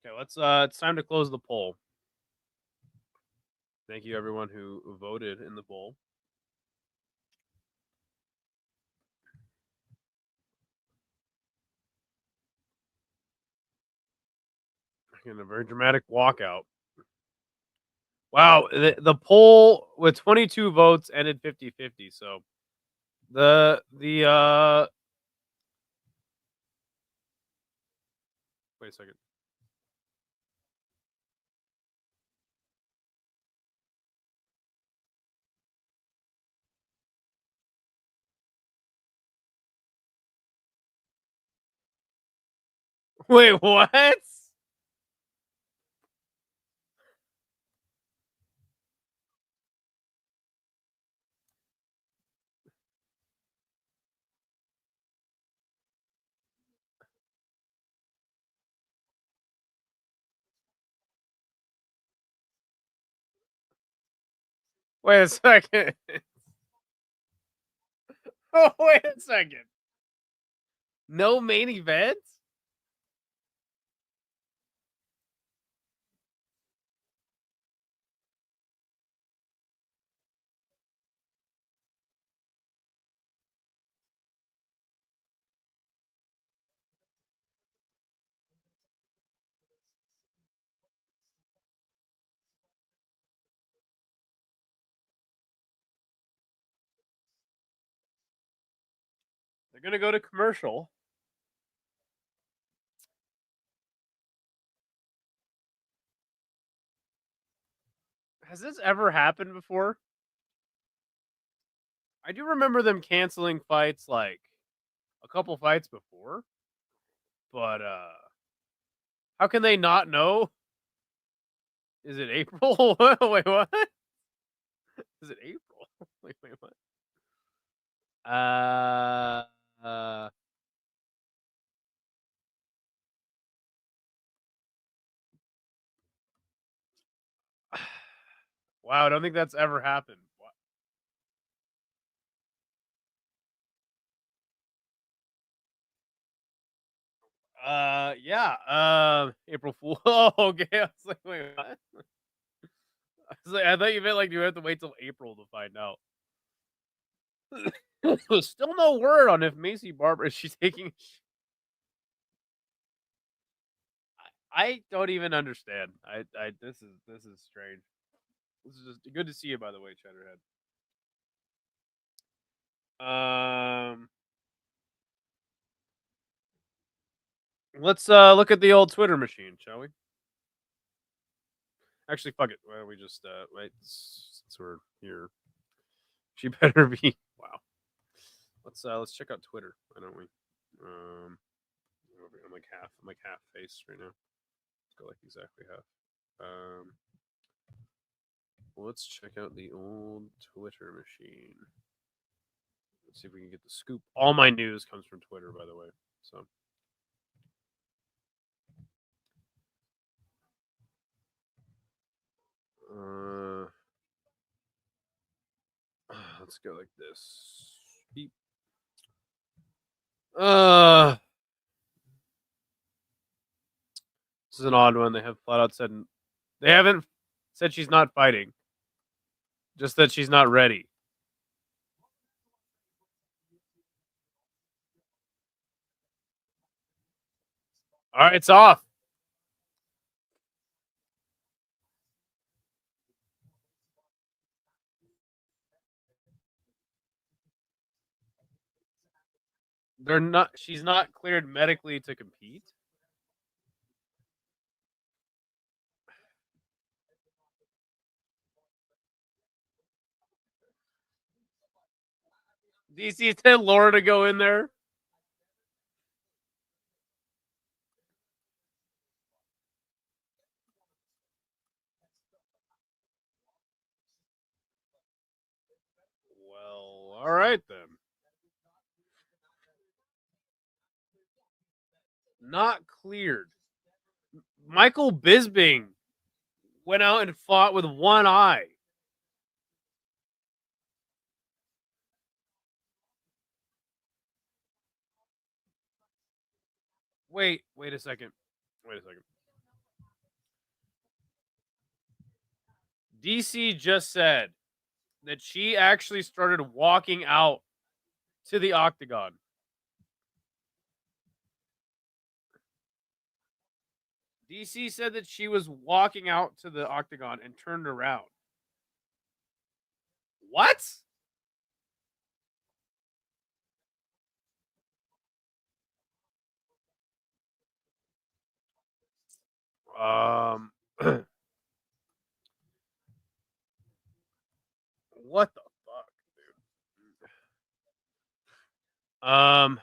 S1: Okay, let's. It's time to close the poll. Thank you, everyone who voted in the poll. In a very dramatic walkout. Wow, the poll with 22 votes ended 50-50. So the wait a second. Wait, what? Wait a second. Oh, wait a second. No main event? They're gonna go to commercial. Has this ever happened before? I do remember them canceling fights like a couple fights before. But how can they not know? Is it April? Wait, what? Is it April? Wait, what? Uh Wow, I don't think that's ever happened. Yeah. April Fool. Oh, okay. I was like, wait, what? I thought you meant like you have to wait till April to find out. Still no word on if Maycee Barber is she taking. I don't even understand. This is strange. This is just good to see you, by the way, Cheddarhead. Let's look at the old Twitter machine, shall we? Actually, fuck it. Why don't we just wait? Since we're here, she better be. Wow. Let's check out Twitter. Why don't we? I'm like half face right now. Let's go like exactly half. Let's check out the old Twitter machine. Let's see if we can get the scoop. All my news comes from Twitter, by the way. So. Let's go like this. Beep. This is an odd one. They have flat out said they haven't said she's not fighting. Just that she's not ready. All right, it's off. They're not. She's not cleared medically to compete. DC said Laura to go in there. Well, all right then. Not cleared. Michael Bisping went out and fought with one eye. Wait a second. DC just said that she actually started walking out to the octagon. DC said that she was walking out to the octagon and turned around. What? What the fuck, dude?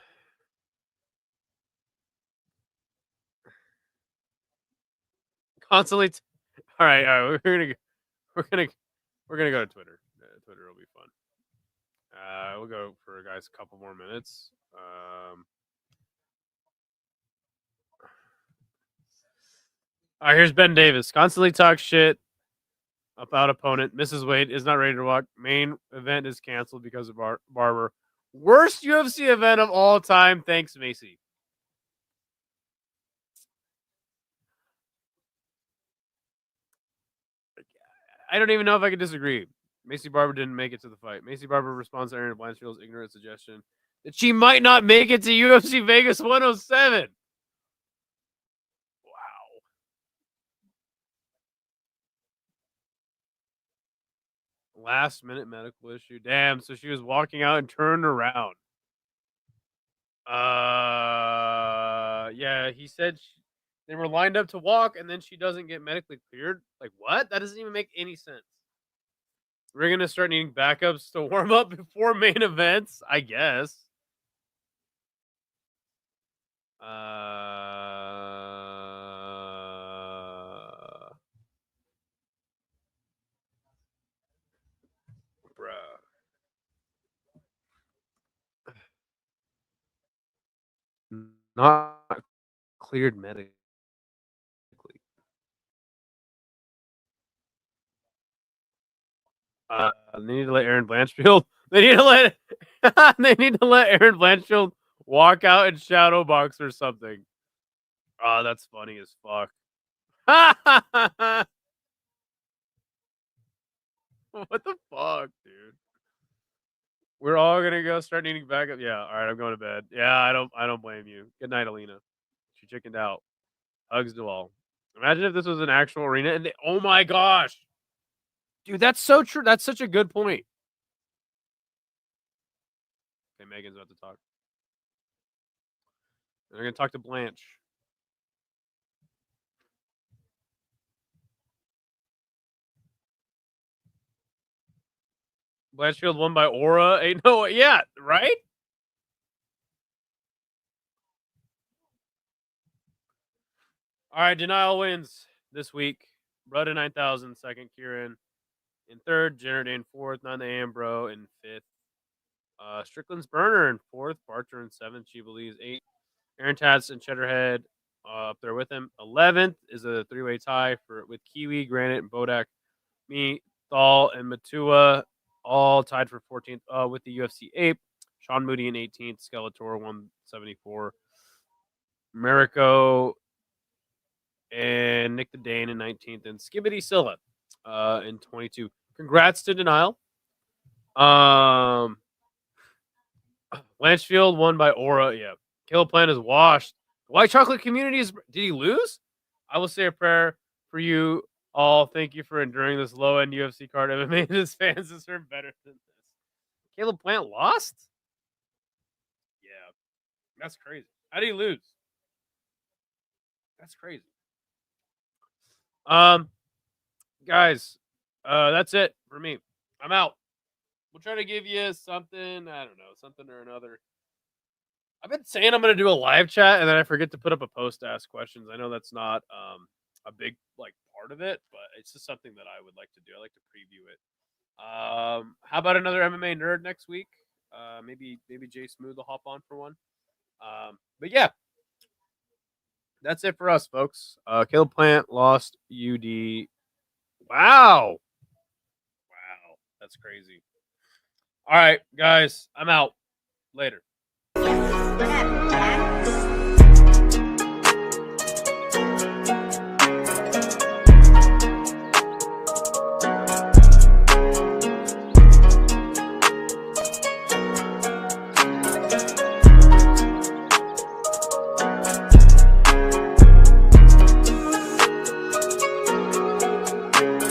S1: Constantly. All right. We're gonna go to Twitter. Twitter will be fun. We'll go for guys a couple more minutes. All right, here's Ben Davis. Constantly talks shit about opponent. Misses weight. Is not ready to walk. Main event is canceled because of Barber. Worst UFC event of all time. Thanks, Maycee. I don't even know if I can disagree. Maycee Barber didn't make it to the fight. Maycee Barber responds to Erin Blanchfield's ignorant suggestion that she might not make it to UFC Vegas 107. Wow. Last minute medical issue. Damn. So she was walking out and turned around. Yeah, he said they were lined up to walk and then she doesn't get medically cleared. Like, what? That doesn't even make any sense. We're going to start needing backups to warm up before main events, I guess. Bruh. Not cleared medically. They need to let Erin Blanchfield. They need to let. They need to let Erin Blanchfield walk out and shadow box or something. Oh, that's funny as fuck. What the fuck, dude? We're all gonna go start needing backup. Yeah, all right, I'm going to bed. Yeah, I don't blame you. Good night, Alina. She chickened out. Hugs to all. Imagine if this was an actual arena and oh my gosh. Dude, that's so true. That's such a good point. Okay, Megan's about to talk. They're gonna talk to Blanche. Blanchfield won by Aura. Ain't no, yeah, right? All right, Denial wins this week. Rudda 9,000, second. Kieran in third. Jenner in fourth. 9 the Ambro in fifth. Strickland's Burner in fourth. Barcher in seventh. She believes 8. Aaron Tats and Cheddarhead up there with him. 11th is a 3-way tie with Kiwi, Granite, and Bodak. Me, Thal, and Matua all tied for 14th with the UFC Ape. Sean Moody in 18th. Skeletor 174. Mariko and Nick the Dane in 19th. And Skibbity Silla in 22. Congrats to Denial. Blanchfield won by Aura. Yeah. Kill Plan is washed. The White Chocolate Community is. Did he lose? I will say a prayer for you all. Thank you for enduring this low end UFC card. MMA and his fans deserve better than this. Caleb Plant lost? Yeah. That's crazy. How did he lose? That's crazy. Guys, that's it for me. I'm out. We'll try to give you something. I don't know, something or another. I've been saying I'm going to do a live chat, and then I forget to put up a post to ask questions. I know that's not a big part of it, but it's just something that I would like to do. I like to preview it. How about another MMA nerd next week? Maybe Jay Smooth will hop on for one. But yeah, that's it for us, folks. Caleb Plant lost UD. Wow, that's crazy. All right, guys, I'm out. Later.